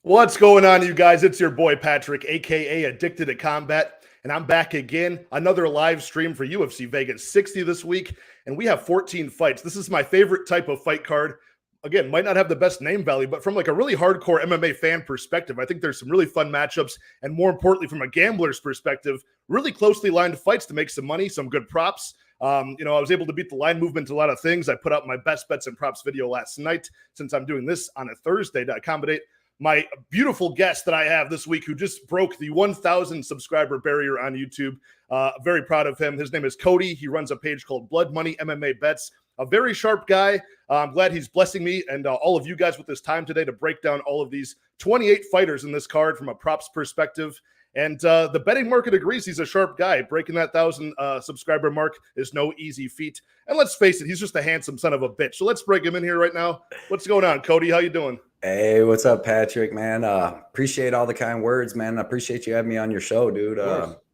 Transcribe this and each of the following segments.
What's going on, you guys? It's your boy Patrick, aka Addicted to Combat, and I'm back again. Another live stream for UFC Vegas 60 this week, and we have 14 fights. This is my favorite type of fight card. Again, might not have the best name value, but from like a really hardcore MMA fan perspective, I think there's some really fun matchups, and more importantly, from a gambler's perspective, really closely lined fights to make some money, some good props. I was able to beat the line movement to a lot of things. I put out my best bets and props video last night, since I'm doing this on a Thursday to accommodate my beautiful guest that I have this week, who just broke the 1,000 subscriber barrier on YouTube. Very proud of him. His name is Cody. He runs a page called Blood Money MMA Bets. A very sharp guy. I'm glad he's blessing me and all of you guys with this time today to break down all of these 28 fighters in this card from a props perspective. And the betting market agrees he's a sharp guy. Breaking that 1,000 subscriber mark is no easy feat. And let's face it, he's just a handsome son of a bitch. So let's break him in here right now. What's going on, Cody? How you doing? Hey, what's up, Patrick, man? Appreciate all the kind words, man. I appreciate you having me on your show, dude.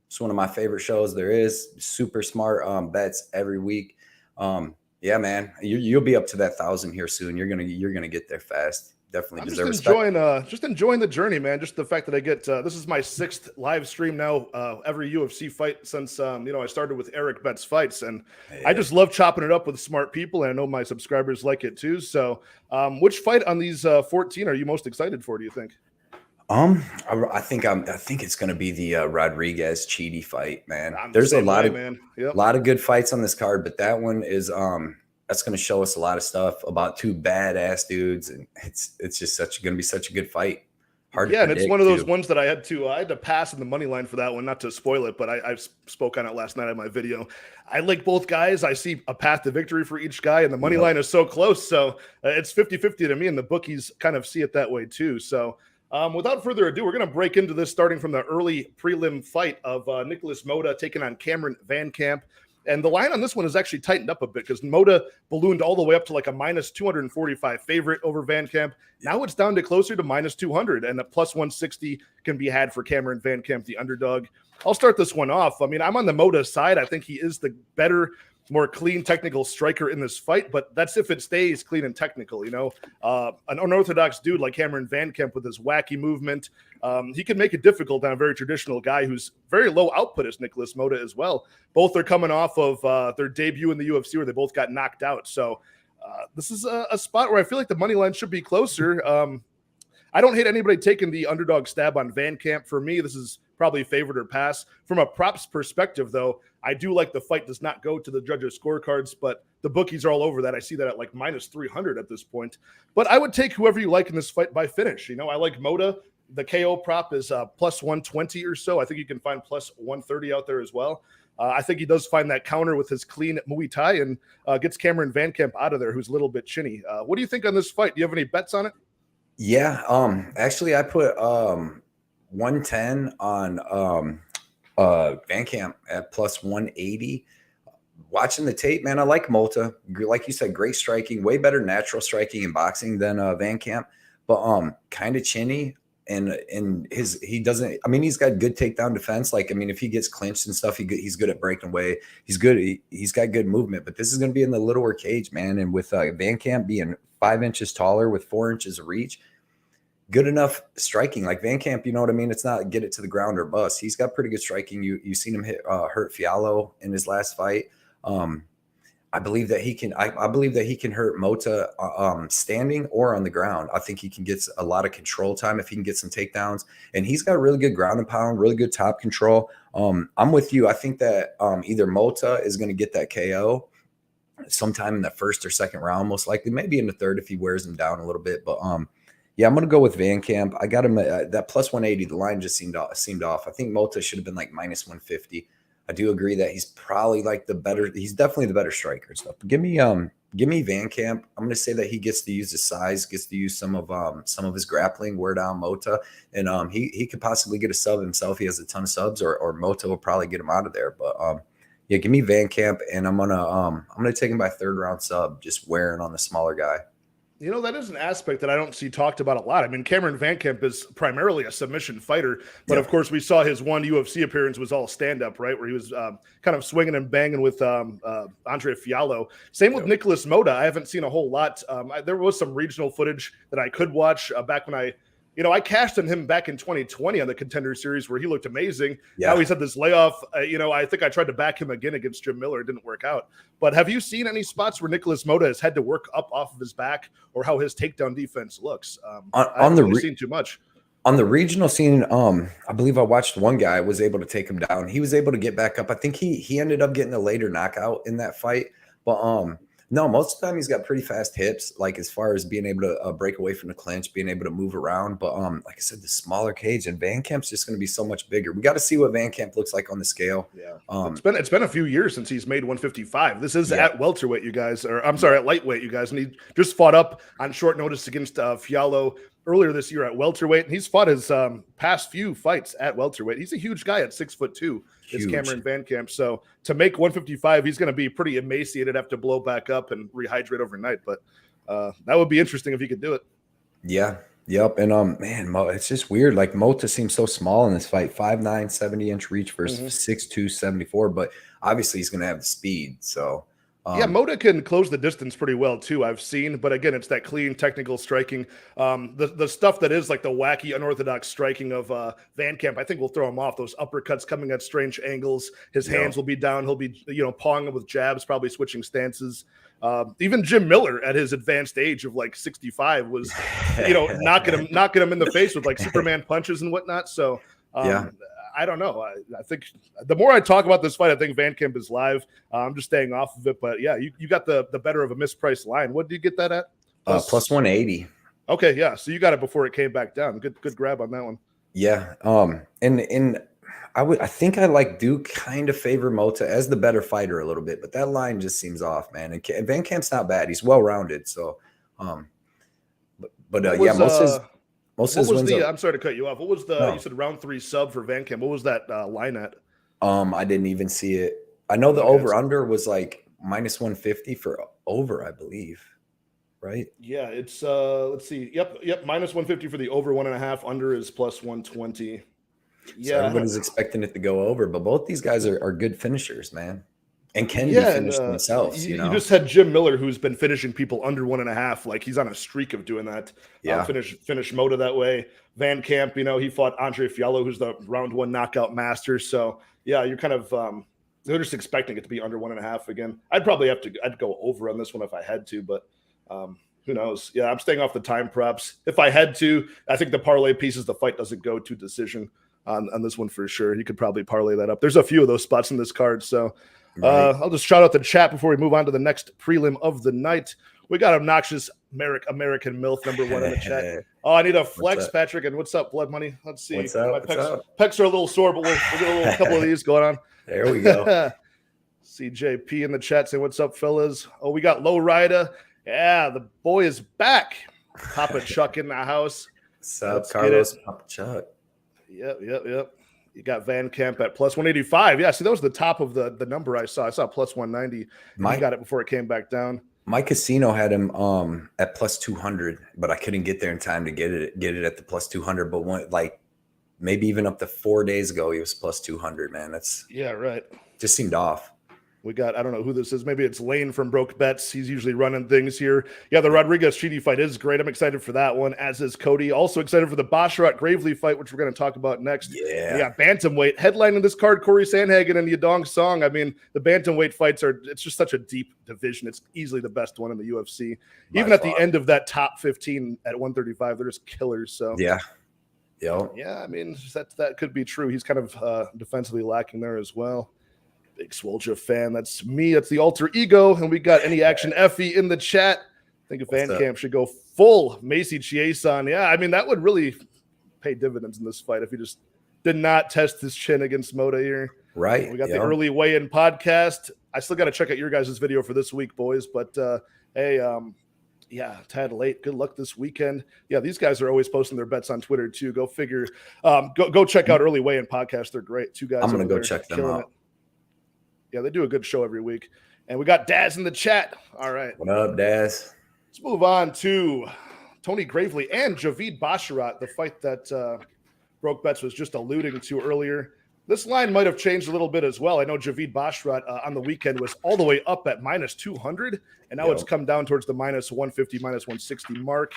It's one of my favorite shows there is. Super smart bets every week. Yeah, man, you'll be up to that 1,000 here soon. You're gonna get there fast. Definitely deserve respect. Just enjoying the journey, man. Just the fact that I get this is my 6th live stream now, every UFC fight since I started with Eric Betts Fights, and I just love chopping it up with smart people, and I know my subscribers like it too. So, which fight on these 14 are you most excited for? Do you think? I think it's gonna be the Rodrigues Chidi fight, man. There's a lot of good fights on this card, but that one is that's going to show us a lot of stuff about two badass dudes, and it's just going to be such a good fight. Hard to predict, and it's one of those ones that I had to pass in the money line for that one, not to spoil it, but I spoke on it last night on my video. I like both guys. I see a path to victory for each guy, and the money line is so close, so it's 50-50 to me, and the bookies kind of see it that way too. So without further ado, we're going to break into this, starting from the early prelim fight of Nicholas Motta taking on Cameron VanCamp. And the line on this one is actually tightened up a bit because Motta ballooned all the way up to like a minus 245 favorite over VanCamp. Now it's down to closer to minus 200, and a plus 160 can be had for Cameron VanCamp, the underdog. I'll start this one off. I mean, I'm on the Motta side. I think he is the better, more clean technical striker in this fight, but that's if it stays clean and technical. An unorthodox dude like Cameron VanCamp with his wacky movement, he can make it difficult on a very traditional guy who's very low output as Nicholas Motta as well. Both are coming off of their debut in the UFC where they both got knocked out. So this is a spot where I feel like the money line should be closer. I don't hate anybody taking the underdog stab on VanCamp. For me, this is probably favored or pass. From a props perspective, though, I do like the fight does not go to the judges' scorecards, but the bookies are all over that. I see that at like minus 300 at this point. But I would take whoever you like in this fight by finish. I like Motta. The KO prop is plus 120 or so. I think you can find plus 130 out there as well. I think he does find that counter with his clean Muay Thai and gets Cameron VanCamp out of there, who's a little bit chinny. What do you think on this fight? Do you have any bets on it? Yeah, actually, I put 110 on VanCamp at plus 180. Watching the tape, man, I like Motta. Like you said, great striking, way better natural striking and boxing than VanCamp, but kind of chinny. And he doesn't. I mean, he's got good takedown defense. Like, I mean, if he gets clinched and stuff, he's good at breaking away. He's good. He's got good movement. But this is going to be in the littler cage, man. And with VanCamp being 5 inches taller with 4 inches of reach, good enough striking. Like VanCamp, you know what I mean? It's not get it to the ground or bust. He's got pretty good striking. You've seen him hurt Fiallo in his last fight. I believe that he can. I believe that he can hurt Motta standing or on the ground. I think he can get a lot of control time if he can get some takedowns. And he's got really good ground and pound, really good top control. I'm with you. I think that either Motta is going to get that KO sometime in the first or second round, most likely, maybe in the third if he wears him down a little bit. But yeah, I'm going to go with VanCamp. I got him that plus 180. The line just seemed off. I think Motta should have been like minus 150. I do agree that he's probably like he's definitely the better striker and stuff. But give me VanCamp. I'm going to say that he gets to use his size, gets to use some of his grappling, wear down Motta, and he could possibly get a sub himself. He has a ton of subs, or Motta will probably get him out of there. But yeah, give me VanCamp, and I'm gonna take him by third round sub, just wearing on the smaller guy. That is an aspect that I don't see talked about a lot. I mean, Cameron VanCamp is primarily a submission fighter, but of course we saw his one UFC appearance was all stand-up, right, where he was kind of swinging and banging with Andre Fiallo. Same with Nicholas Motta. I haven't seen a whole lot. There was some regional footage that I could watch back when I I cashed on him back in 2020 on the Contender Series where he looked amazing. Yeah. Now he's had this layoff. I think I tried to back him again against Jim Miller. It didn't work out. But have you seen any spots where Nicholas Motta has had to work up off of his back, or how his takedown defense looks? I haven't really seen too much. On the regional scene, I believe I watched one guy was able to take him down. He was able to get back up. I think he ended up getting a later knockout in that fight. But no, most of the time he's got pretty fast hips, like as far as being able to break away from the clinch, being able to move around. But like I said, the smaller cage, and VanCamp's just going to be so much bigger. We got to see what VanCamp looks like on the scale. Yeah, it's been a few years since he's made 155. This is at welterweight, you guys, or I'm sorry, at lightweight, you guys. And he just fought up on short notice against Fiallo earlier this year at welterweight, and he's fought his past few fights at welterweight. He's a huge guy at 6'2". Is Cameron VanCamp. So to make 155, he's going to be pretty emaciated, have to blow back up and rehydrate overnight. But that would be interesting if he could do it. Yeah. Yep. And man, it's just weird. Like Motta seems so small in this fight, 5'9", 70-inch reach versus 6'2", 74. But obviously he's going to have the speed. So Motta can close the distance pretty well too, I've seen. But again, it's that clean technical striking. The stuff that is like the wacky, unorthodox striking of VanCamp, I think will throw him off. Those uppercuts coming at strange angles. His hands will be down. He'll be pawing him with jabs, probably switching stances. Even Jim Miller at his advanced age of like 65 was, knocking him in the face with like Superman punches and whatnot. So I don't know. I think the more I talk about this fight, I think VanCamp is live. I'm just staying off of it. But yeah, you got the better of a mispriced line. What did you get that at? Plus 180. Okay, yeah. So you got it before it came back down. Good grab on that one. Yeah. And I think I do kind of favor Motta as the better fighter a little bit, but that line just seems off, man. And VanCamp's not bad. He's well rounded. So, most of his wins. I'm sorry to cut you off. What was you said round 3 sub for VanCamp? What was that line at? I didn't even see it. I know the over under was like minus 150 for over, I believe. Right? Yeah, it's let's see. Yep, minus 150 for the over 1.5. Under is plus 120. Yeah, so everybody's expecting it to go over, but both these guys are good finishers, man. And can be finished themselves. You just had Jim Miller, who's been finishing people under 1.5. Like he's on a streak of doing that. Finish Motta that way. VanCamp, he fought Andre Fiallo, who's the round 1 knockout master. So yeah, you're kind of they're just expecting it to be under 1.5 again. I'd go over on this one if I had to, but who knows? Yeah, I'm staying off the time props. If I had to, I think the parlay pieces, the fight doesn't go to decision on this one for sure. You could probably parlay that up. There's a few of those spots in this card, so. I'll just shout out the chat before we move on to the next prelim of the night. We got obnoxious American MILF #1 in the chat. Oh, I need a flex, Patrick. And what's up, Blood Money? Let's see. What's up? My pecs are a little sore, but we'll get a couple of these going on. There we go. CJP in the chat saying, what's up, fellas? Oh, we got Low Rider. Yeah, the boy is back. Papa Chuck in the house. What's up, Carlos? Papa Chuck. Yep. You got VanCamp at plus 185. Yeah, see, that was the top of the number I saw. I saw plus 190. I got it before it came back down. My casino had him at plus 200, but I couldn't get there in time to get it at the plus 200. But maybe even up to 4 days ago, he was plus 200, man. That's right. Just seemed off. We got, I don't know who this is. Maybe it's Lane from Broke Bets. He's usually running things here. Yeah, the Rodrigues Chidi fight is great. I'm excited for that one, as is Cody. Also excited for the Basharat Gravely fight, which we're going to talk about next. Yeah. We got Bantamweight. Headlining this card, Corey Sandhagen and Yadong Song. I mean, the Bantamweight fights it's just such a deep division. It's easily the best one in the UFC. Even at the end of that top 15 at 135, they're just killers. So yeah. Yeah, I mean, that could be true. He's kind of defensively lacking there as well. Big Swolja fan. That's me. That's the alter ego. And we got Any Action Effie in the chat. I think if VanCamp should go full Macy Chiason. Yeah, I mean, that would really pay dividends in this fight if he just did not test his chin against Motta here. Right. We got the early weigh-in podcast. I still got to check out your guys' video for this week, boys. But, tad late. Good luck this weekend. Yeah, these guys are always posting their bets on Twitter, too. Go figure. Go check out early weigh-in podcast. They're great. Two guys. I'm going to go check them out. Yeah, they do a good show every week. And we got Daz in the chat. All right. What up, Daz? Let's move on to Tony Gravely and Javid Basharat, the fight that Broke Bets was just alluding to earlier. This line might have changed a little bit as well. I know Javid Basharat on the weekend was all the way up at minus 200, and now it's come down towards the minus 150, minus 160 mark.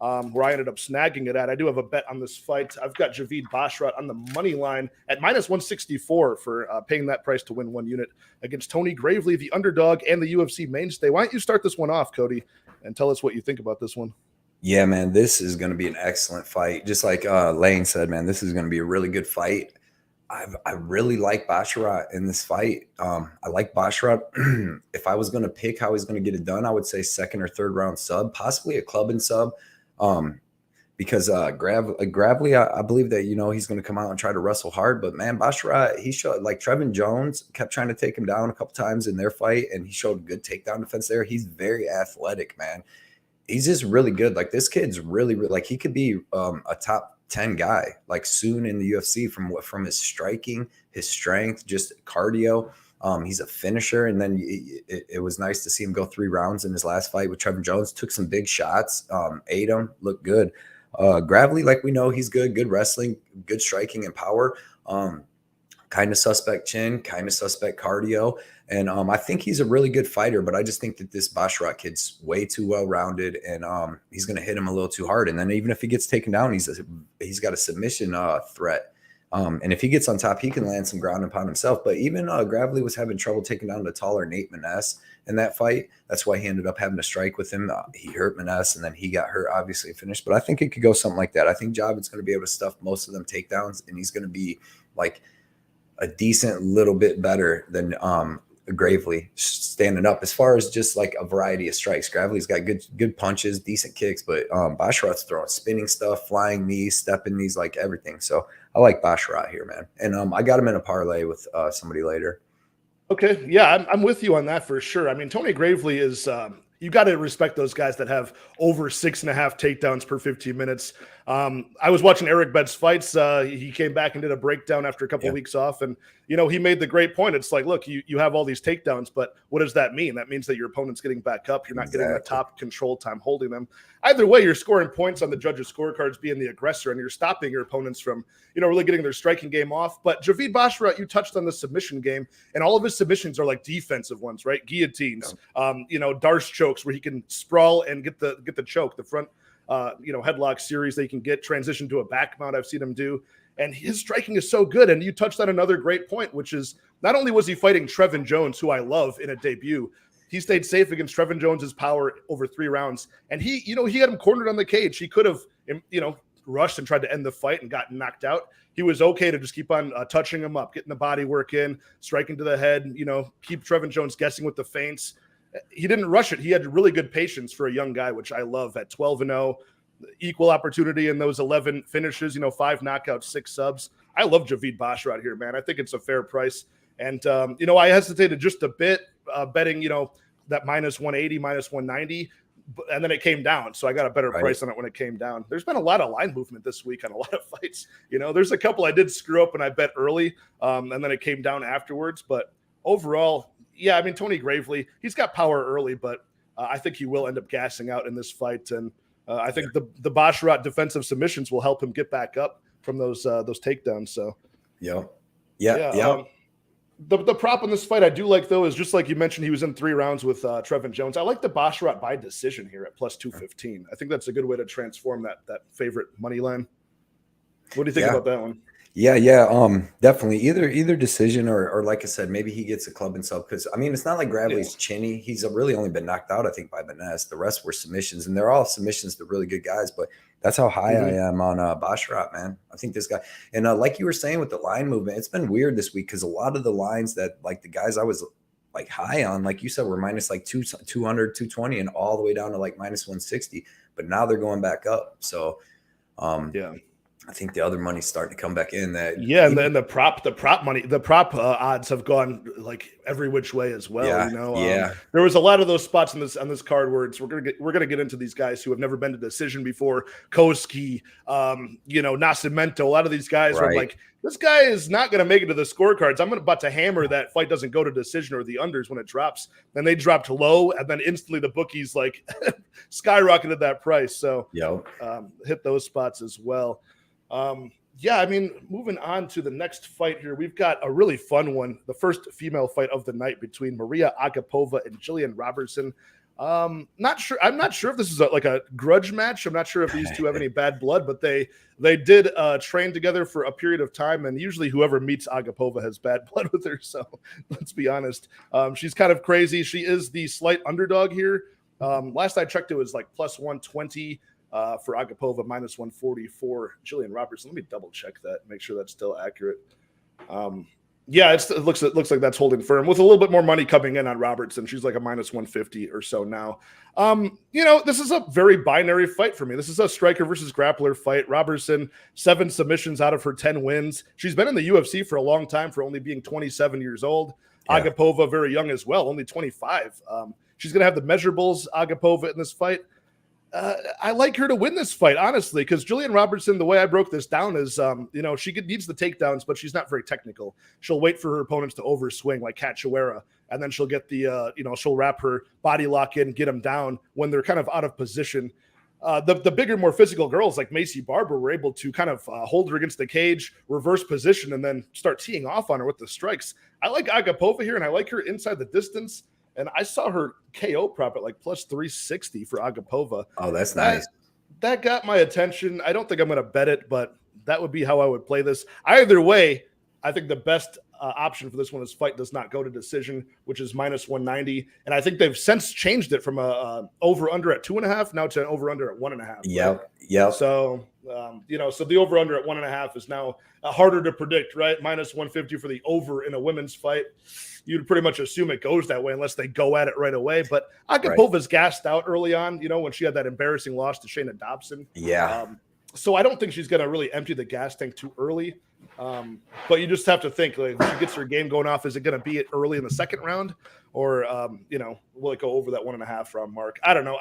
where I ended up snagging it at. I do have a bet on this fight. I've got Javid Basharat on the money line at -164 for paying that price to win 1 unit against Tony Gravely, the underdog and the UFC mainstay. Why don't you start this one off, Cody, and tell us what you think about this one? Yeah, man, this is going to be an excellent fight. Just like Lane said, man, this is going to be a really good fight. I really like Basharat in this fight. I like Basharat. If I was going to pick how he's going to get it done, I would say 2nd or 3rd round sub, possibly a club and sub. Because Gravely, I believe that, he's going to come out and try to wrestle hard. But, man, Basharat, he showed, like Trevin Jones kept trying to take him down a couple times in their fight, and he showed good takedown defense there. He's very athletic, man. He's just really good. Like, this kid's really like, he could be a top 10 guy like soon in the UFC from his striking, his strength, just cardio. He's a finisher. And then it was nice to see him go 3 rounds in his last fight with Trevin Jones. Took some big shots, ate him, looked good. Gravely, like we know, he's good wrestling, good striking and power. Kind of suspect chin, kind of suspect cardio. And I think he's a really good fighter, but I just think that this Basharat kid's way too well-rounded, and he's going to hit him a little too hard. And then even if he gets taken down, he's got a submission threat. And if he gets on top, he can land some ground and pound himself. But even Gravely was having trouble taking down the taller Nate Maness in that fight. That's why he ended up having to strike with him. He hurt Maness, and then he got hurt, obviously, and finished. But I think it could go something like that. I think Javid's going to be able to stuff most of them takedowns, and he's going to be like a decent little bit better than Gravely standing up as far as just like a variety of strikes. Gravely's got good punches, decent kicks, but Basharat's throwing spinning stuff, flying knees, stepping knees, like everything. So I like Basharat here, man. And I got him in a parlay with somebody later. Okay. Yeah, I'm with you on that for sure. I mean, Tony Gravely is you got to respect those guys that have over 6.5 takedowns per 15 minutes. I was watching Eric Betts fights. He came back and did a breakdown after a couple of weeks off. And, he made the great point. It's like, look, you have all these takedowns, but what does that mean? That means that your opponent's getting back up. You're not getting the top control time holding them. Either way, you're scoring points on the judges' scorecards being the aggressor, and you're stopping your opponents from, really getting their striking game off. But Javid Basharat, you touched on the submission game, and all of his submissions are like defensive ones, right? Guillotines, Darce chokes where he can sprawl and get the choke, the front, headlock series that he can get, transition to a back mount. I've seen him do. And his striking is so good. And you touched on another great point, which is not only was he fighting Trevin Jones, who I love, in a debut, he stayed safe against Trevin Jones's power over 3 rounds. And he had him cornered on the cage. He could have, rushed and tried to end the fight and gotten knocked out. He was okay to just keep on touching him up, getting the body work in, striking to the head, keep Trevin Jones guessing with the feints. He didn't rush it. He had really good patience for a young guy, which I love. At 12-0, equal opportunity in those 11 finishes, 5 knockouts, 6 subs. I love Javid Basharat here, man. I think it's a fair price. And, I hesitated just a bit betting, that -180, -190, and then it came down. So I got a better price on it when it came down. There's been a lot of line movement this week on a lot of fights. There's a couple I did screw up and I bet early, and then it came down afterwards. But overall, yeah, I mean, Tony Gravely, he's got power early, but I think he will end up gassing out in this fight. And I think the Basharat defensive submissions will help him get back up from those takedowns. So, yeah. The prop in this fight I do like, though, is just like you mentioned, he was in 3 rounds with Trevin Jones. I like the Basharat by decision here at +215. I think that's a good way to transform that favorite money line. What do you think about that one? Yeah, definitely. Either decision or like I said, maybe he gets a club and sub, because I mean, it's not like Gravely's chinny. He's really only been knocked out, I think, by Maness. The rest were submissions, and they're all submissions to really good guys. But that's how high I am on Basharat, man. I think this guy, and like you were saying with the line movement, it's been weird this week because a lot of the lines that like the guys I was like high on, like you said, were minus like 200, 220, and all the way down to like -160. But now they're going back up. So, I think the other money's starting to come back in. And the prop money, the prop odds have gone like every which way as well. There was a lot of those spots on this card where we're gonna get into these guys who have never been to decision before. Cosce, Nascimento, a lot of these guys were like, this guy is not going to make it to the scorecards. I'm about to hammer that fight doesn't go to decision or the unders when it drops. Then they dropped low, and then instantly the bookies like skyrocketed that price. So hit those spots as well. I mean, moving on to the next fight here, we've got a really fun one. The first female fight of the night between Maria Agapova and Jillian Robertson. Not sure. I'm not sure if this is like a grudge match. I'm not sure if these two have any bad blood, but they did train together for a period of time, and usually whoever meets Agapova has bad blood with her. So let's be honest. She's kind of crazy. She is the slight underdog here. Last I checked, it was like plus 120 for Agapova, minus 140 for Jillian Robertson. Let me double check that, make sure that's still accurate. Yeah, it looks like that's holding firm with a little bit more money coming in on Robertson. She's like a minus 150 or so now. This is a very binary fight for me. This is a striker versus grappler fight. Robertson, 7 submissions out of her 10 wins. She's been in the UFC for a long time for only being 27 years old. Yeah. Agapova, very young as well, only 25. She's going to have the measurables, Agapova, in this fight. I like her to win this fight, honestly, because Jillian Robertson, the way I broke this down is, she needs the takedowns, but she's not very technical. She'll wait for her opponents to overswing like Cachoeira, and then she'll get she'll wrap her body lock in, get them down when they're kind of out of position. The bigger, more physical girls like Maycee Barber were able to kind of hold her against the cage, reverse position, and then start teeing off on her with the strikes. I like Agapova here, and I like her inside the distance. And I saw her KO prop at like plus 360 for Agapova. Oh, that's nice. That got my attention. I don't think I'm going to bet it, but that would be how I would play this. Either way, I think the best option for this one is fight does not go to decision, which is minus 190. And I think they've since changed it from a over-under at 2.5 now to an over-under at 1.5. Yep. So, so the over-under at 1.5 is now harder to predict, right? Minus 150 for the over in a women's fight. You'd pretty much assume it goes that way unless they go at it right away. But Agapova's gassed out early on, when she had that embarrassing loss to Shayna Dobson. Yeah. So I don't think she's going to really empty the gas tank too early. But you just have to think, like, if she gets her game going off, is it going to be early in the second round? Or, will it go over that 1.5 round mark? I don't know.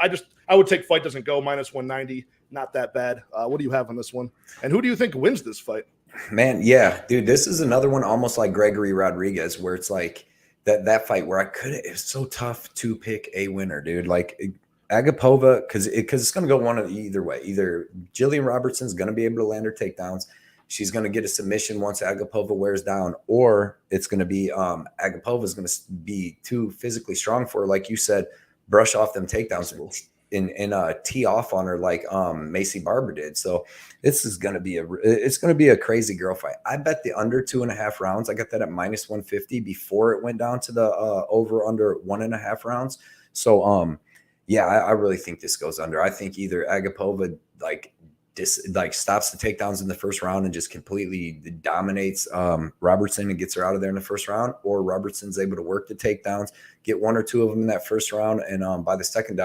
I would take fight doesn't go, minus 190. Not that bad. What do you have on this one? And who do you think wins this fight? Man, yeah, dude, this is another one almost like Gregory Rodrigues, where it's like that fight where it's so tough to pick a winner, dude. Like Agapova, because it's going to go one of either way. Either Jillian Robertson's going to be able to land her takedowns. She's going to get a submission once Agapova wears down, or it's going to be Agapova's going to be too physically strong for her, like you said, brush off them takedowns and tee off on her like Maycee Barber did. So this is going to be a crazy girl fight. I bet the under 2.5 rounds. I got that at minus 150 before it went down to the over under 1.5 rounds. So I really think this goes under. I think either Agapova stops the takedowns in the first round and just completely dominates Robertson and gets her out of there in the first round, or Robertson's able to work the takedowns, get 1 or 2 of them in that first round, and by the second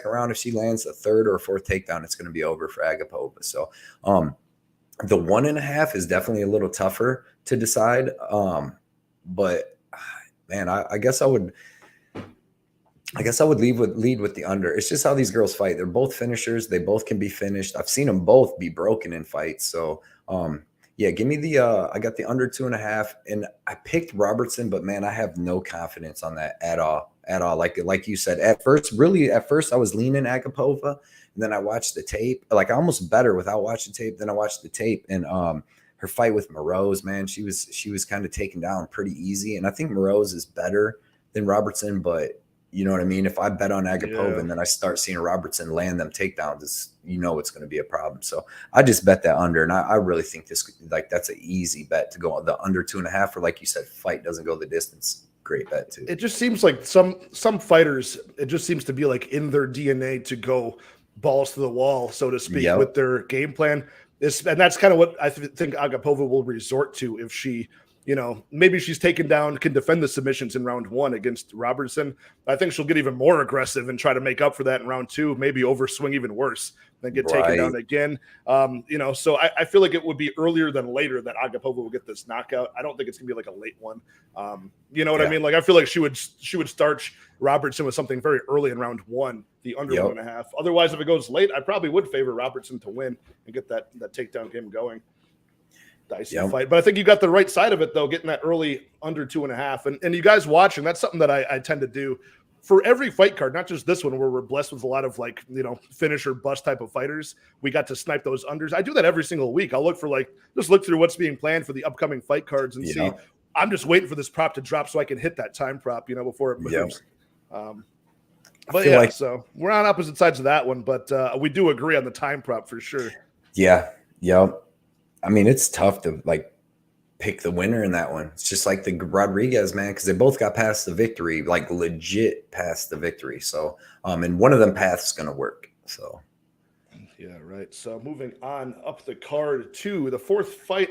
round, if she lands a third or a fourth takedown, it's going to be over for Agapova. So the 1.5 is definitely a little tougher to decide, but man, I guess I would lead with the under. It's just how these girls fight. They're both finishers. They both can be finished. I've seen them both be broken in fights. So, give me the I got the under 2.5, and I picked Robertson, but man, I have no confidence on that at all. Like you said, at first I was leaning Agapova, and then I watched the tape. Like I almost bet her without watching tape. Then I watched the tape, and her fight with Morose, man, she was kind of taken down pretty easy. And I think Morose is better than Robertson, but you know what I mean? If I bet on Agapova and then I start seeing Robertson land them takedowns, it's going to be a problem. So I just bet that under, and I really think that's an easy bet to go on the under 2.5, or like you said, fight doesn't go the distance. Great bet too. It just seems like some fighters, it just seems to be like in their DNA to go balls to the wall, so to speak, with their game plan. And that's kind of what I think Agapova will resort to if she, maybe she's taken down, can defend the submissions in round 1 against Robertson. I think she'll get even more aggressive and try to make up for that in round 2, maybe overswing even worse, then get taken down again. So I feel like it would be earlier than later that Agapova will get this knockout. I don't think it's gonna be like a late one. You know what I mean? Like I feel like she would starch Robertson with something very early in round 1, the under 1.5. Otherwise, if it goes late, I probably would favor Robertson to win and get that takedown game going. Dicey fight, but I think you got the right side of it though, getting that early under 2.5. And you guys watching, that's something that I tend to do for every fight card, not just this one where we're blessed with a lot of finisher bust type of fighters. We got to snipe those unders. I do that every single week. I'll look for just look through what's being planned for the upcoming fight cards and see. I'm just waiting for this prop to drop so I can hit that time prop, before it moves. But yeah, so we're on opposite sides of that one, but we do agree on the time prop for sure. Yeah. Yep. I mean, it's tough to like pick the winner in that one. It's just like the Rodrigues, man, because they both got past the victory, like legit past the victory. So, and one of them paths going to work. So, yeah, right. So moving on up the card to the fourth fight.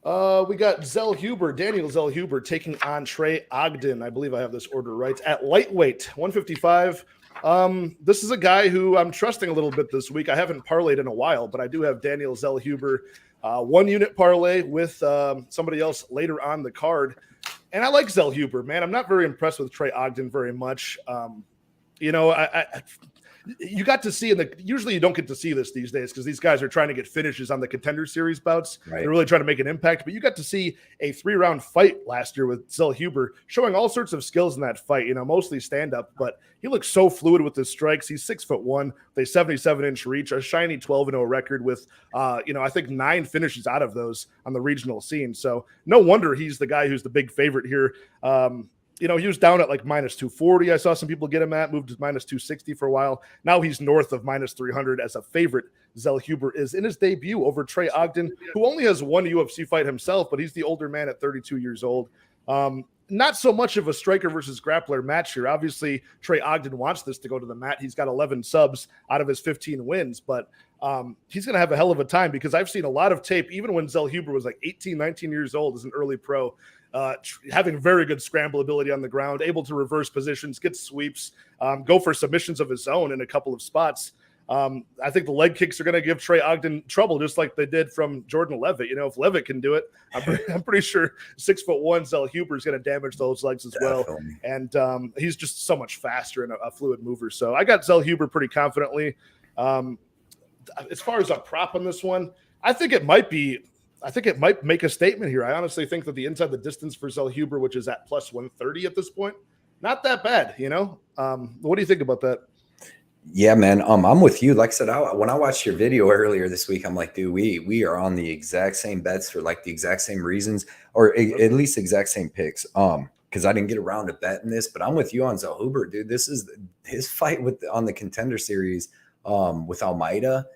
We got Daniel Zellhuber taking on Trey Ogden. I believe I have this order right at lightweight, 155. This is a guy who I'm trusting a little bit this week. I haven't parlayed in a while, but I do have Daniel Zellhuber, 1 unit parlay with somebody else later on the card. And I like Zellhuber, man. I'm not very impressed with Trey Ogden very much. You got to see usually you don't get to see this these days because these guys are trying to get finishes on the Contender Series bouts. Right. They're really trying to make an impact, but you got to see a 3-round fight last year with Zellhuber showing all sorts of skills in that fight, mostly stand up, but he looks so fluid with his strikes. He's 6'1", with a 77-inch reach, a shiny 12-0 record with, I think 9 finishes out of those on the regional scene. So no wonder he's the guy who's the big favorite here. He was down at like minus 240. I saw some people get him at, moved to minus 260 for a while. Now he's north of minus 300 as a favorite. Zellhuber is in his debut over Trey Ogden, who only has 1 UFC fight himself, but he's the older man at 32 years old. Not so much of a striker versus grappler match here. Obviously, Trey Ogden wants this to go to the mat. He's got 11 subs out of his 15 wins, but he's going to have a hell of a time because I've seen a lot of tape, even when Zellhuber was like 18, 19 years old as an early pro, having very good scramble ability on the ground, able to reverse positions, get sweeps, go for submissions of his own in a couple of spots. I think the leg kicks are going to give Trey Ogden trouble, just like they did from Jordan Levitt. If Levitt can do it, I'm pretty sure 6'1" Zellhuber is going to damage those legs as well. And he's just so much faster and a fluid mover. So I got Zellhuber pretty confidently. As far as a prop on this one, I think it might make a statement here. I honestly think that the inside the distance for Zellhuber, which is at plus 130 at this point, not that bad. What do you think about that? Yeah, man. I'm with you. Like I said, when I watched your video earlier this week, I'm like, dude, we are on the exact same bets for like the exact same reasons, or at least exact same picks. Because I didn't get around to betting this, but I'm with you on Zellhuber, dude. This is his fight on the Contender Series with Almeida.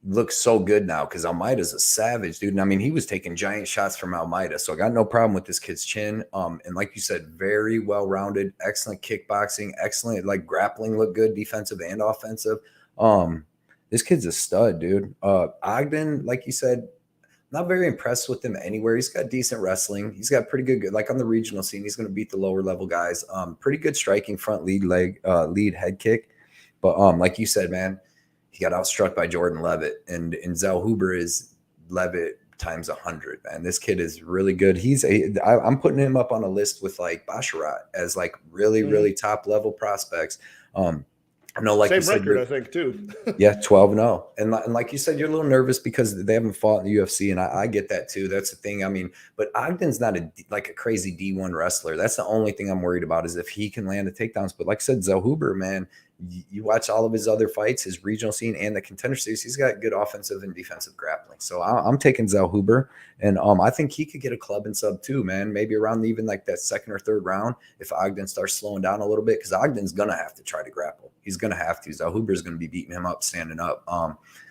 Looks so good now because Almeida's a savage, dude. And I mean, he was taking giant shots from Almeida. So I got no problem with this kid's chin. And like you said, very well-rounded, excellent kickboxing, excellent, like grappling looked good, defensive and offensive. This kid's a stud, dude. Ogden, like you said, not very impressed with him anywhere. He's got decent wrestling. He's got pretty good, like on the regional scene, he's going to beat the lower level guys. Pretty good striking front lead head kick. But like you said, man, he got outstruck by Jordan Levitt, and Zellhuber is Levitt times 100. Man, this kid is really good. I'm putting him up on a list with like Basharat as like really top level prospects. I know, like same you said, record, I think too. Yeah, 12-0, and like you said, you're a little nervous because they haven't fought in the UFC, and I get that too. That's the thing. I mean, but Ogden's not a crazy D1 wrestler. That's the only thing I'm worried about is if he can land the takedowns. But like I said, Zellhuber, man. You watch all of his other fights, his regional scene and the Contender Series, he's got good offensive and defensive grappling. So I'm taking Zellhuber, and I think he could get a club and sub too, man. Maybe around even like that second or third round if Ogden starts slowing down a little bit, because Ogden's going to have to try to grapple. He's going to have to. Zellhuber's going to be beating him up, standing up.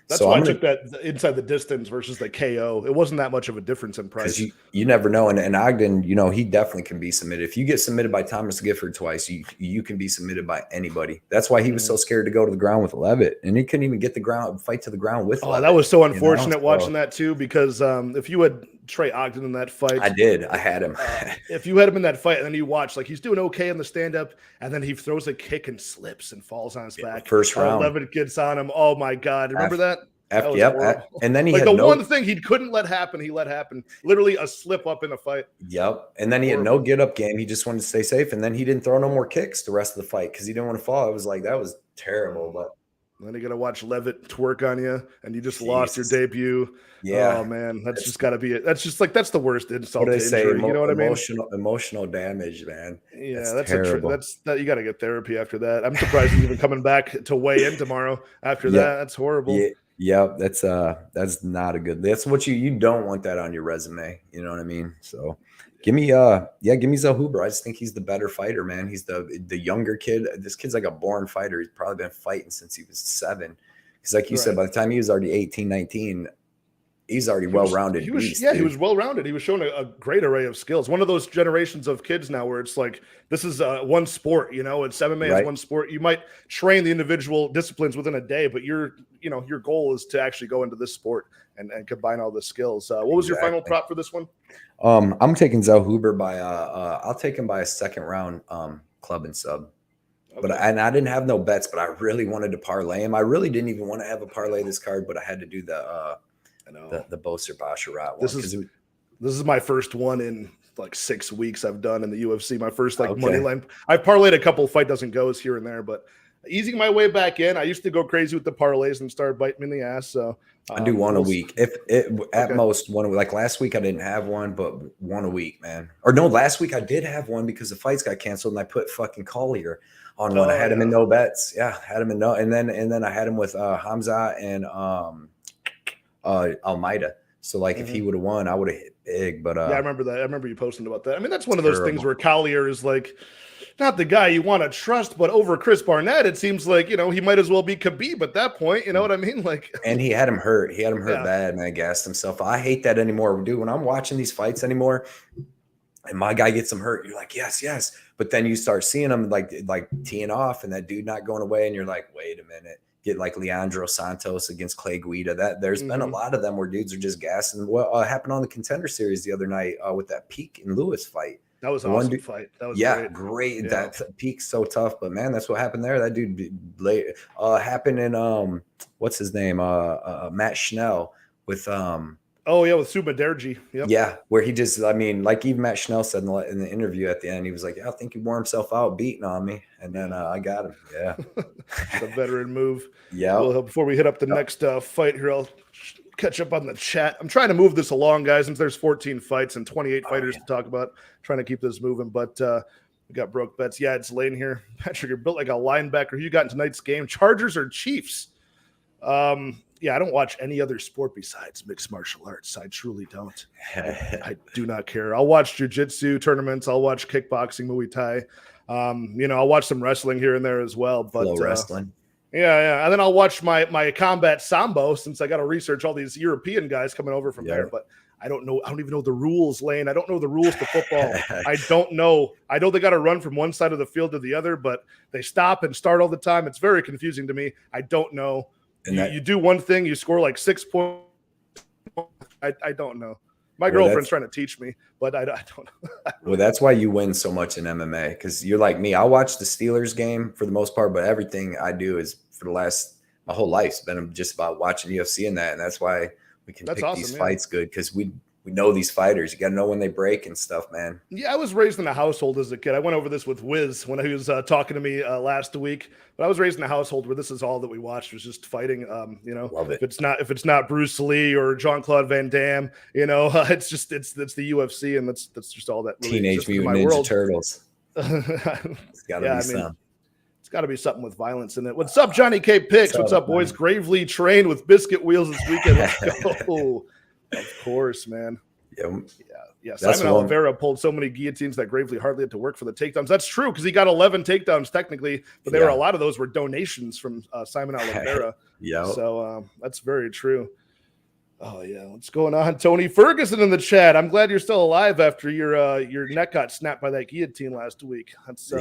That's why I took that inside the distance versus the KO. It wasn't that much of a difference in price. You never know. And Ogden, he definitely can be submitted. If you get submitted by Thomas Gifford twice, you can be submitted by anybody. That's why he was so scared to go to the ground with Levitt. And he couldn't even get fight to the ground with Levitt. That was so unfortunate watching that too, because if you had Trey Ogden in that fight. I had him. If you had him in that fight and then you watch, like he's doing okay in the stand-up, and then he throws a kick and slips and falls on his back. First round. Levitt gets on him. Oh my God. Remember that? Yep. And then he had one thing he couldn't let happen, he let happen. Literally a slip up in the fight. Yep. And then he had no get up game. He just wanted to stay safe. And then he didn't throw no more kicks the rest of the fight because he didn't want to fall. I was like, that was terrible. But then you're gonna watch Levitt twerk on you, and you just lost your debut. Yeah. Oh man, that's just got to be it. That's just like that's the worst insult to injury. You know what I mean? Emotional damage, man. Yeah, that's terrible. You got to get therapy after that. I'm surprised he's even coming back to weigh in tomorrow. After that, that's horrible. Yeah, that's not a good. That's what you don't want that on your resume. You know what I mean? So Give me Zellhuber. I just think he's the better fighter, man. He's the younger kid. This kid's like a born fighter. He's probably been fighting since he was 7. Because like you said, by the time he was already 18, 19, he's already well-rounded. He was well-rounded. He was showing a great array of skills. One of those generations of kids now where it's like, this is one sport, you know, it's MMA is one sport. You might train the individual disciplines within a day, but your goal is to actually go into this sport and combine all the skills. What was your final prop for this one? I'm taking Zellhuber by I'll take him by a second round club and sub. Okay. But I didn't have no bets, but I really wanted to parlay him. I really didn't even want to have a parlay this card, but I had to do the Boser Basharat one. This is my first one in like 6 weeks I've done in the UFC. My first money line. I've parlayed a couple fight doesn't goes here and there, but easing my way back in. I used to go crazy with the parlays and start biting me in the ass. So I do one a week. If it at most one, like last week I didn't have one, but one a week, man. Or no, last week I did have one because the fights got canceled and I put fucking Collier on one. I had him in no bets. Yeah, had him in no, and then I had him with Hamza and Almeida. So like if he would have won, I would have hit big. But I remember that. I remember you posting about that. I mean, that's one of those things where Collier is like not the guy you want to trust, but over Chris Barnett, it seems like, you know, he might as well be Khabib at that point. You know what I mean? Like, and he had him hurt. He had him hurt bad, man. Gassed himself. I hate that anymore, dude. When I'm watching these fights anymore, and my guy gets him hurt, you're like, yes. But then you start seeing him like teeing off, and that dude not going away, and you're like, wait a minute. Get like Leandro Santos against Clay Guida. That there's been a lot of them where dudes are just gassing. What happened on the Contender Series the other night with that Peak and Lewis fight? That was an awesome fight. That was great. Yeah. That Peak's so tough, but man, that's what happened there. That dude happened in what's his name? Matt Schnell with with Subaderji. Yep. Yeah, where he just, I mean, like even Matt Schnell said in the interview at the end, he was like, I think he wore himself out beating on me. And then I got him. Yeah. The veteran move. Yeah. Well, before we hit up the next fight here, I'll catch up on the chat. I'm trying to move this along, guys, since there's 14 fights and 28 fighters to talk about. Trying to keep this moving, but we got broke bets. Yeah, it's Lane here. Patrick, you're built like a linebacker. Who you got in tonight's game? Chargers or Chiefs? Yeah, I don't watch any other sport besides mixed martial arts. I truly don't. I do not care. I'll watch jiu-jitsu tournaments. I'll watch kickboxing, Muay Thai. I'll watch some wrestling here and there as well. But wrestling. Yeah. And then I'll watch my combat sambo since I got to research all these European guys coming over from there. But I don't know. I don't even know the rules, Lane. I don't know the rules to football. I don't know. I know they got to run from one side of the field to the other, but they stop and start all the time. It's very confusing to me. I don't know. You do one thing, you score like 6 points. I don't know. My girlfriend's trying to teach me, but I don't know. Well, that's why you win so much in MMA, because you're like me. I'll watch the Steelers game for the most part, but everything I do is my whole life's been just about watching UFC and that. And that's why we can pick these fights good, because we know these fighters. You got to know when they break and stuff, man. Yeah, I was raised in a household as a kid. I went over this with Wiz when he was talking to me last week. But I was raised in a household where this is all that we watched was just fighting. Love it. If it's not Bruce Lee or Jean-Claude Van Damme, it's the UFC, and that's just all that. Really Teenage Mutant Ninja Turtles. It's got to be something. It's got to be something with violence in it. What's up, Johnny K. Picks? What's up, boys? Man. Gravely trained with biscuit wheels this weekend. Let's go. Of course, man. Yeah. Simon Oliveira pulled so many guillotines that Gravely hardly had to work for the takedowns. That's true, because he got 11 takedowns technically, but a lot of those were donations from Simon Oliveira. So that's very true. Oh yeah, what's going on, Tony Ferguson in the chat? I'm glad you're still alive after your neck got snapped by that guillotine last week. That's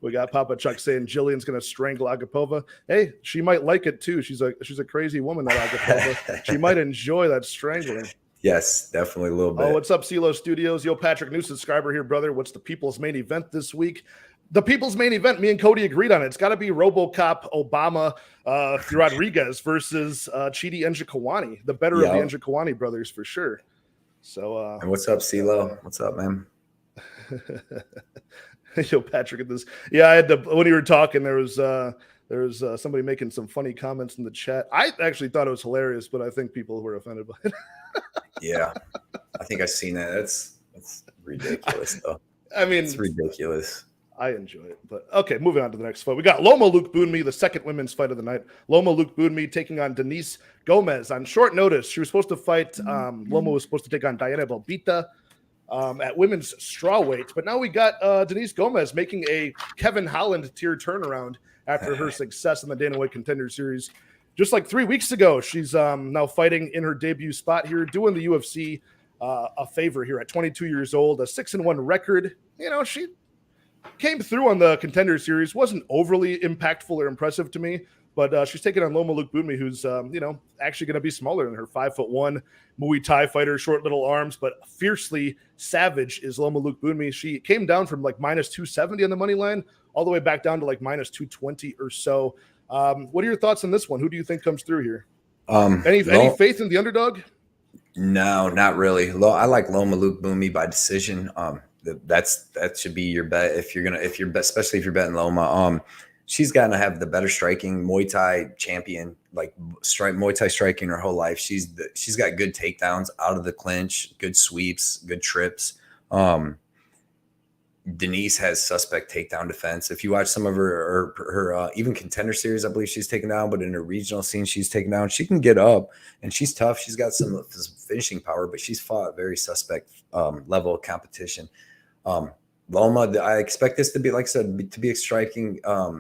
We got Papa Chuck saying Jillian's going to strangle Agapova. Hey, she might like it too. She's a crazy woman, that Agapova. She might enjoy that strangling. Yes, definitely a little bit. Oh, what's up, CeeLo Studios? Yo, Patrick, new subscriber here, brother. What's the people's main event this week? The people's main event, me and Cody agreed on it. It's got to be RoboCop Obama Rodrigues versus Chidi and Njokuani, the better of the Njokuani brothers for sure. So, and what's up, CeeLo? What's up, man? Yo, Patrick, at this. Yeah, I had to, when you were talking, there was somebody making some funny comments in the chat. I actually thought it was hilarious, but I think people were offended by it. Yeah, I think I've seen that. That's ridiculous, though. I mean, it's ridiculous. I enjoy it. But okay, moving on to the next fight. We got Loma Lookboonmee, the second women's fight of the night. Loma Lookboonmee taking on Denise Gomes on short notice. She was supposed to fight. Loma was supposed to take on Diana Belbita. at women's strawweight. But now we got Denise Gomes making a Kevin Holland tier turnaround after her success in the Dana White Contender Series. Just like 3 weeks ago, she's now fighting in her debut spot here, doing the UFC a favor here at 22 years old, a 6-1 record. You know, she came through on the Contender Series, wasn't overly impactful or impressive to me, but she's taking on Loma Lookboonmee, who's, actually going to be smaller than her, 5'1" Muay Thai fighter, short little arms, but fiercely savage is Loma Lookboonmee. She came down from like minus 270 on the money line all the way back down to like minus 220 or so. What are your thoughts on this one? Who do you think comes through here? Any faith in the underdog? No, not really. I like Loma Lookboonmee by decision. That should be your bet especially if you're betting Loma. She's got to have the better striking Muay Thai champion, like Muay Thai striking her whole life. She's got good takedowns out of the clinch, good sweeps, good trips. Denise has suspect takedown defense. If you watch some of her even Contender Series, I believe she's taken down, but in her regional scene, she's taken down. She can get up, and she's tough. She's got some finishing power, but she's fought very suspect level of competition. Loma, I expect this to be, like I said, to be a striking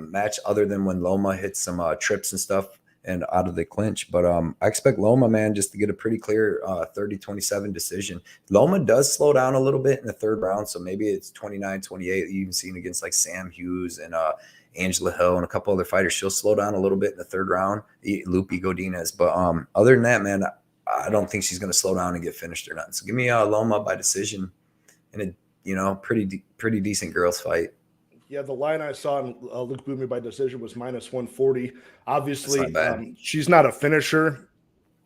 match, other than when Loma hits some trips and stuff and out of the clinch. But I expect Loma, man, just to get a pretty clear 30-27 decision. Loma does slow down a little bit in the third round, so maybe it's 29-28. You even seen against like Sam Hughes and Angela Hill and a couple other fighters. She'll slow down a little bit in the third round, Lupe Godinez. But other than that, man, I don't think she's going to slow down and get finished or nothing. So give me Loma by decision in a pretty decent girls fight. Yeah, the line I saw in Lookboonmee by decision was minus 140. Obviously, she's not a finisher.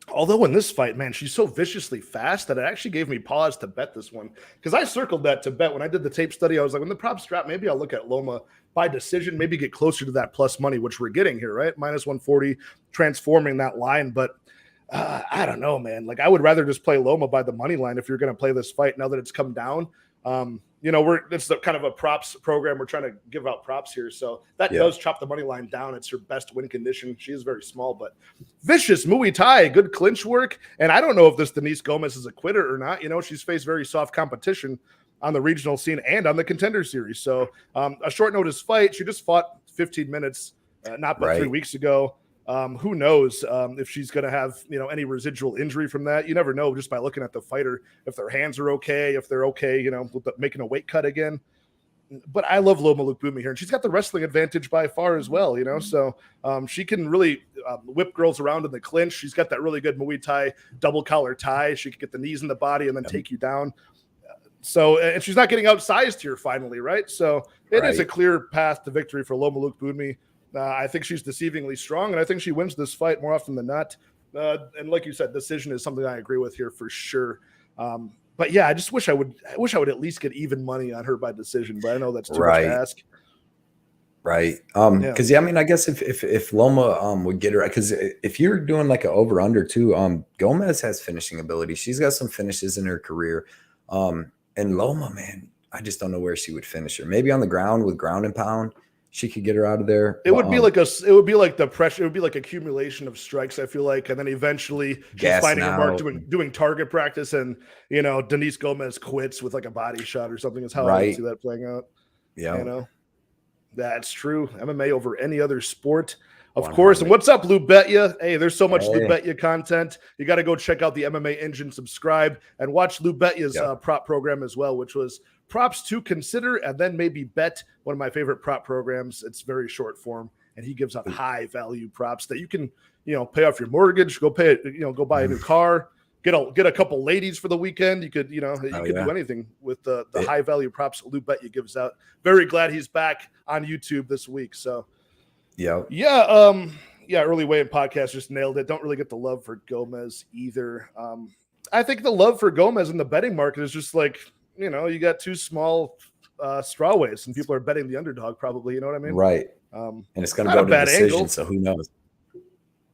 Although in this fight, man, she's so viciously fast that it actually gave me pause to bet this one. Because I circled that to bet when I did the tape study. I was like, when the props drop, maybe I'll look at Loma by decision, maybe get closer to that plus money, which we're getting here, right? Minus 140, transforming that line. But I don't know, man. Like, I would rather just play Loma by the money line if you're going to play this fight now that it's come down. It's the kind of a props program. We're trying to give out props here. So that does chop the money line down. It's her best win condition. She is very small, but vicious Muay Thai, good clinch work. And I don't know if this Denise Gomes is a quitter or not. She's faced very soft competition on the regional scene and on the Contender Series. So a short notice fight. She just fought 15 minutes, not but 3 weeks ago. Who knows if she's going to have, any residual injury from that. You never know just by looking at the fighter, if their hands are okay, if they're okay, with making a weight cut again. But I love Loma Lookboonmee here, and she's got the wrestling advantage by far as well, So she can really whip girls around in the clinch. She's got that really good Muay Thai double collar tie. She can get the knees in the body and then take you down. So, and she's not getting outsized here finally, right? So it is a clear path to victory for Loma Lookboonmee. I think she's deceivingly strong, and I think she wins this fight more often than not. And like you said, decision is something I agree with here for sure. But yeah, I just wish I would at least get even money on her by decision, but I know that's too much to ask. Right. Because I guess if Loma would get her, because if you're doing like an over under too, Gomes has finishing ability. She's got some finishes in her career. And Loma, man, I just don't know where she would finish her. Maybe on the ground with ground and pound. She could get her out of there. It would be like the pressure. It would be like accumulation of strikes, I feel like. And then eventually she's finding her mark doing target practice. And, Denise Gomes quits with like a body shot or something is how I see that playing out. Yeah. That's true. MMA over any other sport, of course. And what's up, Lou Betya? Hey, there's so much Lou Betya content. You got to go check out the MMA Engine, subscribe, and watch Lou Betya's prop program as well, which was props to consider and then maybe bet, one of my favorite prop programs. It's very short form, and he gives out high value props that you can, pay off your mortgage, go pay it, go buy a new car, get a couple ladies for the weekend. You could, do anything with the high value props Lou Betya gives out. Very glad he's back on YouTube this week. So early weigh-in podcast just nailed it. Don't really get the love for Gomes either. I think the love for Gomes in the betting market is just like, you got two small strawweights and people are betting the underdog probably, you know what I mean? Right. And it's going to go to decision, angle. So who knows?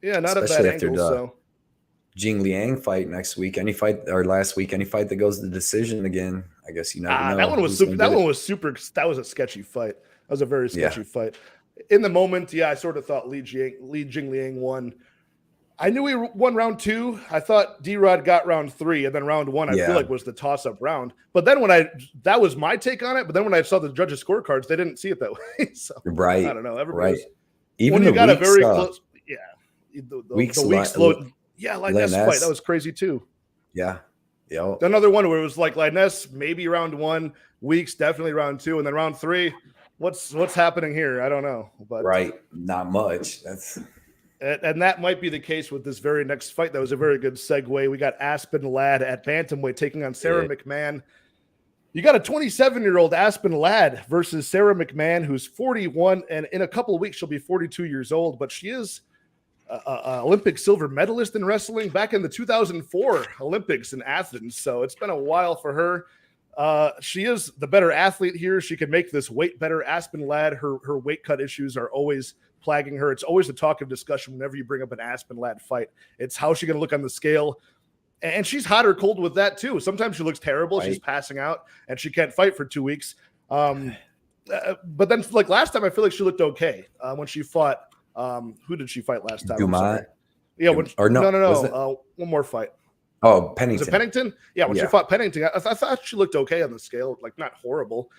Yeah, not especially a bad angle. So Jing Liang fight next week, last week, any fight that goes to decision again, I guess you never know. That one was super. That was a sketchy fight. That was a very sketchy fight. In the moment, I sort of thought Li Jingliang won. I knew he won round 2. I thought D-Rod got round 3, and then round 1 I feel like was the toss-up round. But then that was my take on it. But then when I saw the judges' scorecards, they didn't see it that way. So right, I don't know. Everybody's even when you got a very close, the weeks slow. Yeah, Linus fight that was crazy too. Yeah, Another one where it was like Linus maybe round 1, Weeks definitely round 2, and then round 3. What's happening here? I don't know. But not much. And that might be the case with this very next fight. That was a very good segue. We got Aspen Ladd at bantamweight taking on Sarah McMann. You got a 27-year-old Aspen Ladd versus Sarah McMann, who's 41, and in a couple of weeks she'll be 42 years old. But she is an Olympic silver medalist in wrestling back in the 2004 Olympics in Athens. So it's been a while for her. She is the better athlete here. She can make this weight better. Aspen Ladd, her weight cut issues are always plaguing her. It's always a talk of discussion whenever you bring up an Aspen Ladd fight. It's how she's going to look on the scale. And she's hot or cold with that too. Sometimes she looks terrible. She's passing out and she can't fight for 2 weeks. But then like last time, I feel like she looked okay when she fought. Who did she fight last time? Dumont? Yeah. No. One more fight. Oh, Pennington. Was it Pennington? Yeah. When she fought Pennington, I thought she looked okay on the scale. Like not horrible.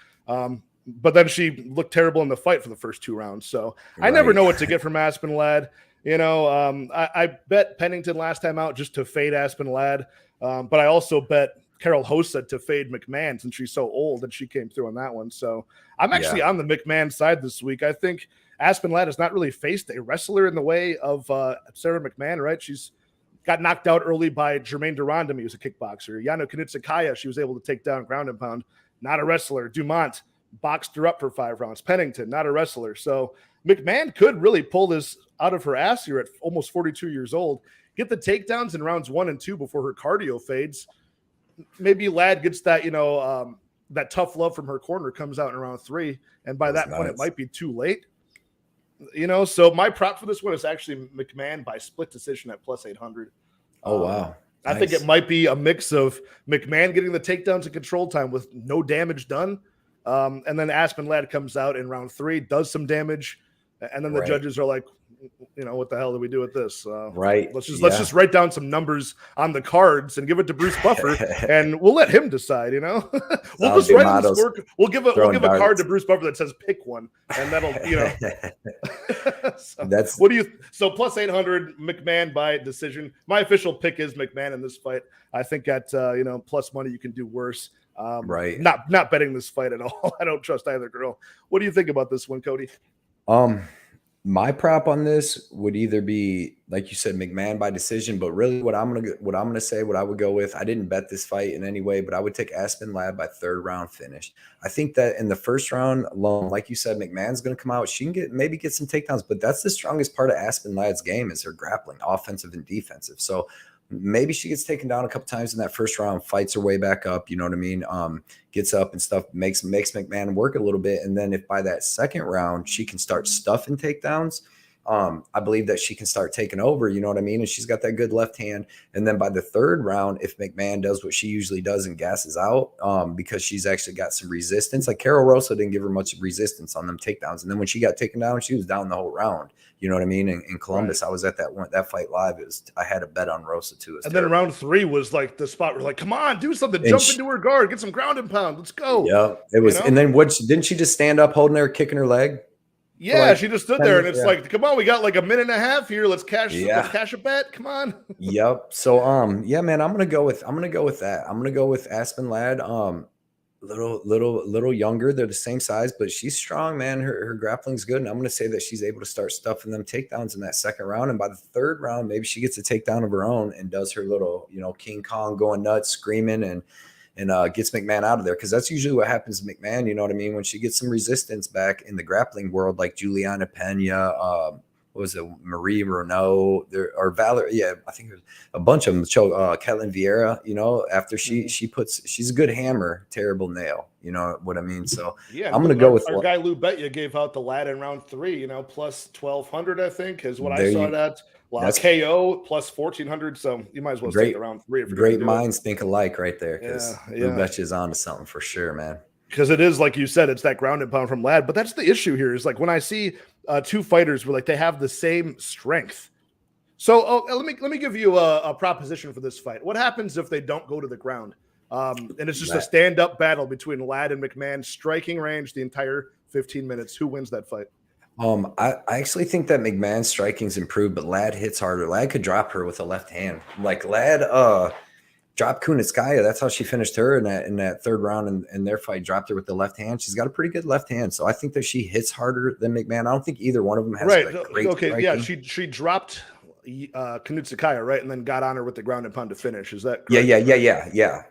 But then she looked terrible in the fight for the first 2 rounds. So I never know what to get from Aspen Ladd. You know, I bet Pennington last time out just to fade Aspen Ladd. But I also bet Carol Hosa to fade McMann since she's so old and she came through on that one. So I'm actually on the McMann side this week. I think Aspen Ladd has not really faced a wrestler in the way of Sarah McMann, right? She's got knocked out early by Jermaine Durandam. He was a kickboxer. Yano Kunitsukaya, she was able to take down ground and pound. Not a wrestler. Dumont boxed her up for 5 rounds. Pennington, not a wrestler. So McMann could really pull this out of her ass here at almost 42 years old. Get the takedowns in rounds 1 and 2 before her cardio fades. Maybe Ladd gets that, that tough love from her corner comes out in round 3. And by that point, it might be too late. So my prop for this one is actually McMann by split decision at plus 800. Oh, wow. I think it might be a mix of McMann getting the takedowns in control time with no damage done. And then Aspen Ladd comes out in round 3, does some damage. And then the judges are like, what the hell do we do with this? Let's just write down some numbers on the cards and give it to Bruce Buffer, and we'll let him decide. We'll just write on the score. We'll give a card to Bruce Buffer that says pick one, and that'll So plus 800 McMahon by decision. My official pick is McMahon in this fight. I think at plus money you can do worse. Not betting this fight at all. I don't trust either girl. What do you think about this one, Cody? My prop on this would either be, like you said, McMahon by decision, but really what I would go with, I didn't bet this fight in any way, but I would take Aspen Ladd by 3rd round finish. I think that in the 1st round alone, like you said, McMahon's going to come out. She can maybe get some takedowns, but that's the strongest part of Aspen Ladd's game is her grappling, offensive and defensive. So maybe she gets taken down a couple times in that 1st round, fights her way back up, you know what I mean? Gets up and stuff, makes McMahon work a little bit. And then if by that 2nd round, she can start stuffing takedowns, I believe that she can start taking over, you know what I mean? And she's got that good left hand. And then by the 3rd round, if McMahon does what she usually does and gasses out, because she's actually got some resistance, like Carol Rosa didn't give her much resistance on them takedowns. And then when she got taken down, she was down the whole round. You know what I mean? In Columbus, I was at that fight live. I had a bet on Rosa too. And then round 3 was like the spot where like, come on, do something, jump into her guard, get some ground and pound, let's go. Yeah, it was. And then didn't she just stand up holding her, kicking her leg? Yeah, she just stood there, and it's like, come on, we got like a minute and a half here. Let's cash a bet. Come on. Yep. So man, I'm gonna go with that. I'm gonna go with Aspen Ladd. Little younger. They're the same size, but she's strong, man. Her grappling's good. And I'm gonna say that she's able to start stuffing them takedowns in that 2nd round. And by the 3rd round, maybe she gets a takedown of her own and does her little, King Kong going nuts, screaming and gets McMahon out of there, because that's usually what happens to McMahon, you know what I mean? When she gets some resistance back in the grappling world, like Juliana Pena, what was it, Marie Renault, or Valerie? Yeah, I think there's a bunch of them. Caitlin Vieira, after she's a good hammer, terrible nail. You know what I mean? So I'm going to go with our guy Lou Betya gave out the Ladd in round 3, plus 1,200, I think, is what I saw that. That's KO plus 1,400. So you might as well take it round 3. Great minds think alike right there. Because Lou Betya's onto something for sure, man. Because it is, like you said, it's that ground and pound from Ladd. But that's the issue here is like when I see 2 fighters where like they have the same strength, So let me give you a proposition for this fight. What happens if they don't go to the ground? And it's just a stand-up battle between Ladd and McMann, striking range the entire 15 minutes. Who wins that fight? I actually think that McMahon's striking's improved, but Ladd hits harder. Ladd could drop her with a left hand. Like Ladd dropped Kunitskaya. That's how she finished her in that third round in their fight. Dropped her with the left hand. She's got a pretty good left hand. So I think that she hits harder than McMahon. I don't think either one of them has great striking. Yeah, she dropped Kunitskaya, right, and then got on her with the ground and pound to finish. Is that correct?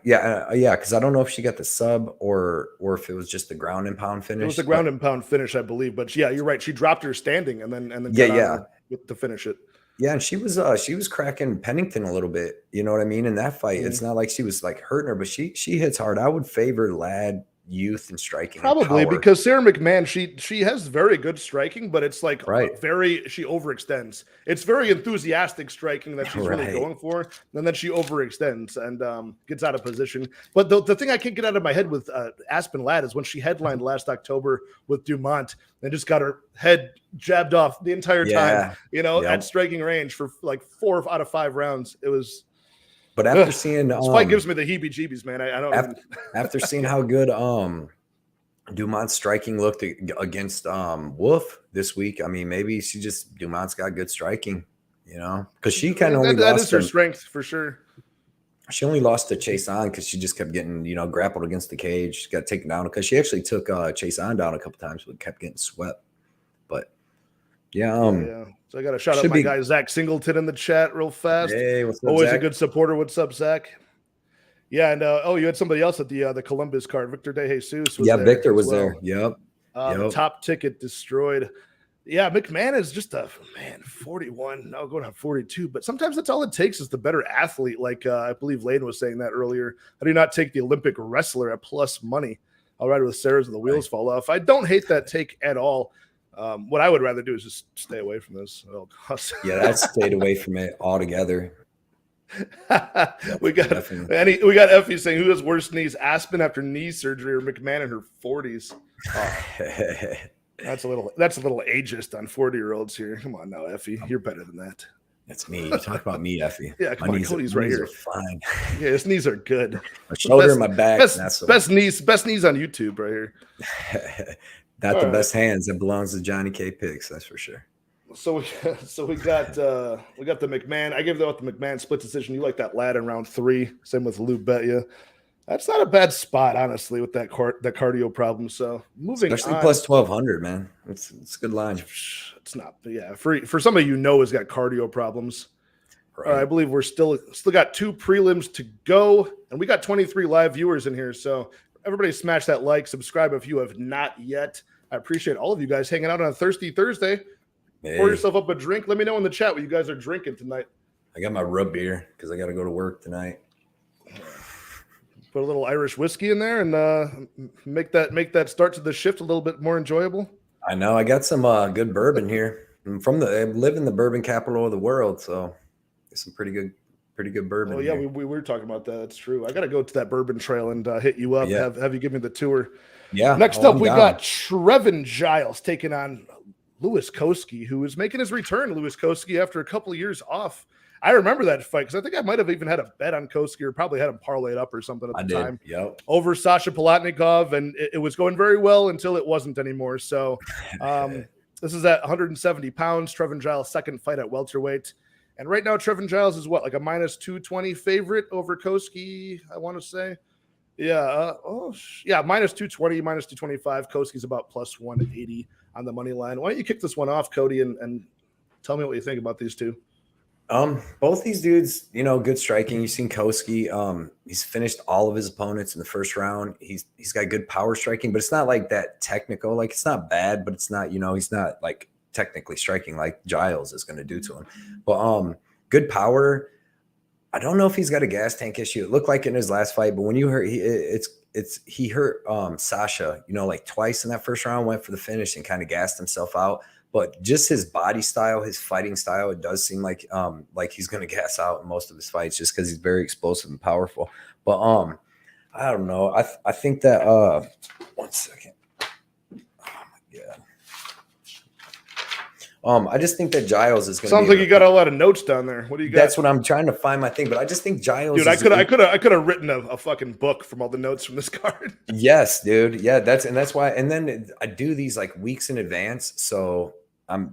Yeah. Because I don't know if she got the sub or if it was just the ground and pound finish. It was the ground and pound finish, I believe. But yeah, you're right. She dropped her standing and then got on her to finish it. Yeah, and she was cracking Pennington a little bit. You know what I mean? In that fight, it's not like she was like hurting her, but she hits hard. I would favor Ladd youth and striking. Probably because Sarah McMann, she has very good striking, but it's like she overextends. It's very enthusiastic striking that she's really going for, and then she overextends and gets out of position. But the thing I can't get out of my head with Aspen Ladd is when she headlined last October with Dumont and just got her head jabbed off the entire time, at striking range for like 4 out of 5 rounds. It was. But after seeing this fight gives me the heebie-jeebies, man. I don't. After seeing how good Dumont's striking looked against Wolf this week, I mean, maybe Dumont's got good striking, because she kind of only that is her strength for sure. She only lost to Chase On because she just kept getting grappled against the cage. She got taken down because she actually took Chase On down a couple times, but kept getting swept. But yeah. So I got to shout out my guy Zach Singleton in the chat real fast. Hey, what's up, always Zach? A good supporter. What's up, Zach? Yeah, and you had somebody else at the Columbus card. Victor De Jesus was there. Victor was there. Yep. Top ticket destroyed. Yeah, McMahon is just 41. Now going on 42. But sometimes that's all it takes is the better athlete. Like I believe Lane was saying that earlier. I do not take the Olympic wrestler at plus money. I'll ride with Sarah's and the wheels fall off. I don't hate that take at all. What I would rather do is just stay away from this at all costs. Yeah, I stayed away from it altogether. we got Effie saying, who has worse knees, Aspen after knee surgery or McMahon in her 40s? Oh, that's a little ageist on 40-year-olds here. Come on now, Effie, you're better than that. That's me. You talk about me, Effie. Yeah, come on, Cody's right here. Fine. Yeah, his knees are good. My shoulder and my back. Best knees on YouTube right here. Not the best hands. That belongs to Johnny K. Picks, that's for sure. So we got the McMahon. I gave out the McMahon split decision. You like that Ladd in round 3. Same with Lou Betya. That's not a bad spot, honestly, with that cardio problem. So moving especially on, plus 1,200, man. It's a good line. It's not, yeah. For somebody has got cardio problems. Right. I believe we're still got 2 prelims to go, and we got 23 live viewers in here. So everybody smash that like, subscribe if you have not yet. I appreciate all of you guys hanging out on a Thirsty Thursday. Hey. Pour yourself up a drink. Let me know in the chat what you guys are drinking tonight. I got my rub beer because I got to go to work tonight. Put a little Irish whiskey in there and make that start to the shift a little bit more enjoyable. I know. I got some good bourbon here. I live in the bourbon capital of the world, so there's some pretty good bourbon. Oh yeah, we were talking about that. That's true. I got to go to that bourbon trail and hit you up. Yeah. Have you give me the tour. Yeah. Next up, we got Trevin Giles taking on Louis Cosce, who is making his return. Louis Cosce after a couple of years off. I remember that fight because I think I might have even had a bet on Cosce or probably had him parlayed up or something at the time. Yep. Over Sasha Palatnikov, and it was going very well until it wasn't anymore. So this is at 170 pounds. Trevin Giles' second fight at welterweight. And right now, Trevin Giles is like a minus 220 favorite over Cosce, I want to say. Yeah. Minus 220, minus 225. Cosce's about plus 180 on the money line. Why don't you kick this one off, Cody, and tell me what you think about these two? Both these dudes, good striking. You've seen Cosce. He's finished all of his opponents in the first round. He's got good power striking, but it's not like that technical. Like it's not bad, but it's not, he's not like technically striking like Giles is going to do to him. But good power. I don't know if he's got a gas tank issue. It looked like in his last fight, but when you heard he hurt Sasha, like twice in that first round, went for the finish and kind of gassed himself out. But just his body style, his fighting style, it does seem like he's going to gas out in most of his fights just because he's very explosive and powerful. But I don't know. I think that 1 second. Oh my god. I just think that Giles is going to Sounds like you got a lot of notes down there. What do you got? That's what I'm trying to find my thing, but I just think Giles. Dude, I could have written a fucking book from all the notes from this card. Yes, dude. Yeah, that's why. And then I do these like weeks in advance, so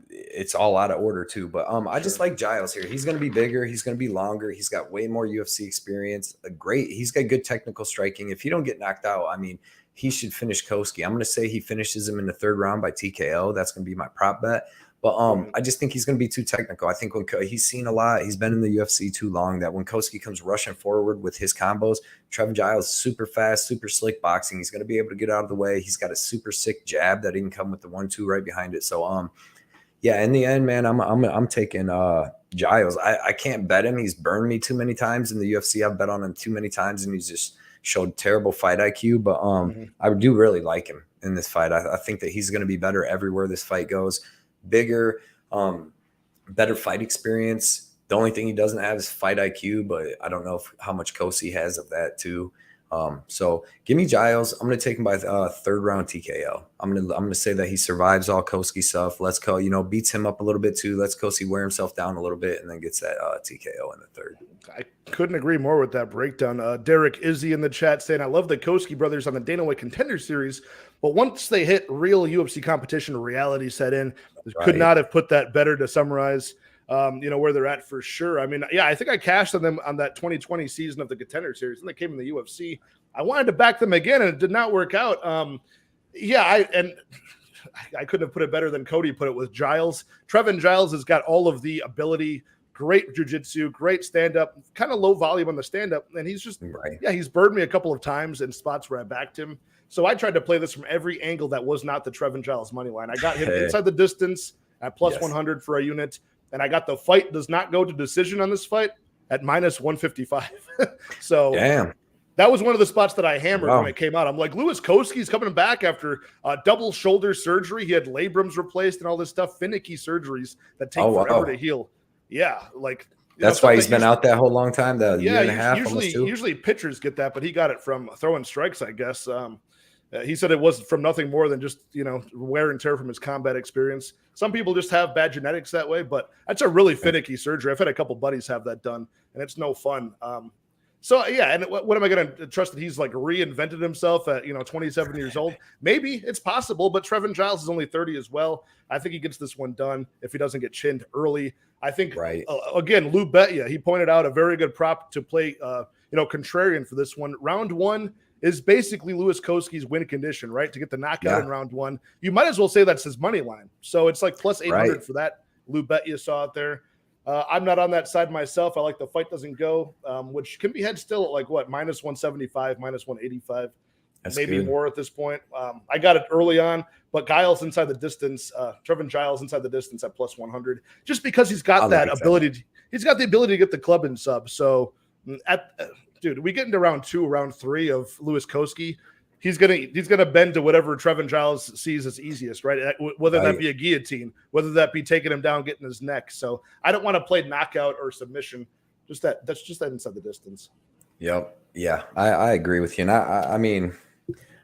it's all out of order too. But I just like Giles here. He's going to be bigger. He's going to be longer. He's got way more UFC experience. He's got good technical striking. If you don't get knocked out, I mean, he should finish Cosce. I'm going to say he finishes him in the 3rd round by TKO. That's going to be my prop bet. But I just think he's going to be too technical. I think when he's seen a lot, he's been in the UFC too long, that when Cosce comes rushing forward with his combos, Trevin Giles super fast, super slick boxing. He's going to be able to get out of the way. He's got a super sick jab that he can come with the 1-2 right behind it. So yeah, in the end, man, I'm taking Giles. I can't bet him. He's burned me too many times in the UFC. I've bet on him too many times, and he's just showed terrible fight IQ. But I do really like him in this fight. I think that he's going to be better everywhere this fight goes. Bigger, better fight experience. The only thing he doesn't have is fight IQ, but I don't know how much Cosce has of that too. So give me Giles. I'm going to take him by 3rd round TKO. I'm going to say that he survives all Cosce stuff. Let's go, beats him up a little bit too. Let's Cosce wear himself down a little bit and then gets that TKO in the 3rd. I couldn't agree more with that breakdown. Derek Izzy in the chat saying, I love the Cosce brothers on the Dana White Contender Series, but once they hit real UFC competition, reality set in. Could not have put that better to summarize, where they're at for sure. I mean, yeah, I think I cashed on them on that 2020 season of the Contender Series, and they came in the UFC. I wanted to back them again, and it did not work out. I couldn't have put it better than Cody put it with Giles. Trevin Giles has got all of the ability, great jiu-jitsu, great stand-up, kind of low volume on the stand-up, and he's just, he's burned me a couple of times in spots where I backed him. So I tried to play this from every angle that was not the Trevin Giles money line. I got him inside the distance at plus 100 for a unit, and I got the fight does not go to decision on this fight at minus 155. So damn. That was one of the spots that I hammered when it came out. I'm like, Louis Cosce's coming back after double shoulder surgery. He had labrums replaced and all this stuff, finicky surgeries that take forever to heal. Yeah, like that's why he's been out that whole long time. Year and a half, usually pitchers get that, but he got it from throwing strikes, I guess. He said it was from nothing more than just, wear and tear from his combat experience. Some people just have bad genetics that way, but that's a really finicky surgery. I've had a couple buddies have that done, and it's no fun. So, yeah, and what am I going to trust that he's, like, reinvented himself at, 27 years old? Maybe. It's possible, but Trevin Giles is only 30 as well. I think he gets this one done if he doesn't get chinned early. I think, again, Lou Betya, he pointed out a very good prop to play, contrarian for this one. Round 1 is basically Louis Cosce's win condition, right? To get the knockout in round 1. You might as well say that's his money line. So it's like plus 800 for that. Lou Betya saw it there. I'm not on that side myself. I like the fight doesn't go, which can be had still at like minus 175, minus 185, maybe good. More at this point. I got it early on, but Giles inside the distance, Trevin Giles inside the distance at plus 100, just because he's got that ability. He's got the ability to get the club in sub. So dude, we get into round 2, round 3 of Louis Cosce. He's gonna bend to whatever Trevin Giles sees as easiest, right? Whether that be a guillotine, whether that be taking him down, getting his neck. So I don't want to play knockout or submission. That's just that inside the distance. Yep. Yeah, I agree with you. And I mean,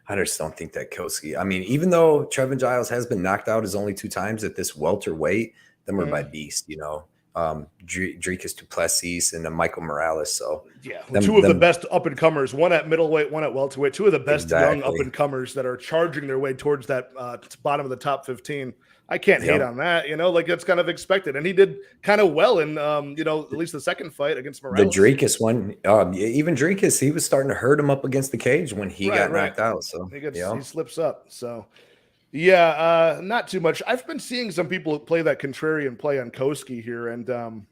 I just don't think that Cosce. I mean, even though Trevin Giles has been knocked out his only 2 times at this welterweight, them are by beast, Rodrigues Duplessis and Michael Morales. So yeah, 2 of the best up and comers, one at middleweight, one at welterweight, 2 of the best young up and comers that are charging their way towards that bottom of the top 15. I can't hate on that, like that's kind of expected. And he did kind of well in, at least the second fight against Morales. The Rodrigues one, even Rodrigues, he was starting to hurt him up against the cage when he got knocked out. So he slips up. So yeah, not too much. I've been seeing some people play that contrarian play on Cosce here, and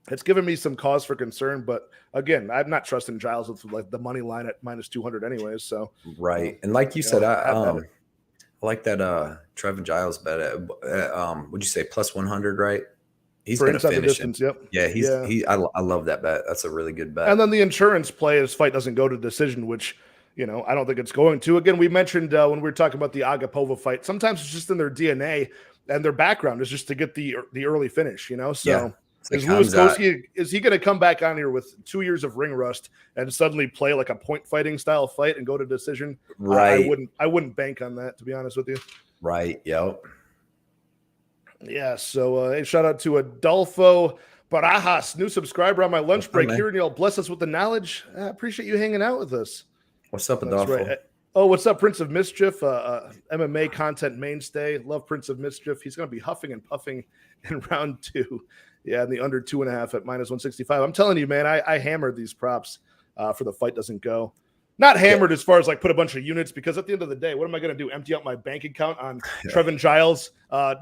it's given me some cause for concern. But again, I'm not trusting Giles with like the money line at minus 200 anyways. So and like you said, I like that Trevin Giles bet at would you say plus 100, right? He's going to finish him. Yep. I love that bet. That's a really good bet. And then the insurance play is fight doesn't go to decision, which I don't think it's going to. Again, we mentioned when we were talking about the Agapova fight, sometimes it's just in their DNA and their background is just to get the early finish, So is Louis Cosce, is he going to come back on here with 2 years of ring rust and suddenly play like a point fighting style fight and go to decision? Right. I wouldn't bank on that, to be honest with you. Right. Yep. Yeah, so hey, shout out to Adolfo Barajas, new subscriber on my lunch break. Hearing y'all bless us with the knowledge. I appreciate you hanging out with us. What's up, That's Adolfo? right. Oh, what's up, Prince of Mischief? MMA content mainstay. Love Prince of Mischief. He's going to be huffing and puffing in round 2. Yeah, in the under 2.5 at -165. I'm telling you, man, I hammered these props for the fight doesn't go. Not hammered as far as like put a bunch of units, because at the end of the day, what am I going to do? Empty out my bank account on Trevin Giles,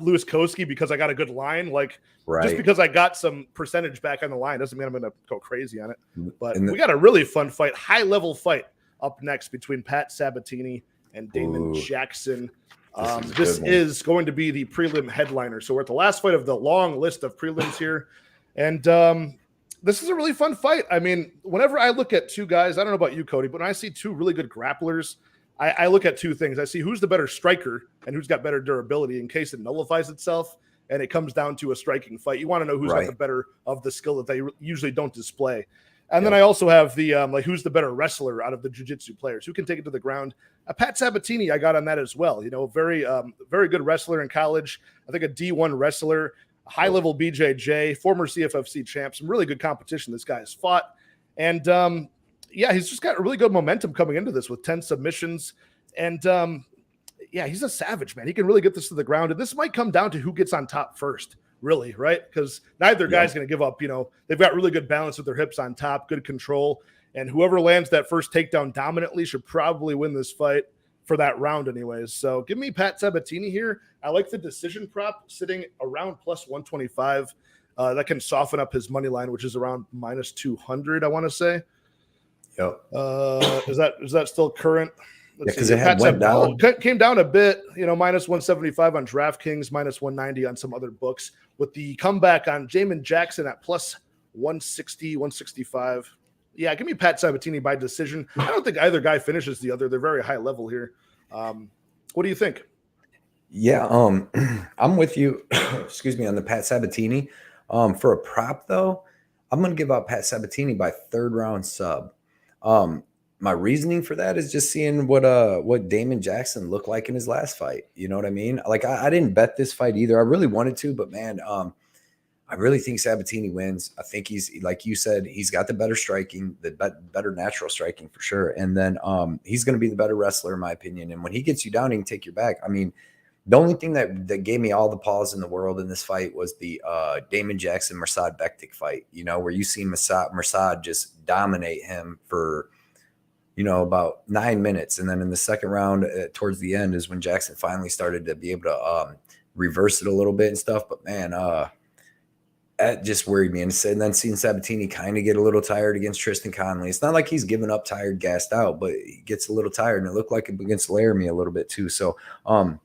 Louis Cosce because I got a good line? Like, just because I got some percentage back on the line doesn't mean I'm going to go crazy on it. But we got a really fun fight, high-level fight up next between Pat Sabatini and Damon Jackson. This is going to be the prelim headliner. So we're at the last fight of the long list of prelims here. And this is a really fun fight. I mean, whenever I look at two guys, I don't know about you, Cody, but when I see two really good grapplers, I look at two things. I see who's the better striker and who's got better durability in case it nullifies itself and it comes down to a striking fight. You want to know who's got the better of the skill that they usually don't display. And then I also have the like who's the better wrestler out of the jiu-jitsu players, who can take it to the ground. Pat Sabatini, I got on that as well. You know, very good wrestler in college. I think a D1 wrestler, high-level BJJ, former CFFC champ. Some really good competition this guy has fought. And, yeah, he's just got really good momentum coming into this with 10 submissions. And, yeah, he's a savage, man. He can really get this to the ground. And this might come down to who gets on top first. Really, right? Because neither guy's going to give up. You know, they've got really good balance with their hips on top, good control, and whoever lands that first takedown dominantly should probably win this fight for that round anyways. So give me Pat Sabatini here. I like the decision prop sitting around +125. That can soften up his money line, which is around -200, I want to say. Yep. Is that still current? Because it had went down. Came down a bit, you know, -175 on DraftKings, -190 on some other books, with the comeback on Damon Jackson at +160, 165. Yeah, give me Pat Sabatini by decision. I don't think either guy finishes the other. They're very high level here. What do you think? Yeah, I'm with you. Excuse me, on the Pat Sabatini. For a prop though, I'm going to give out Pat Sabatini by 3rd round sub. My reasoning for that is just seeing what Damon Jackson looked like in his last fight. You know what I mean? Like I didn't bet this fight either. I really wanted to, but man, I really think Sabatini wins. I think he's, like you said, he's got the better striking, the better natural striking for sure. And then he's going to be the better wrestler in my opinion. And when he gets you down, he can take your back. I mean, the only thing that gave me all the pause in the world in this fight was the Damon Jackson Mirsad Bektik fight. You know, where you see Mirsad just dominate him for, you know, about 9 minutes. And then in the second round, towards the end, is when Jackson finally started to be able to reverse it a little bit and stuff. But man, that just worried me. And then seeing Sabatini kind of get a little tired against Tristan Conley. It's not like he's giving up tired, gassed out, but he gets a little tired. And it looked like it against Laramie a little bit too. So I'm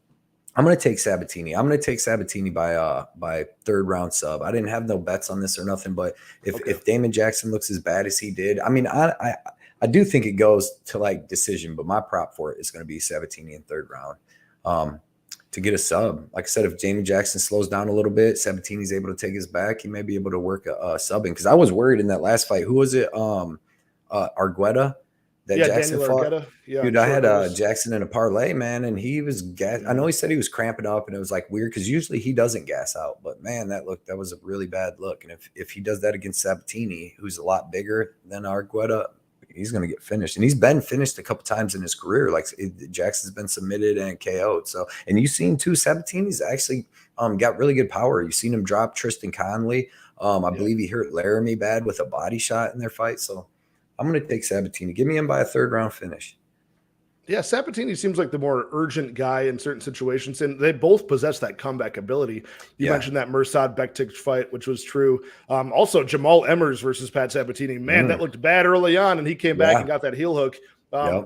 going to take Sabatini. I'm going to take Sabatini by 3rd round sub. I didn't have no bets on this or nothing, but if Damon Jackson looks as bad as he did, I mean, I do think it goes to like decision, but my prop for it is going to be Sabatini in 3rd round to get a sub. Like I said, if Damon Jackson slows down a little bit, Sabatini's able to take his back. He may be able to work a subbing, because I was worried in that last fight. Who was it? Argueta that Jackson fought. Argueta. Yeah, dude, I had Jackson in a parlay, man, and he was I know he said he was cramping up, and it was like weird because usually he doesn't gas out, but man, that was a really bad look. And if he does that against Sabatini, who's a lot bigger than Argueta, he's going to get finished. And he's been finished a couple times in his career. Like Jackson's been submitted and KO'd. So, and you've seen too, Sabatini's actually got really good power. You've seen him drop Tristan Conley. I believe he hurt Laramie bad with a body shot in their fight. So I'm going to take Sabatini. Give me him by a 3rd round finish. Yeah, Sabatini seems like the more urgent guy in certain situations, and they both possess that comeback ability. You mentioned that Mirsad Bektik fight, which was true. Also, Jamal Emmers versus Pat Sabatini. Man, that looked bad early on, and he came back and got that heel hook.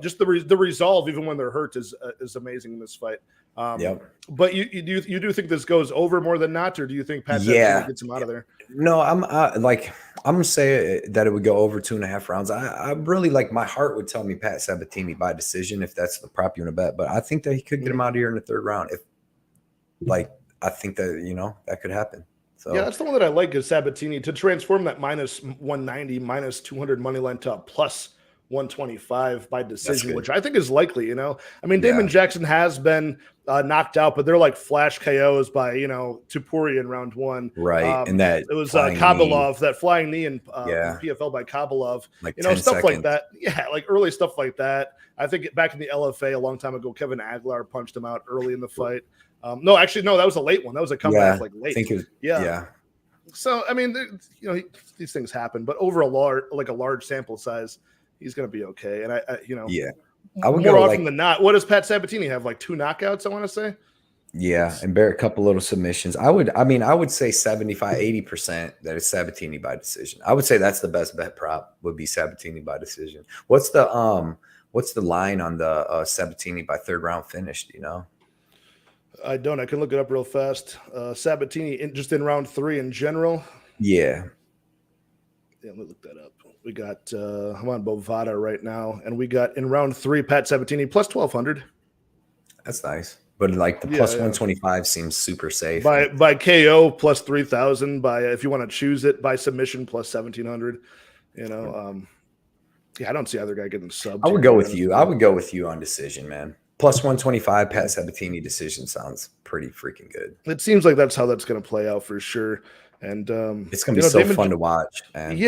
Just the resolve, even when they're hurt, is amazing in this fight. But you do think this goes over more than not, or do you think Pat Sabatini gets him out of there? No, I'm gonna say that it would go over 2.5 rounds. I really like, my heart would tell me Pat Sabatini by decision if that's the prop you want to bet, but I think that he could get him out of here in the 3rd round. I think that, you know, that could happen. So yeah, that's the one that I like, is Sabatini to transform that -190, -200 money line to a 125 by decision, which I think is likely. You know, I mean, Damon Yeah. Jackson has been knocked out, but they're like flash KOs by, you know, Topuria in round 1. Right. And that it was flying knee. Kabalov, that flying knee in Yeah. PFL by Kabalov. Like You know, 10 stuff like seconds. that. Yeah, like early stuff like that. I think back in the LFA a long time ago, Kevin Aguilar punched him out early in the fight. No, actually, no, that was a late one. That was a comeback like late. I think it was, yeah. So, I mean, you know, these things happen, but over a large sample size, he's going to be okay. And you know, I would more go often than not. What does Pat Sabatini have? Like 2 knockouts, I want to say. Yeah, and bear a couple little submissions. I would say 75, 80% that it's Sabatini by decision. I would say that's the best bet prop would be Sabatini by decision. What's the line on the Sabatini by 3rd round finish? Do you know? I don't. I can look it up real fast. Sabatini just in round 3 in general. Yeah. Yeah, let me look that up. We got I'm on Bovada right now, and we got in round 3 Pat Sabatini plus 1,200. That's nice, but like the plus 125 seems super safe. By KO plus 3,000. By if you want to choose it by submission plus 1,700. You know, I don't see either guy getting subbed. I would go with you. I would go with you on decision, man. Plus 125 Pat Sabatini decision sounds pretty freaking good. It seems like that's how that's going to play out for sure. And it's going to be so fun to watch. And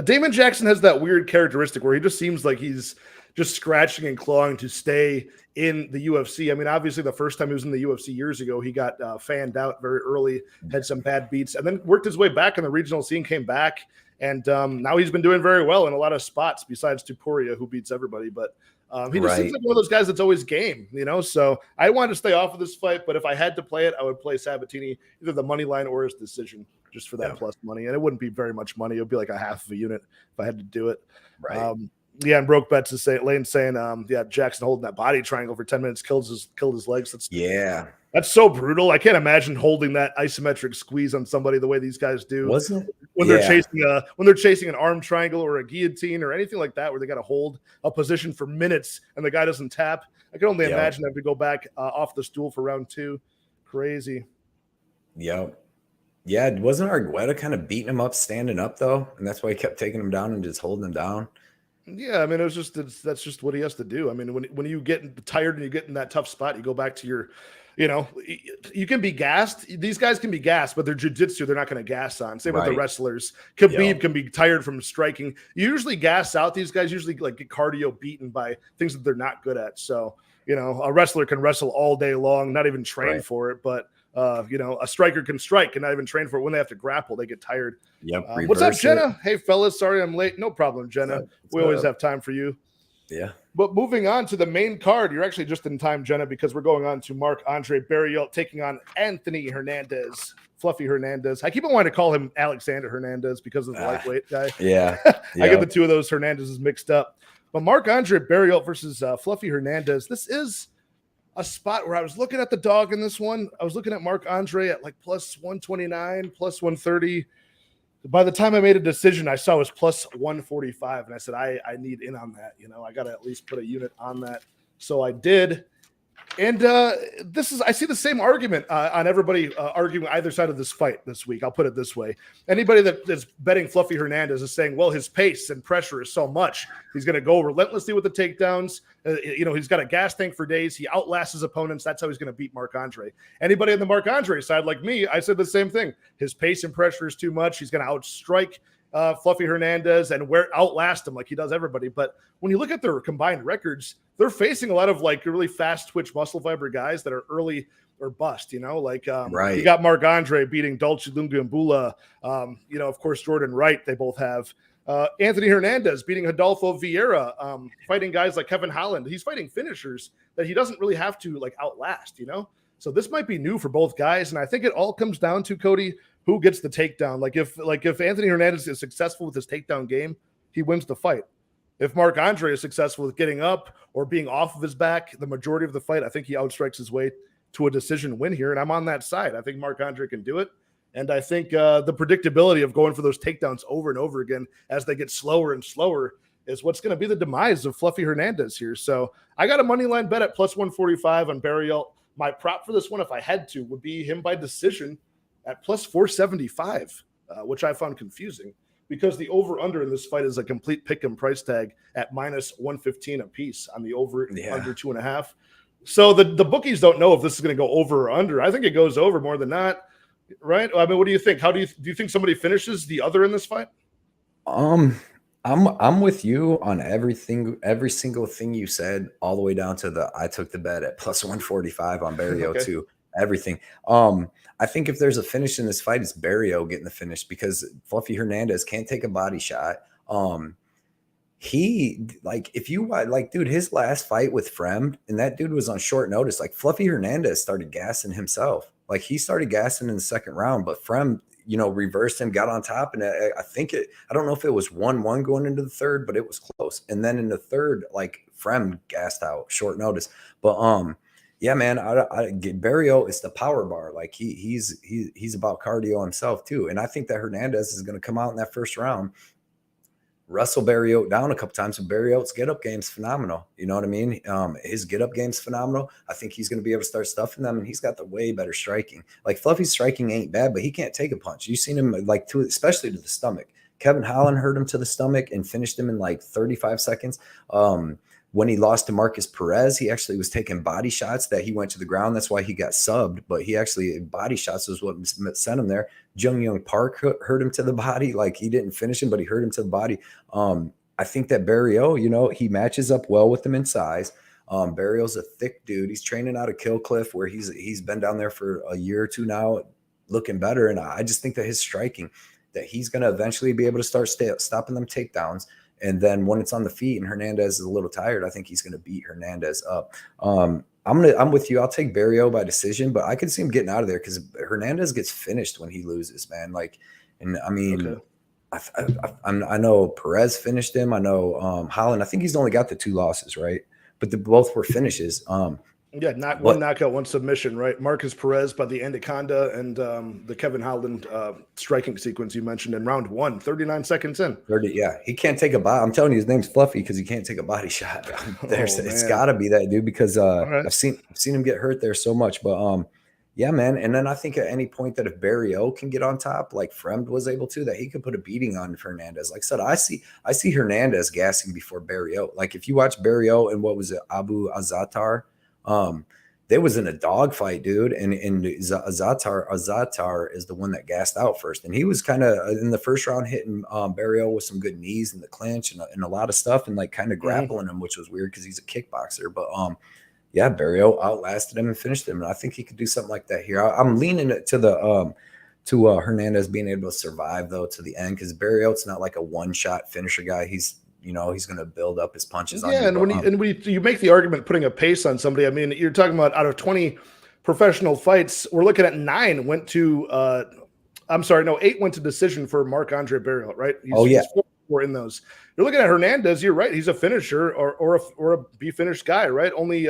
Damon Jackson has that weird characteristic where he just seems like he's just scratching and clawing to stay in the UFC. I mean, obviously, the first time he was in the UFC years ago, he got fanned out very early, had some bad beats, and then worked his way back in the regional scene, came back, and now he's been doing very well in a lot of spots besides Topuria, who beats everybody. But he just seems like one of those guys that's always game, you know? So I wanted to stay off of this fight, but if I had to play it, I would play Sabatini, either the money line or his decision, just for that plus money. And it wouldn't be very much money. It would be like a half of a unit if I had to do it. Right. And Broke Bets is saying, Jackson holding that body triangle for 10 minutes killed his legs. That's so brutal. I can't imagine holding that isometric squeeze on somebody the way these guys do. Wasn't it? When they're chasing an arm triangle or a guillotine or anything like that, where they got to hold a position for minutes and the guy doesn't tap. I can only imagine having to go back off the stool for round 2. Crazy. Yep. Yeah, wasn't Argueta kind of beating him up, standing up though, and that's why he kept taking him down and just holding him down? Yeah, I mean, that's just what he has to do. I mean, when you get tired and you get in that tough spot, you go back to your, you know, you can be gassed. These guys can be gassed, but their jiu-jitsu, they're not going to gas on. Same with the wrestlers. Khabib can be tired from striking. You usually gas out. These guys usually like get cardio beaten by things that they're not good at. So, you know, a wrestler can wrestle all day long, not even train for it, but you know, a striker can strike and not even train for it. When they have to grapple, they get tired. Yep. What's up, Jenna? Hey, fellas. Sorry I'm late. No problem, Jenna. We always have time for you. Yeah. But moving on to the main card, you're actually just in time, Jenna, because we're going on to Marc-Andre Barriault taking on Anthony Hernandez, Fluffy Hernandez. I keep on wanting to call him Alexander Hernandez because of the lightweight guy. Yeah. I get the two of those Hernandezes mixed up. But Marc-Andre Barriault versus Fluffy Hernandez. This is a spot where I was looking at the dog in this one. I was looking at Marc-Andre at like plus 129, plus 130. By the time I made a decision, I saw it was plus 145. And I said, I need in on that. You know, I got to at least put a unit on that. So I did. And I see the same argument on everybody arguing either side of this fight this week. I'll put it this way. Anybody that's betting Fluffy Hernandez is saying, well, his pace and pressure is so much. He's going to go relentlessly with the takedowns. You know, he's got a gas tank for days. He outlasts his opponents. That's how he's going to beat Marc-Andre. Anybody on the Marc-Andre side, like me, I said the same thing. His pace and pressure is too much. He's going to outstrike Fluffy Hernandez and outlast him like he does everybody. But when you look at their combined records, they're facing a lot of like really fast twitch muscle fiber guys that are early or bust, you know, like you got Marc-Andre beating Dolce Lungiambula, you know, of course, Jordan Wright, they both have Anthony Hernandez beating Adolfo Vieira, fighting guys like Kevin Holland. He's fighting finishers that he doesn't really have to like outlast, you know? So this might be new for both guys. And I think it all comes down to, Cody, who gets the takedown. Like if Anthony Hernandez is successful with his takedown game, he wins the fight. If Marc-Andre is successful with getting up or being off of his back the majority of the fight, I think he outstrikes his way to a decision win here. And I'm on that side. I think Marc-Andre can do it. And I think the predictability of going for those takedowns over and over again as they get slower and slower is what's going to be the demise of Fluffy Hernandez here. So I got a money line bet at plus 145 on Barriault. My prop for this one, if I had to, would be him by decision at plus 475, which I found confusing because the over-under in this fight is a complete pick-em price tag at minus 115 a piece on the under 2.5. So the bookies don't know if this is going to go over or under. I think it goes over more than not, right? I mean, what do you think? Do you think somebody finishes the other in this fight? I'm with you on everything, every single thing you said, all the way down to I took the bet at plus 145 on Barriault too. Everything. I think if there's a finish in this fight, it's Barriault getting the finish because Fluffy Hernandez can't take a body shot. He if you dude, his last fight with Fremd, and that dude was on short notice. Like Fluffy Hernandez started gassing himself. Like he started gassing in the second round, but Fremd, reversed him, got on top, and I don't know if it was 1-1 going into the third, but it was close. And then in the third, Fremd gassed out short notice. But yeah, man, I get Barriault is the power bar. Like he's about cardio himself too. And I think that Hernandez is going to come out in that first round, wrestle Barriault down a couple times. And Barriault's get-up game's phenomenal. You know what I mean? His get-up game's phenomenal. I think he's going to be able to start stuffing them, and he's got the way better striking. Like Fluffy's striking ain't bad, but he can't take a punch. You've seen him especially to the stomach. Kevin Holland hurt him to the stomach and finished him in 35 seconds. When he lost to Marcus Perez, he actually was taking body shots that he went to the ground. That's why he got subbed, but he actually body shots was what sent him there. Jung Young Park hurt him to the body. Like he didn't finish him, but he hurt him to the body. I think that Barriault, he matches up well with him in size. Barriault's a thick dude. He's training out of Kill Cliff where he's been down there for a year or two now, looking better. And I just think that his striking, that he's going to eventually be able to start stopping them takedowns. And then when it's on the feet and Hernandez is a little tired, I think he's going to beat Hernandez up. I'm with you. I'll take Barriault by decision, but I could see him getting out of there because Hernandez gets finished when he loses, man. I know Perez finished him. I know Holland. I think he's only got the 2 losses, right? But both were finishes. Yeah, one knockout, one submission, right? Marcus Perez by the anaconda and the Kevin Holland striking sequence you mentioned in round 1, 39 seconds in. 30, yeah, he can't take a body. I'm telling you, his name's Fluffy because he can't take a body shot. It's got to be that dude because right. I've seen him get hurt there so much. But yeah, man. And then I think at any point that if Barriault can get on top, like Fremd was able to, that he could put a beating on Hernandez. Like I said, I see Hernandez gassing before Barriault. Like if you watch Barriault and what was it, Abu Azatar. They was in a dogfight, dude, and Azatar is the one that gassed out first, and he was kind of in the first round hitting Barriault with some good knees in the clinch and a lot of stuff, and kind of grappling him, which was weird because he's a kickboxer. But yeah, Barriault outlasted him and finished him, and I think he could do something like that here. I'm leaning it to the Hernandez being able to survive though to the end because Barriault's not like a one-shot finisher guy. He's going to build up his punches. Yeah, and when you make the argument putting a pace on somebody, I mean, you're talking about out of 20 professional fights, we're looking at 8 went to decision for Marc-Andre Barriault, right? He's 4 in those. You're looking at Hernandez, you're right. He's a finisher or a be-finished guy, right? Only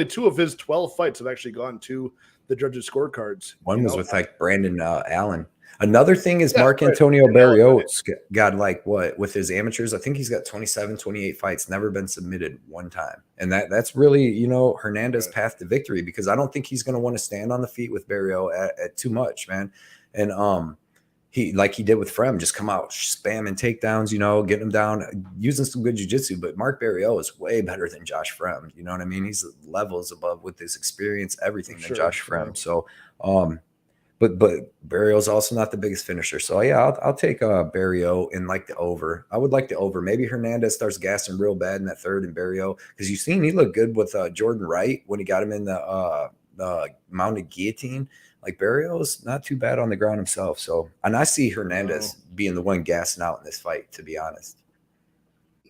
2 of his 12 fights have actually gone to the judges' scorecards. One was with Brandon Allen. Another thing is Marc Antonio Barriault's got with his amateurs, I think he's got 27, 28 fights, never been submitted one time. And that's really, Hernandez's path to victory because I don't think he's going to want to stand on the feet with Barriault at too much, man. And he did with Fremd, just come out spamming takedowns, getting him down, using some good jiu-jitsu. But Marc Barriault is way better than Josh Fremd. You know what I mean? He's levels above with his experience, everything than Josh Fremd. So, But Barriault's also not the biggest finisher. So, yeah, I'll take Barriault in the over. I would like the over. Maybe Hernandez starts gassing real bad in that third and Barriault. Because you've seen he looked good with Jordan Wright when he got him in the mounted guillotine. Like, Barriault's not too bad on the ground himself. So, and I see Hernandez being the one gassing out in this fight, to be honest.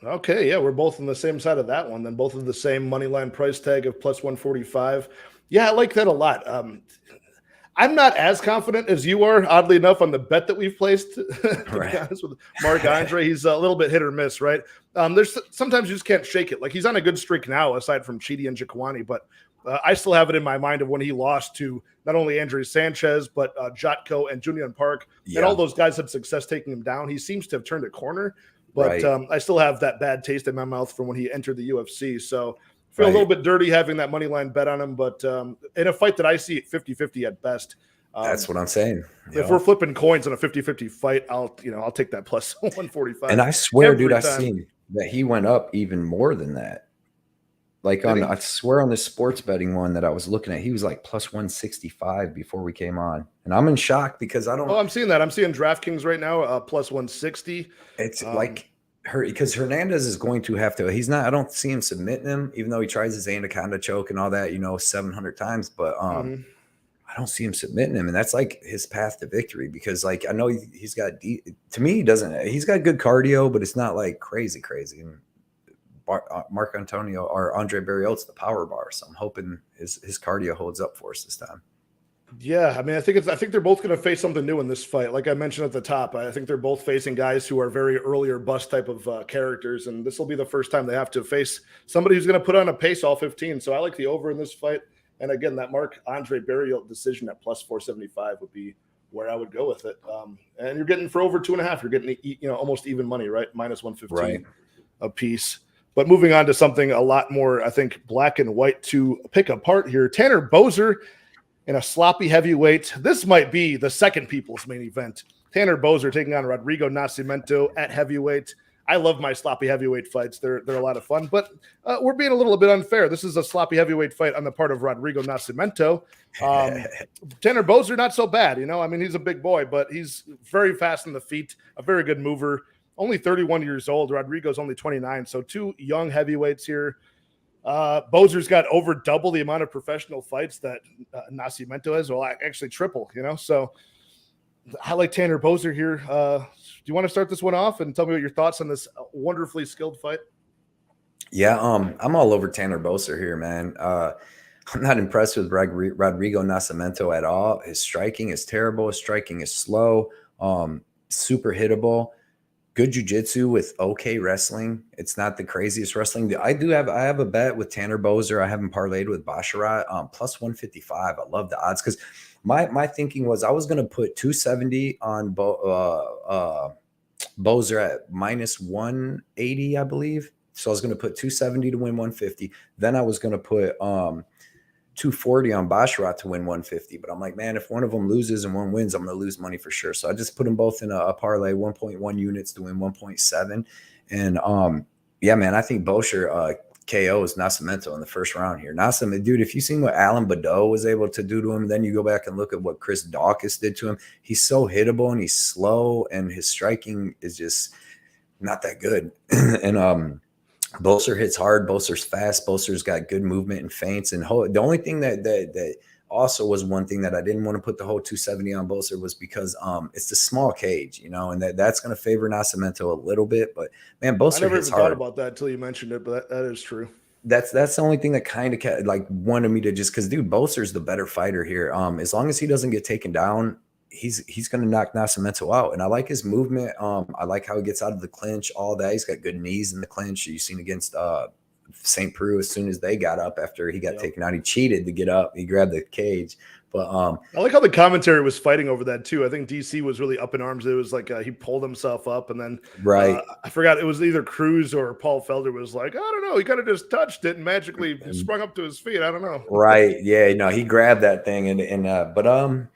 Okay, yeah, we're both on the same side of that one. Then both of the same money line price tag of plus 145. Yeah, I like that a lot. I'm not as confident as you are, oddly enough, on the bet that we've placed. To be honest with Marc-Andre, he's a little bit hit or miss, right? There's sometimes you just can't shake it. Like he's on a good streak now, aside from Chidi and Jaquani, but I still have it in my mind of when he lost to not only Andrew Sanchez, but Jotko and Junior Park, and all those guys had success taking him down. He seems to have turned a corner, but I still have that bad taste in my mouth from when he entered the UFC. So feel a little bit dirty having that money line bet on him, but in a fight that I see at 50-50 at best, That's what I'm saying. If we're flipping coins on a 50-50 fight, I'll take that plus 145. And I swear, dude, I time. seen that he went up even more than that. Like I swear on this sports betting one that I was looking at, he was like plus 165 before we came on. And I'm in shock because I don't. Oh, I'm seeing that. I'm seeing DraftKings right now, plus 160. It's because Hernandez is going to have to. He's not. I don't see him submitting him, even though he tries his anaconda choke and all that, 700 times. But I don't see him submitting him, and that's like his path to victory. Because like I know he's got. To me, he doesn't. He's got good cardio, but it's not like crazy. And Mark Antonio or Andre Barriault's the power bar, so I'm hoping his cardio holds up for us this time. Yeah, I mean, I think they're both going to face something new in this fight. Like I mentioned at the top, I think they're both facing guys who are very early or bust type of characters, and this will be the first time they have to face somebody who's going to put on a pace all 15. So I like the over in this fight. And again, that Marc-Andre Barriault decision at plus 475 would be where I would go with it. And you're getting for over 2.5, you're getting almost even money, right? Minus 115 a piece. But moving on to something a lot more, I think, black and white to pick apart here. Tanner Boser in a sloppy heavyweight. This might be the second people's main event. Tanner Boser taking on Rodrigo Nascimento at heavyweight. I love my sloppy heavyweight fights. They're a lot of fun, but we're being a little bit unfair. This is a sloppy heavyweight fight on the part of Rodrigo Nascimento. Tanner Boser, not so bad. I mean, he's a big boy, but he's very fast on the feet, a very good mover. Only 31 years old. Rodrigo's only 29. So two young heavyweights here. Boser's got over double the amount of professional fights that Nascimento has. Well, actually triple, So I like Tanner Boser here. Do you want to start this one off and tell me what your thoughts on this wonderfully skilled fight? Yeah, I'm all over Tanner Boser here, man. I'm not impressed with Rodrigo Nascimento at all. His striking is terrible. His striking is slow, super hittable. Good jiu-jitsu with okay wrestling. It's not the craziest wrestling. I have a bet with Tanner Boser. I haven't parlayed with Basharat, plus 155. I love the odds because my thinking was I was going to put 270 on Boser at minus 180, I believe. So I was going to put 270 to win 150. Then I was going to put 240 on Basharat to win 150. But I'm like, man, if one of them loses and one wins, I'm going to lose money for sure. So I just put them both in a parlay, 1.1 units to win 1.7. And yeah, man, I think Boser KOs Nascimento in the first round here. Nascimento, dude, if you seen what Alan Badeau was able to do to him, then you go back and look at what Chris Dawkins did to him. He's so hittable and he's slow, and his striking is just not that good. And Boser hits hard. Boser's fast. Boser's got good movement and feints. And the only thing that also was one thing that I didn't want to put the whole 270 on Boser was because it's the small cage, and that's going to favor Nascimento a little bit. But man, Boser I never hits even hard. thought about that until you mentioned it, but that is true. That's the only thing that kind of wanted me to just because, dude, Boser's the better fighter here. As long as he doesn't get taken down, he's going to knock Nascimento out. And I like his movement. I like how he gets out of the clinch, all that. He's got good knees in the clinch. You've seen against St. Preux, as soon as they got up after he got taken out, he cheated to get up. He grabbed the cage. But I like how the commentary was fighting over that too. I think DC was really up in arms. It was like he pulled himself up, and then I forgot, it was either Cruz or Paul Felder was like, I don't know, he kind of just touched it and magically sprung up to his feet. I don't know. Right? Yeah. No, he grabbed that thing, but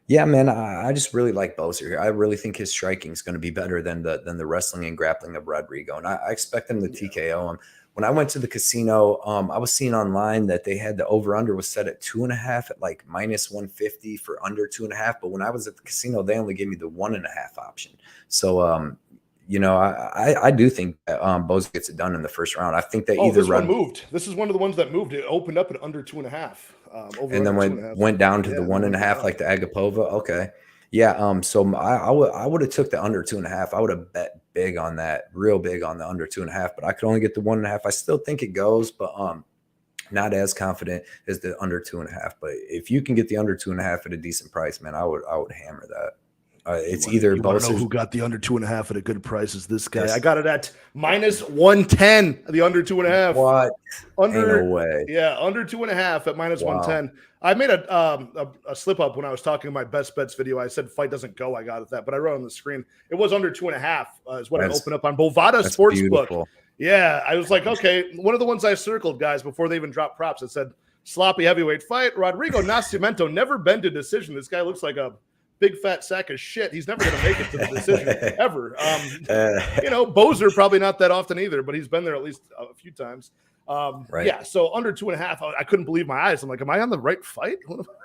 yeah, man, I just really like Boser here. I really think his striking is going to be better than the wrestling and grappling of Rodrigo, and I expect him to TKO him. When I went to the casino, I was seeing online that they had the over-under was set at 2.5 at like minus 150 for under 2.5. But when I was at the casino, they only gave me the 1.5 option. So, I do think that Boser gets it done in the first round. I think that this one moved. This is one of the ones that moved. It opened up at under 2.5. And then went down to the 1.5 like the Agapova. Okay. Yeah. So I would have took the under 2.5. I would have bet big on that, real big on the under 2.5, but I could only get the 1.5. I still think it goes, but not as confident as the under 2.5. But if you can get the under 2.5 at a decent price, man, I would hammer that. It's either Boser. Know who got the under 2.5 at a good price is this guy. I got it at minus 110. The under 2.5. What? Under? Ain't no way. Yeah, under 2.5 at minus 110. I made a slip up when I was talking my best bets video. I said fight doesn't go. I got it that, but I wrote on the screen it was under 2.5 is what I opened up on Bovada Sportsbook. Yeah, I was like, okay, one of the ones I circled, guys, before they even dropped props. It said sloppy heavyweight fight. Rodrigo Nascimento never been to decision. This guy looks like a big fat sack of shit. He's never going to make it to the decision ever. Boser probably not that often either, but he's been there at least a few times. Right. Yeah, so under 2.5, I couldn't believe my eyes. I'm like, am I on the right fight?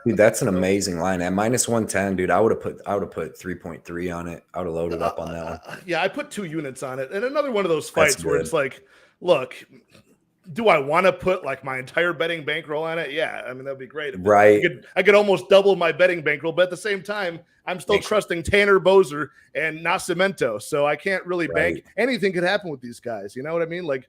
Dude, that's an amazing line. At -110, dude, I would have put 3.3 on it. I would have loaded up on that one. Yeah, I put 2 units on it. And another one of those fights where it's like, look, do I want to put like my entire betting bankroll on it? Yeah, I mean, that'd be great. Right. I could almost double my betting bankroll, but at the same time, I'm still trusting Tanner, Boser, and Nascimento. So I can't really bank. Anything could happen with these guys. You know what I mean? Like,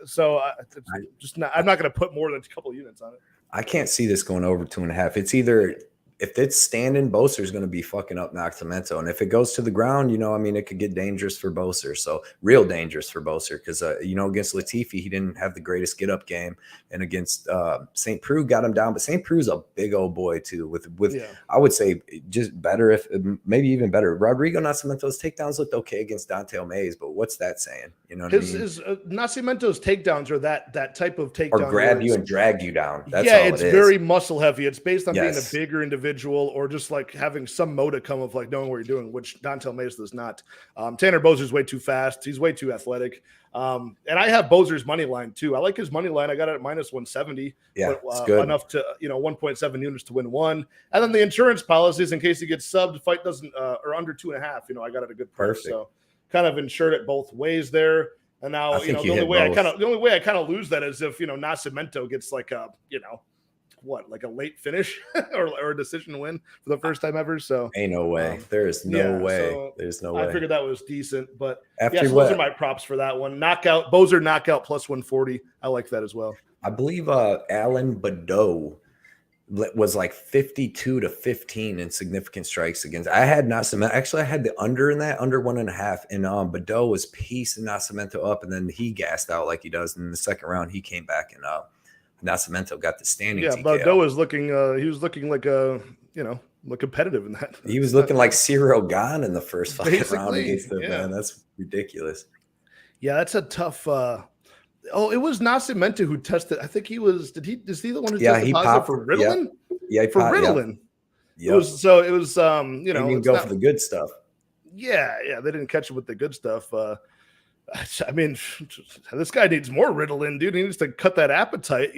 so I'm not going to put more than a couple units on it. I can't see this going over 2.5. It's either, if it's standing, Boser's going to be fucking up Nascimento. And if it goes to the ground, it could get dangerous for Boser. So real dangerous for Boser because, against Latifi, he didn't have the greatest get up game. And against St. Preux got him down. But St. Preux's a big old boy too with I would say just better, maybe even better. Rodrigo Nascimento's takedowns looked okay against Dante O'Mays, but what's that saying? You know what I mean? His Nascimento's takedowns are that type of takedown. Or grab you and drag you down. That's all it's very muscle heavy. It's based on being a bigger individual or just like having some modicum of like knowing what you're doing, which Dante O'Mays does not. Tanner Boser's way too fast. He's way too athletic. And I have Boser's money line too. I like his money line. I got it at -170. Yeah, but, good. Enough to 1.7 units to win one. And then the insurance policies in case he gets subbed, fight doesn't or under 2.5. I got it at a good price. Perfect. So kind of insured it both ways there. And now the only way I kind of lose that is if Nascimento gets like a like a late finish or a decision win for the first time ever. So ain't no way. There's no way. So there's no way. I figured that was decent, but so those are my props for that one. Boser knockout +140. I like that as well. I believe Alan Badeau was like 52-15 in significant strikes against. I had Nascimento. Actually, I had the under in that, under 1.5. And Badeau was piecing Nascimento up, and then he gassed out like he does. And in the second round, he came back and Nascimento got the standing. Yeah, TKO. Badeau was looking. He was looking like look competitive in that. He was looking like Cyril Gane in the first fucking round against the man. That's ridiculous. Yeah, that's a tough. It was Nascimento who tested. I think he was. Is he the one who tested positive for Ritalin? Yeah, for Ritalin. Yeah. It was. He didn't go for the good stuff. Yeah, they didn't catch him with the good stuff. I mean, this guy needs more Ritalin, dude. He needs to cut that appetite,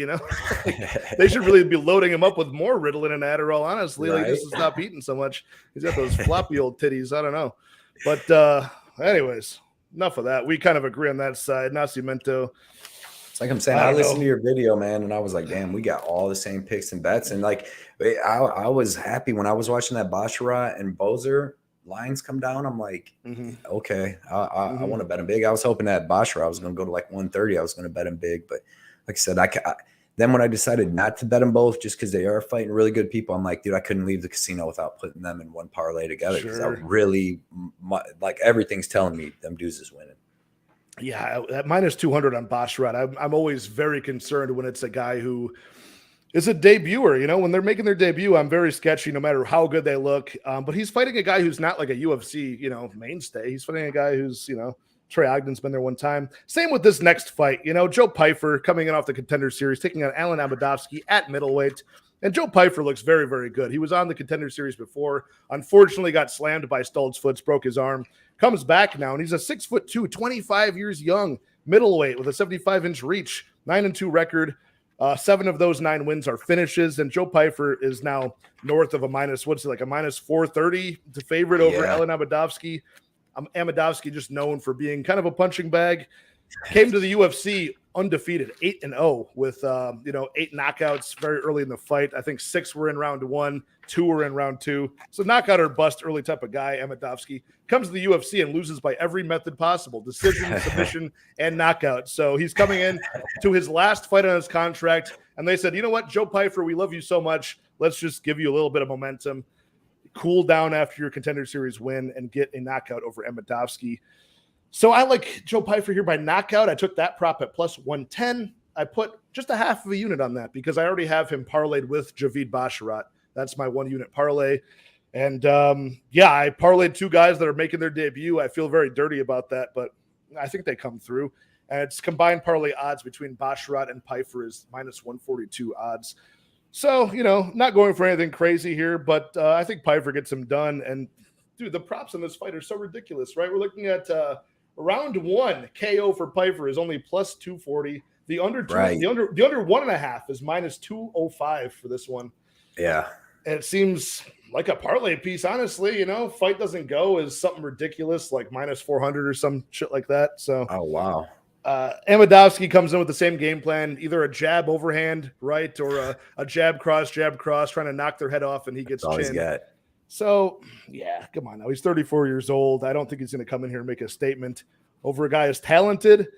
They should really be loading him up with more Ritalin and Adderall, honestly. Like, just to stop eating so much. He's got those floppy old titties. I don't know. But anyways, enough of that. We kind of agree on that side. Nascimento. It's like I'm saying, I listened to your video, man, and I was like, damn, we got all the same picks and bets. And like, I was happy when I was watching that Basharat and Boser lines come down. I'm like, okay, I want to bet him big. I was hoping that Basharat was going to go to like 130. I was going to bet him big, but like I said, then when I decided not to bet them both just because they are fighting really good people, I'm like, dude, I couldn't leave the casino without putting them in one parlay together because I really like everything's telling me them dudes is winning. Yeah, at -200 on Basharat, I'm always very concerned when it's a guy who is a debuter. When they're making their debut, I'm very sketchy no matter how good they look. But he's fighting a guy who's not like a UFC, mainstay. He's fighting a guy who's, Trey Ogden's been there one time. Same with this next fight. Joe Pyfer coming in off the Contender Series, taking on Alan Amedovski at middleweight. And Joe Pyfer looks very, very good. He was on the Contender Series before. Unfortunately, got slammed by Stoltz Foots, broke his arm. Comes back now, and he's a 6'2", 25 years young, middleweight with a 75-inch reach, 9-2 record. 7 of those 9 wins are finishes, and Joe Pyfer is now north of a -430 to favorite over Alan Amedovski. Amedovski just known for being kind of a punching bag. Came to the UFC undefeated, 8-0 with 8 knockouts very early in the fight. I think 6 were in round 1, 2 were in round 2. So knockout or bust early type of guy. Amedovski comes to the UFC and loses by every method possible: decision, submission, and knockout. So he's coming in to his last fight on his contract, and they said, you know what, Joe Pyfer, we love you so much. Let's just give you a little bit of momentum. Cool down after your Contender Series win and get a knockout over Amedovski. So I like Joe Pyfer here by knockout. I took that prop at +110. I put just a half of a unit on that because I already have him parlayed with Javid Basharat. That's my 1 unit parlay. And I parlayed 2 guys that are making their debut. I feel very dirty about that, but I think they come through. And it's combined parlay odds between Basharat and Pyfer is -142 odds. So, not going for anything crazy here, but I think Pyfer gets him done. And dude, the props on this fight are so ridiculous, right? We're looking at round 1 KO for Pyfer is only plus 240. The under two, Right. the under 1.5 is minus 205 for this one. Yeah. And it seems like a parlay piece, honestly. Fight doesn't go is something ridiculous, like minus 400 or some shit like that. So, Oh wow. Amedovski comes in with the same game plan, either a jab overhand, right, or a jab cross, trying to knock their head off, and he gets chinned. So, yeah, come on now. He's 34 years old. I don't think he's going to come in here and make a statement over a guy as talented,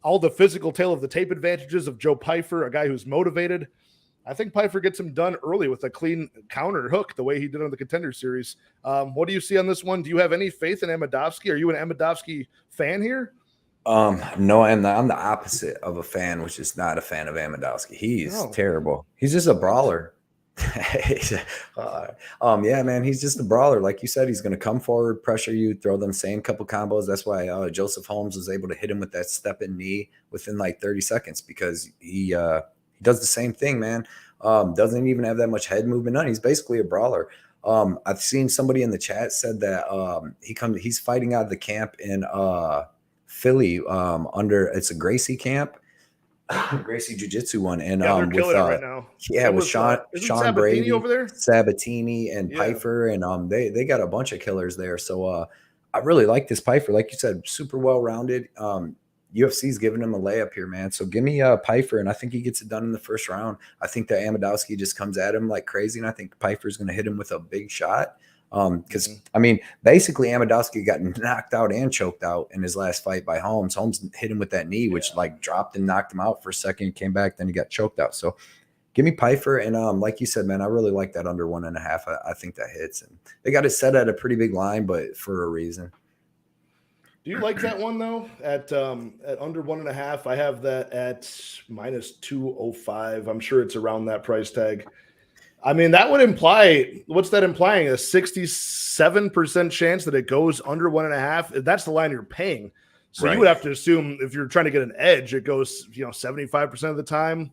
all the physical tail of the tape advantages of Joe Pyfer, a guy who's motivated. I think Pyfer gets him done early with a clean counter hook, the way he did on the Contender Series. What do you see on this one? Do you have any faith in Amedovski? Are you an Amedovski fan here? No, I'm the opposite of a fan, which is not a fan of Amedovski. He's terrible. He's just a brawler. Yeah, man, he's just a brawler. Like you said, he's going to come forward, pressure you, throw them same couple combos. That's why Joseph Holmes was able to hit him with that step-in knee within like 30 seconds because he does the same thing, man. Doesn't even have that much head movement on. He's basically a brawler. I've seen somebody in the chat said that he's fighting out of the camp in Fili it's a Gracie camp, Gracie Jiu-Jitsu one, and they're killing it right now. With Sean Sabatini Brady over there, Sabatini and Pyfer, and they got a bunch of killers there. So I really like this Pyfer, like you said, super well rounded. UFC's giving him a layup here, man. So give me Pyfer, and I think he gets it done in the first round. I think that Amedovski just comes at him like crazy, and I think Pyfer's going to hit him with a big shot. Because I mean, basically Amedovski got knocked out and choked out in his last fight by Holmes. Holmes hit him with that knee, which like dropped and knocked him out for a second, came back, then he got choked out. So give me Pyfer. And like you said, man, I really like that under 1.5. I think that hits, and they got it set at a pretty big line, but for a reason. Do you like that one though? At under 1.5, I have that at minus 205. I'm sure it's around that price tag. I mean, that would imply, what's that implying? A 67% chance that it goes under 1.5. That's the line you're paying. So you would have to assume if you're trying to get an edge, it goes, 75% of the time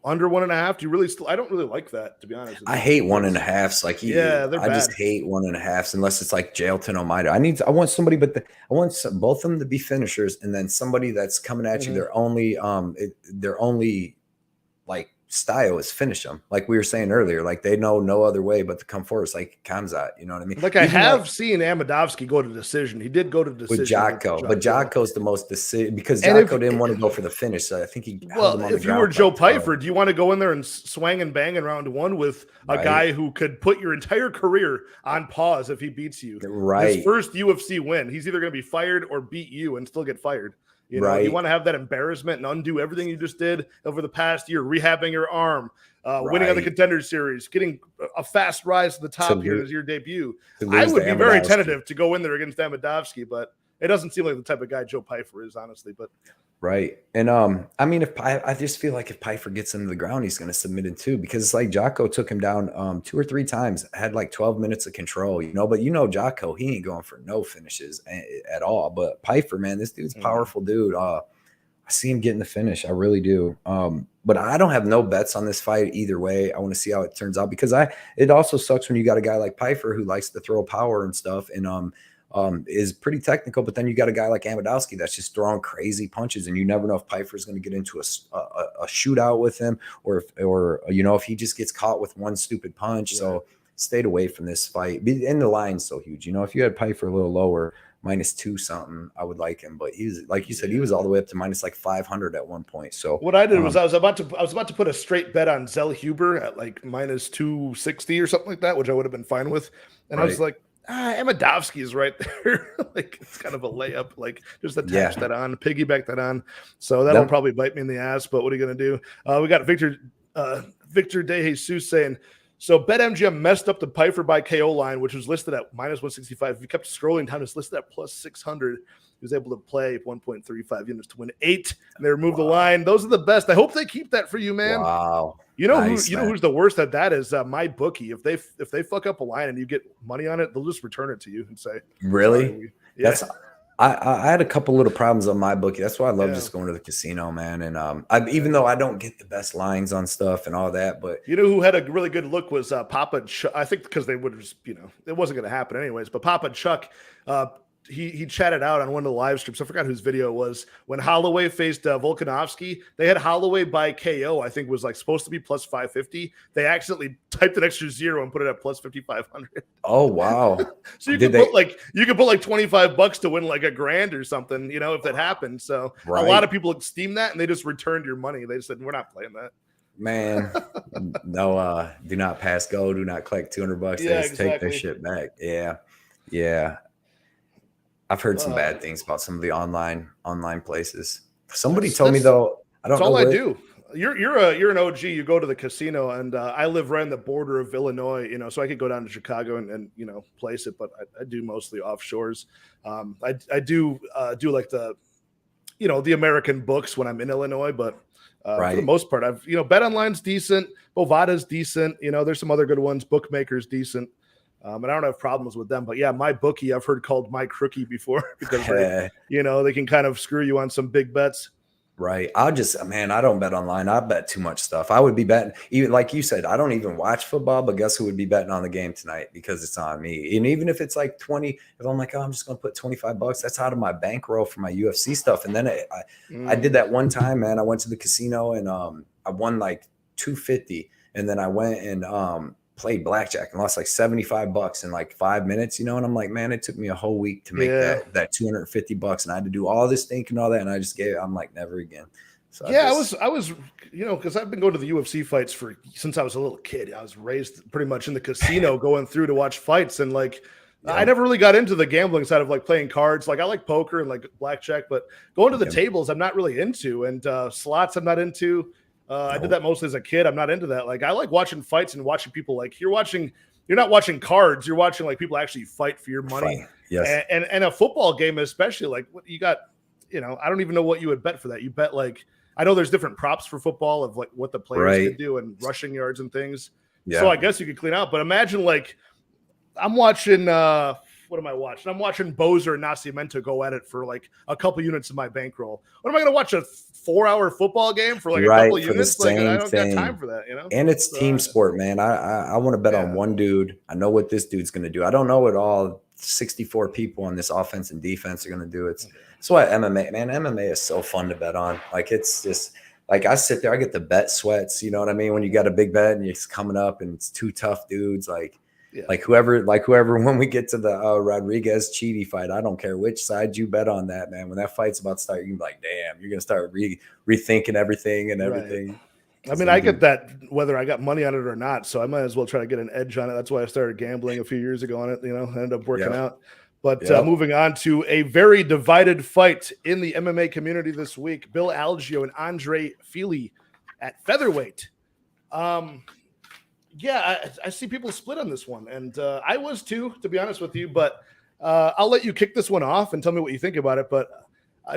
under 1.5. Do you really I don't really like that, to be honest. I hate 1.5s. Like, they're bad. just hate 1.5s unless it's like Jailton Omaida. I want somebody, I want both of them to be finishers, and then somebody that's coming at you. Their only like style is finish them, like we were saying earlier. Like they know no other way but to come forward. It's like Kamzat, you know what I mean? Like I have seen Amedovski go to decision. He did go to decision with Jocko, but Jocko's the most decision because Jocko didn't want to go for the finish. So I think he held him on the ground. If you were Joe Pyfer, do you want to go in there and swang and bang in round 1 with a guy who could put your entire career on pause if he beats you? Right. His first UFC win, he's either going to be fired or beat you and still get fired. You want to have that embarrassment and undo everything you just did over the past year, rehabbing your arm, winning on the Contender Series, getting a fast rise to the top here as your debut. I would be very tentative to go in there against Amedovski, but it doesn't seem like the type of guy Joe Pyfer is, honestly. But and I mean, I just feel like if Pyfer gets him to the ground, he's going to submit it too, because it's like Jocko took him down 2 or 3 times, had like 12 minutes of control, but Jocko, he ain't going for no finishes at all. But Pyfer, man, this dude's a powerful dude. I see him getting the finish. I really do. But I don't have no bets on this fight either way. I want to see how it turns out, because it also sucks when you got a guy like Pyfer who likes to throw power and stuff, and is pretty technical, but then you got a guy like Amedovski that's just throwing crazy punches, and you never know if Pyfer is going to get into a shootout with him, or if he just gets caught with one stupid punch. So stayed away from this fight. And the line's so huge. If you had Pyfer a little lower, minus 2 something, I would like him. But he's, like you said, he was all the way up to minus like 500 at one point. So what I did was I was about to put a straight bet on Zellhuber at like minus 260 or something like that, which I would have been fine with. And I was like, Amedovski is right there. Like it's kind of a layup, like just attach that on, piggyback that on. So that'll probably bite me in the ass, but what are you going to do? We got Victor De Jesus saying, so BetMGM messed up the Pyfer by KO line, which was listed at minus 165. If you kept scrolling down, it's listed at plus 600. He was able to play 1.35 units to win 8, and they removed the line. Those are the best. I hope they keep that for you, man. Wow. Nice, who's the worst at that is my bookie. If they fuck up a line and you get money on it, they'll just return it to you and say, really? I had a couple little problems on my bookie. That's why I love Yeah. just going to the casino, man. And even though I don't get the best lines on stuff and all that, but You know who had a really good look was Papa Chuck. I think because they would just, it wasn't going to happen anyways. But Papa Chuck, he chatted out on one of the live streams. I forgot whose video it was when Holloway faced Volkanovski. They had Holloway by KO. I think was like supposed to be plus 550. They accidentally typed an extra zero and put it at plus 5,500. oh wow, So you could put like $25 to win like $1,000 or something. If that happened. So a lot of people steam that and they just returned your money. They just said we're not playing that. Man, no, do not pass go, do not collect $200. Yeah, They just take their shit back. Yeah. I've heard some bad things about some of the online places. Somebody told me though, I don't know. That's all I do. You're an OG. You go to the casino, and I live right on the border of Illinois. So I could go down to Chicago and place it, but I do mostly offshores. I do like the American books when I'm in Illinois, but for the most part, I've BetOnline's decent, Bovada's decent. There's some other good ones. Bookmaker's decent. And I don't have problems with them, but yeah, my bookie I've heard called my crookie before because they can kind of screw you on some big bets. Right. I don't bet online. I bet too much stuff. I would be betting, even like you said, I don't even watch football, but guess who would be betting on the game tonight because it's on me. And even if it's like 20, if I'm like, oh, I'm just going to put $25, that's out of my bankroll for my UFC stuff. And then I did that one time, man. I went to the casino and I won like $250. And then I went and played blackjack and lost like $75 in like 5 minutes, and I'm like, man, it took me a whole week to make that $250 and I had to do all this thinking and all that. And I just I'm like, never again. So I was, because I've been going to the UFC fights since I was a little kid. I was raised pretty much in the casino going through to watch fights. And like, I never really got into the gambling side of like playing cards. Like I like poker and like blackjack, but going to the tables, I'm not really into, and slots I'm not into. I did that mostly as a kid. I'm not into that. Like I like watching fights and watching people like you're not watching cards. You're watching like people actually fight for your money. Yes. And a football game, especially like what you got, I don't even know what you would bet for that. You bet like, I know there's different props for football of like what the players can do and rushing yards and things. Yeah. So I guess you could clean out, but imagine like I'm watching, what am I watching? I'm watching Boser and Nascimento go at it for like a couple units of my bankroll. What am I going to watch, a 4-hour football game for like a couple units? Like I don't got time for that, And it's team sport, man. I want to bet on one dude. I know what this dude's going to do. I don't know what all 64 people on this offense and defense are going to do. It's why MMA, man. MMA is so fun to bet on. Like it's just like I sit there, I get the bet sweats. You know what I mean? When you got a big bet and it's coming up and it's two tough dudes, like whoever, when we get to the Rodrigues Chidi fight, I don't care which side you bet on that, man. When that fight's about to start, you're like, damn, you're going to start rethinking everything and everything. I mean, I get that whether I got money on it or not, so I might as well try to get an edge on it. That's why I started gambling a few years ago on it, ended up working out. But moving on to a very divided fight in the MMA community this week, Bill Algeo and Andre Fili at featherweight. Yeah, I see people split on this one, and I was too, to be honest with you. But I'll let you kick this one off and tell me what you think about it. But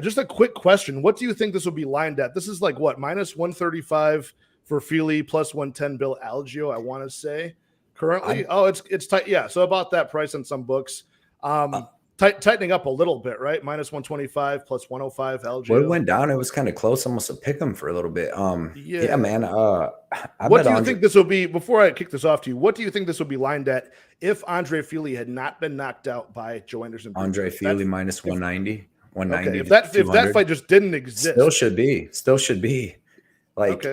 just a quick question: what do you think this will be lined at? This is like what, minus 135 for Fili, plus 110 Bill Algeo, I want to say currently. It's tight. Yeah, so about that price on some books. Tightening up a little bit, right? Minus 125 plus 105 Algeo. Well, it went down. It was kind of close, almost a pick 'em for a little bit. Yeah, man. What do you think this will be? Before I kick this off to you, what do you think this will be lined at if Andre Fili had not been knocked out by Joe Anderson? Andre Fili minus 190. 190. Okay. If that fight just didn't exist, still should be. Like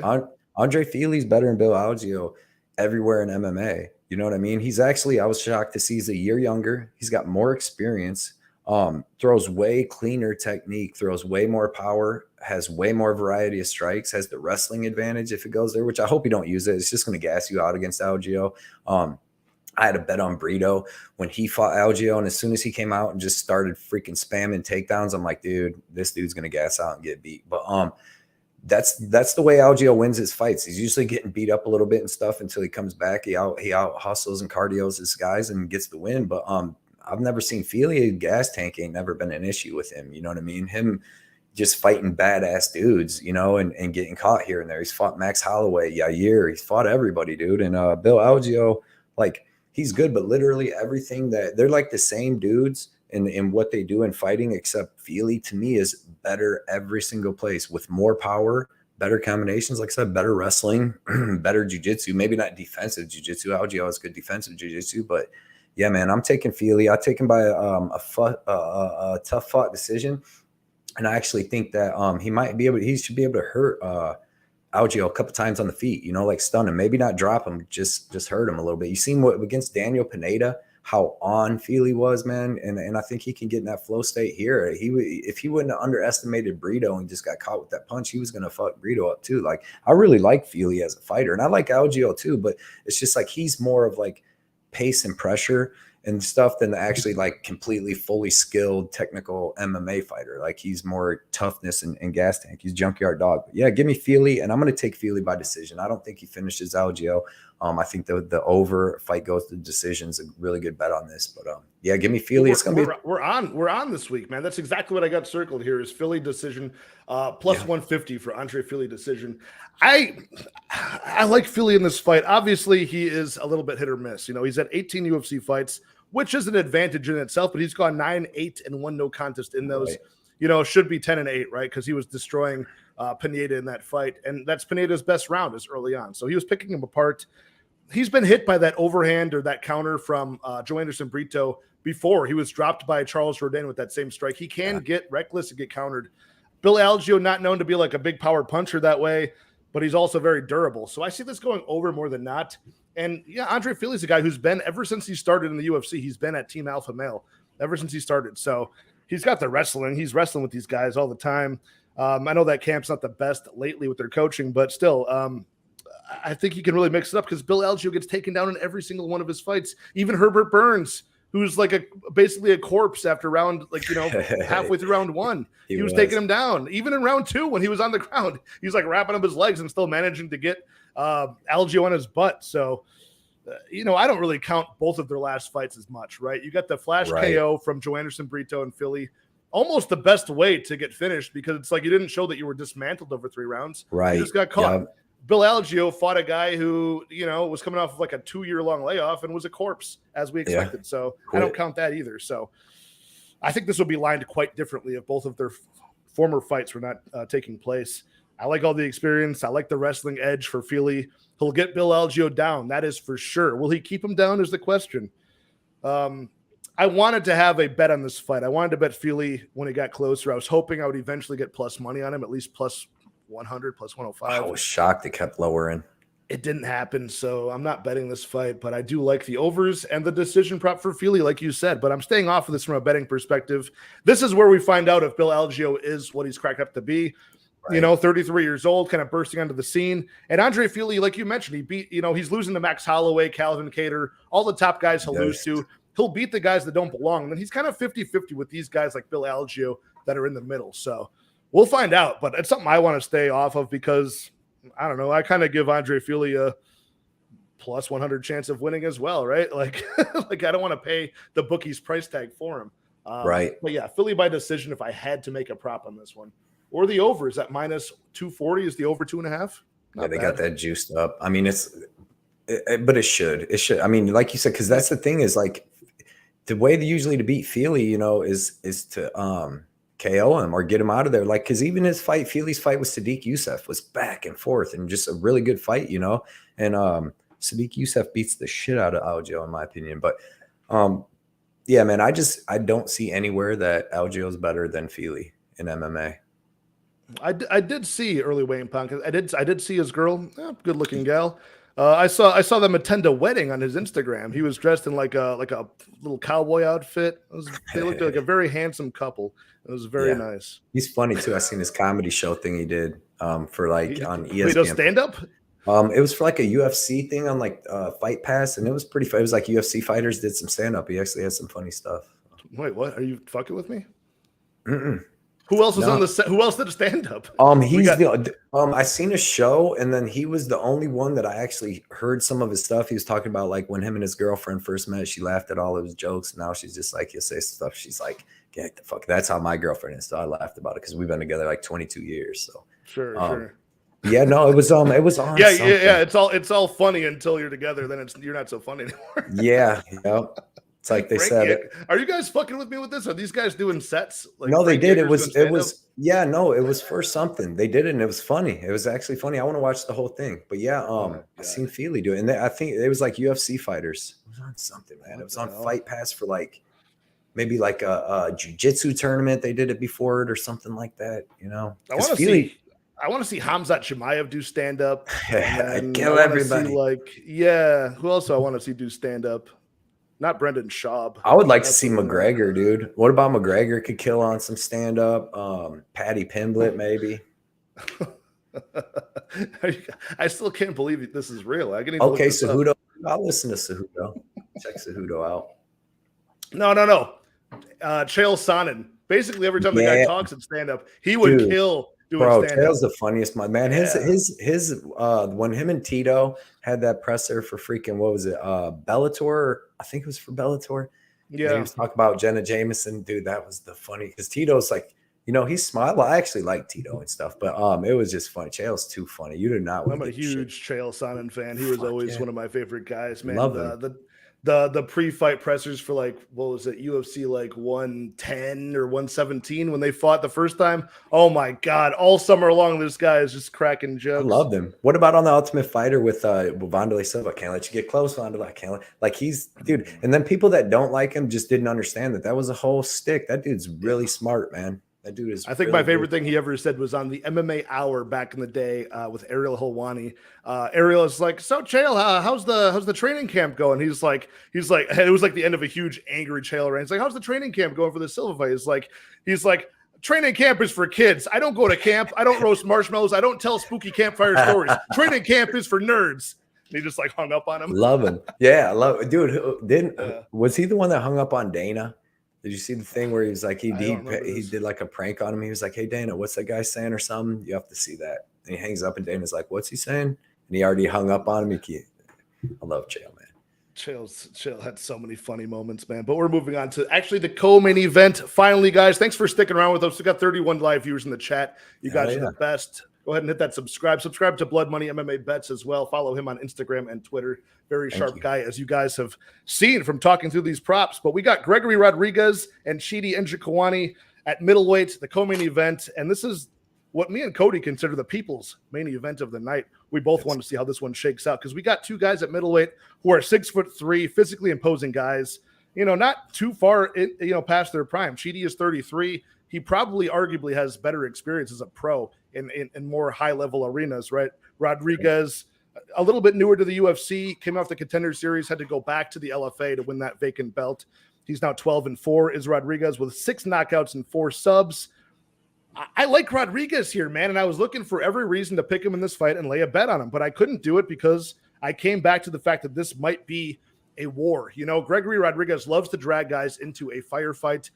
Andre Fili's better than Bill Algeo everywhere in MMA. You know what I mean? He's actually, I was shocked to see he's a year younger. He's got more experience, throws way cleaner technique, throws way more power, has way more variety of strikes, has the wrestling advantage if it goes there, which I hope you don't use it. It's just going to gas you out against Algeo. I had a bet on Barriault when he fought Algeo, and as soon as he came out and just started freaking spamming takedowns, I'm like, dude, this dude's going to gas out and get beat. But that's the way Algeo wins his fights. He's usually getting beat up a little bit and stuff until he comes back. He out hustles and cardios his guys and gets the win. But I've never seen Fili. Gas tank ain't never been an issue with him. You know what I mean? Him just fighting badass dudes, and getting caught here and there. He's fought Max Holloway, Yair. He's fought everybody, dude. And Bill Algeo, like, he's good, but literally everything that they're like the same dudes, in what they do in fighting, except Fili to me is better every single place with more power, better combinations, like I said, better wrestling, better jiu-jitsu, maybe not defensive jiu-jitsu. Algeo has good defensive jiu-jitsu, but yeah, man, I'm taking Fili. I take him by a tough fought decision. And I actually think that he should be able to hurt Algeo a couple times on the feet, you know, like stun him, maybe not drop him, just hurt him a little bit. You seen what against Daniel Pineda, how on Fili was, man. And I think he can get in that flow state here. If he wouldn't have underestimated Brito and just got caught with that punch, he was going to fuck Brito up too. Like, I really like Fili as a fighter, and I like Algeo too, but it's just like, he's more of like pace and pressure and stuff than actually like completely fully skilled technical MMA fighter. Like, he's more toughness and gas tank. He's junkyard dog. But yeah, give me Fili, and I'm going to take Fili by decision. I don't think he finishes Algeo. I think the over fight goes to decisions. A really good bet on this, but yeah, give me Fili. It's gonna be we're on this week, man. That's exactly what I got circled here. Is Fili decision plus 150 for Andre Fili decision. I like Fili in this fight. Obviously, he is a little bit hit or miss. You know, he's had 18 UFC fights, which is an advantage in itself, but he's gone 9-8 and 1 no contest in those. Right. You know, should be 10-8, right? Because he was destroying Pineda in that fight, and that's Pineda's best round is early on. So he was picking him apart. He's been hit by that overhand or that counter from Joe Anderson Brito before. He was dropped by Charles Jourdain with that same strike. He can get reckless and get countered. Bill Algeo, not known to be like a big power puncher that way, but he's also very durable. So I see this going over more than not. And yeah, Andre Fili's a guy who's been, ever since he started in the UFC, he's been at Team Alpha Male ever since he started. So he's got the wrestling. He's wrestling with these guys all the time. I know that camp's not the best lately with their coaching, but still, I think he can really mix it up because Bill Algeo gets taken down in every single one of his fights. Even Herbert Burns, who's like basically a corpse after round, like, you know, halfway through round 1, he was taking him down. Even in round 2, when he was on the ground, he was like wrapping up his legs and still managing to get Algeo on his butt. So, you know, I don't really count both of their last fights as much, right? You got the flash KO from Joe Anderson Brito and Fili. Almost the best way to get finished because it's like you didn't show that you were dismantled over 3 rounds. Right. You just got caught. Yep. Bill Algeo fought a guy who, you know, was coming off of like a 2-year-long layoff and was a corpse as we expected. Yeah. So I don't count that either. So I think this will be lined quite differently if both of their former fights were not taking place. I like all the experience. I like the wrestling edge for Fili. He'll get Bill Algeo down. That is for sure. Will he keep him down is the question. I wanted to have a bet on this fight. I wanted to bet Fili when it got closer. I was hoping I would eventually get plus money on him, at least plus 100, plus 105. I was shocked it kept lowering. It didn't happen, so I'm not betting this fight, but I do like the overs and the decision prop for Fili, like you said, but I'm staying off of this from a betting perspective. This is where we find out if Bill Algeo is what he's cracked up to be. Right. You know, 33 years old, kind of bursting onto the scene. And Andre Fili, like you mentioned, he beat, you know, he's losing to Max Holloway, Calvin Kattar, all the top guys he'll lose to. He'll beat the guys that don't belong. And then he's kind of 50-50 with these guys like Bill Algeo that are in the middle. So we'll find out, but it's something I want to stay off of because, I don't know, I kind of give Andre Fili a plus 100 chance of winning as well, right? Like, like I don't want to pay the bookie's price tag for him. Right. But yeah, Fili by decision if I had to make a prop on this one. Or the over is at minus 240 is the over 2.5. Yeah, they got that juiced up. I mean, but it should. I mean, like you said, because that's the thing is like the way usually to beat Fili, you know, is to KO him or get him out of there. Like, because even his fight, Fili's fight with Sadiq Youssef was back and forth and just a really good fight, you know. And Sadiq Youssef beats the shit out of Algeo in my opinion. But yeah, man, I don't see anywhere that Algeo is better than Fili in MMA. I did see early Wayne Punk. I did see his girl, good looking gal. I saw them attend a wedding on his Instagram. He was dressed in like a little cowboy outfit. They looked like a very handsome couple. It was very nice. He's funny too. I seen his comedy show thing he did for like on ESPN. Wait, stand up? It was for like a UFC thing on like Fight Pass, and it was pretty fun. It was like UFC fighters did some stand up. He actually had some funny stuff. Wait, what? Are you fucking with me? Mm-mm. Who else was on the set? Who else did a stand up? I seen a show, and then he was the only one that I actually heard some of his stuff. He was talking about like when him and his girlfriend first met, she laughed at all of his jokes. Now she's just like, he'll say stuff. She's like, get the fuck. That's how my girlfriend is. So I laughed about it because we've been together like 22 years. So sure. Yeah, no, it was on. Yeah. It's all funny until you're together. Then you're not so funny anymore. Yeah. It's like they Frank, said. Are you guys fucking with me with this? Are these guys doing sets? Like No, they Frank did. Yeager's It doing was, yeah, no, it was for something. They did it and it was funny. It was actually funny. I want to watch the whole thing. But yeah, I seen Fili do it. And I think it was like UFC fighters. It was on something, man. It was on Fight Pass for like maybe like a jiu-jitsu tournament. They did it before it or something like that, you know. I want to see Khamzat Chimaev do stand up. Kill everybody. Who else do I want to see do stand up? Not Brendan Schaub. I would like to see McGregor, dude. What about McGregor could kill on some stand up? Paddy Pimblett, maybe. I still can't believe this is real. Okay, Cejudo. I'll listen to Cejudo. Check Cejudo out. No. Chael Sonnen. Basically, every time the guy talks in stand up, he would kill. Chael's the funniest man. His when him and Tito had that presser for freaking what was it? Bellator. I think it was for Bellator. Yeah, he was talking about Jenna Jameson, dude. That was the funny because Tito's like, you know, he's smiled. Well, I actually like Tito and stuff, but it was just funny. Chael's too funny. You do not. I'm a huge Chael Sonnen fan. He was always one of my favorite guys, man. Love him. The pre-fight pressers for like, what was it, UFC like 110 or 117 when they fought the first time. Oh my God. All summer long, this guy is just cracking jokes. I love them. What about on the Ultimate Fighter with Wanderlei Silva? Can't let you get close, Wanderlei. Can't like he's dude. And then people that don't like him just didn't understand that was a whole stick. That dude's really smart, man. That dude is. I think my favorite thing he ever said was on the MMA Hour back in the day with Ariel Helwani. Ariel is like, "So Chael, how's the training camp going?" He's like, it was like the end of a huge angry Chael rant. He's like, "How's the training camp going for the Silva fight?" He's like, "Training camp is for kids. I don't go to camp. I don't roast marshmallows. I don't tell spooky campfire stories. Training camp is for nerds." And he just like hung up on him. Love him. Yeah, dude. Was he the one that hung up on Dana? Did you see the thing where he was like he did like a prank on him? He was like, "Hey Dana, what's that guy saying?" or something. You have to see that. And he hangs up, and Dana's like, "What's he saying?" And he already hung up on him. I love Chael, man. Chael had so many funny moments, man. But we're moving on to actually the co-main event. Finally, guys, thanks for sticking around with us. We got 31 live viewers in the chat. You guys are the best. Go ahead and hit that subscribe. Subscribe to Blood Money MMA Bets as well. Follow him on Instagram and Twitter. Very sharp guy, as you guys have seen from talking through these props. But we got Gregory Rodrigues and Chidi Njokuani at middleweight, the co-main event. And this is what me and Cody consider the people's main event of the night. We both want to see how this one shakes out because we got two guys at middleweight who are 6'3", physically imposing guys. You know, not too far, past their prime. Chidi is 33. He probably arguably has better experience as a pro in more high-level arenas, right? Rodrigues, a little bit newer to the UFC, came off the Contender Series, had to go back to the LFA to win that vacant belt. He's now 12-4, is Rodrigues, with 6 knockouts and 4 subs. I like Rodrigues here, man, and I was looking for every reason to pick him in this fight and lay a bet on him, but I couldn't do it because I came back to the fact that this might be a war. You know, Gregory Rodrigues loves to drag guys into a firefight.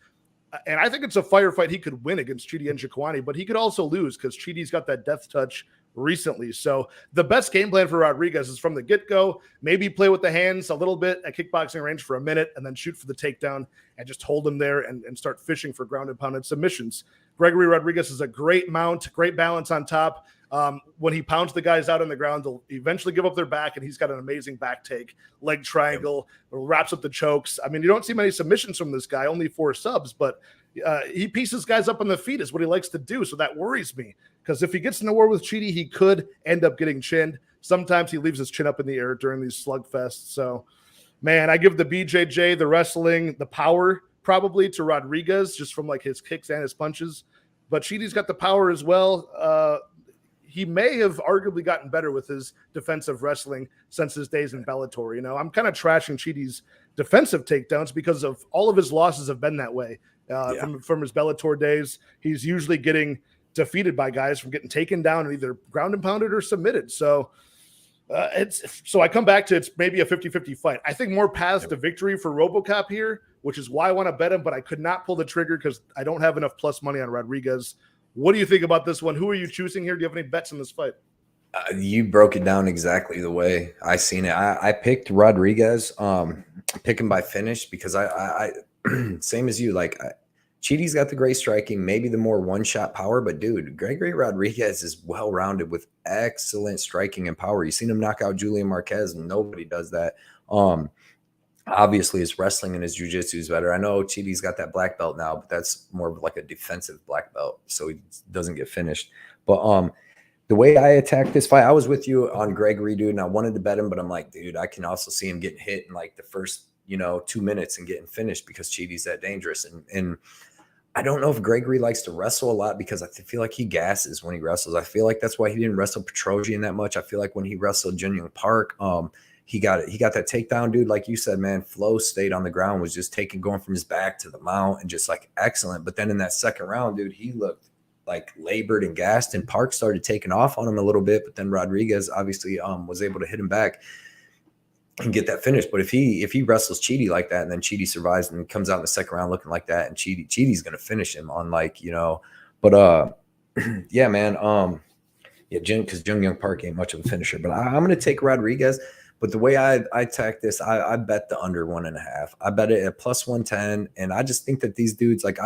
And I think it's a firefight he could win against Chidi Njokuani, but he could also lose because Chidi's got that death touch recently. So the best game plan for Rodrigues is from the get-go, maybe play with the hands a little bit at kickboxing range for a minute and then shoot for the takedown and just hold him there and start fishing for ground and pound and submissions. Gregory Rodrigues is a great mount, great balance on top. When he pounds the guys out on the ground, they'll eventually give up their back, and he's got an amazing back take, leg triangle, wraps up the chokes. I mean, you don't see many submissions from this guy, only 4 subs, but he pieces guys up on the feet is what he likes to do, so that worries me, because if he gets in a war with Chidi, he could end up getting chinned. Sometimes he leaves his chin up in the air during these slugfests. So, man, I give the BJJ, the wrestling, the power probably to Rodrigues, just from like his kicks and his punches, but Chidi's got the power as well. He may have arguably gotten better with his defensive wrestling since his days in Bellator. You know, I'm kind of trashing Chidi's defensive takedowns because of all of his losses have been that way. From his Bellator days, he's usually getting defeated by guys from getting taken down and either ground and pounded or submitted. So I come back to it's maybe a 50-50 fight. I think more paths to victory for RoboCop here, which is why I want to bet him, but I could not pull the trigger because I don't have enough plus money on Rodrigues. What do you think about this one? Who are you choosing here? Do you have any bets in this fight? You broke it down exactly the way I seen it. I picked Rodrigues, pick him by finish because I same as you. Like Chidi's got the great striking, maybe the more one-shot power, but dude, Gregory Rodrigues is well-rounded with excellent striking and power. You seen him knock out Julian Marquez, and nobody does that. Obviously, his wrestling and his jiu-jitsu is better. I know Chidi's got that black belt now, but that's more of like a defensive black belt, so he doesn't get finished. But the way I attacked this fight, I was with you on Gregory, dude, and I wanted to bet him, but I'm like, dude, I can also see him getting hit in like the first, 2 minutes and getting finished because Chidi's that dangerous. And I don't know if Gregory likes to wrestle a lot because I feel like he gasses when he wrestles. I feel like that's why he didn't wrestle Petrosian that much. I feel like when he wrestled Jin Young Park, he got that takedown, dude. Like you said, man, flow state on the ground was just going from his back to the mount and just like excellent. But then in that second round, dude, he looked like labored and gassed, and Park started taking off on him a little bit. But then Rodrigues obviously was able to hit him back and get that finish. But if he wrestles Chidi like that, and then Chidi survives and comes out in the second round looking like that, and Chidi's gonna finish him on but yeah, man, because Jin Young Park ain't much of a finisher. But I'm gonna take Rodrigues. But the way I attack this, I bet the under 1.5. I bet it at plus 110, and I just think that these dudes, like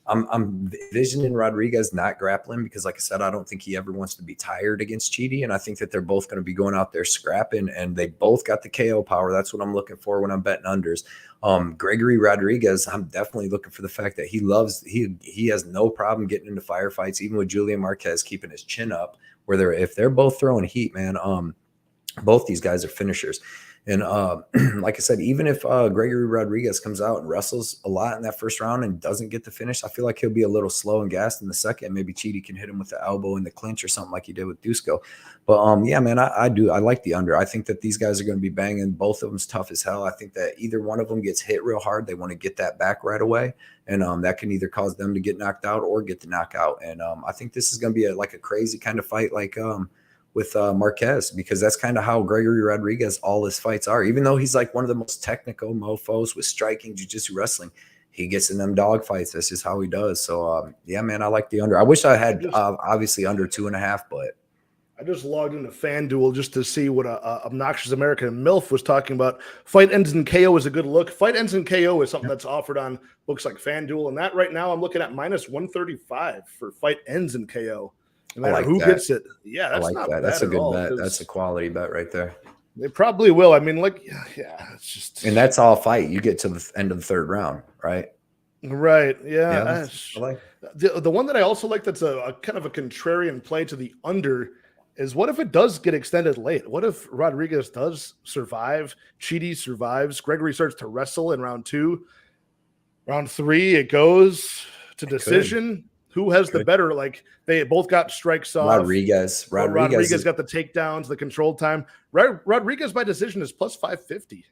I'm envisioning Rodrigues not grappling because, like I said, I don't think he ever wants to be tired against Chidi, and I think that they're both going to be going out there scrapping, and they both got the KO power. That's what I'm looking for when I'm betting unders. Gregory Rodrigues, I'm definitely looking for the fact that he has no problem getting into firefights, even with Julian Marquez keeping his chin up. If they're both throwing heat, man, both these guys are finishers. And like I said, even if Gregory Rodrigues comes out and wrestles a lot in that first round and doesn't get the finish, I feel like he'll be a little slow and gassed in the second. Maybe Chidi can hit him with the elbow in the clinch or something like he did with Dusko. But yeah, man, I like the under. I think that these guys are going to be banging. Both of them's tough as hell. I think that either one of them gets hit real hard. They want to get that back right away. And that can either cause them to get knocked out or get the knockout. And I think this is going to be a crazy kind of fight with Marquez, because that's kind of how Gregory Rodrigues, all his fights are. Even though he's like one of the most technical mofos with striking, jiu-jitsu, wrestling, he gets in them dog fights. That's just how he does. So yeah, man, I like the under. I wish I had obviously under 2.5, but I just logged into FanDuel just to see what a obnoxious American MILF was talking about. Fight ends in KO is a good look. Fight ends in KO is something that's offered on books like FanDuel, and that right now I'm looking at minus 135 for fight ends in KO. No matter who gets it. Yeah, that's not bad. That's a good bet. That's a quality bet right there. They probably will. I mean, yeah, it's just. And that's all fight. You get to the end of the third round, right? Right. Yeah. The one that I also like that's a kind of a contrarian play to the under is, what if it does get extended late? What if Rodrigues does survive? Chidi survives. Gregory starts to wrestle in round 2. Round 3, it goes to decision. Who has the better? Like, they both got strikes off. Rodrigues got the takedowns, the control time. Rodrigues by decision is plus 550.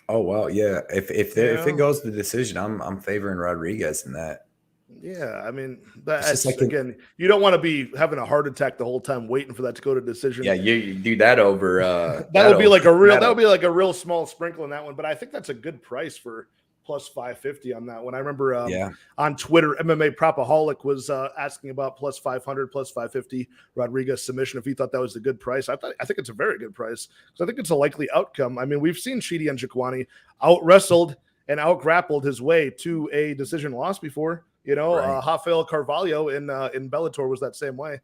Oh wow, yeah. If it goes to decision, I'm favoring Rodrigues in that. Yeah, I mean, that's again, you don't want to be having a heart attack the whole time waiting for that to go to decision. Yeah, you do that over. that would be like a real small sprinkle in that one. But I think that's a good price for plus 550 on that one. I remember on Twitter, MMA Propaholic was asking about plus 500, plus 550 Rodrigues submission, if he thought that was a good price. I think it's a very good price, because I think it's a likely outcome. I mean, we've seen Chidi and Njokuani out-wrestled and out-grappled his way to a decision loss before. Rafael Carvalho in Bellator was that same way.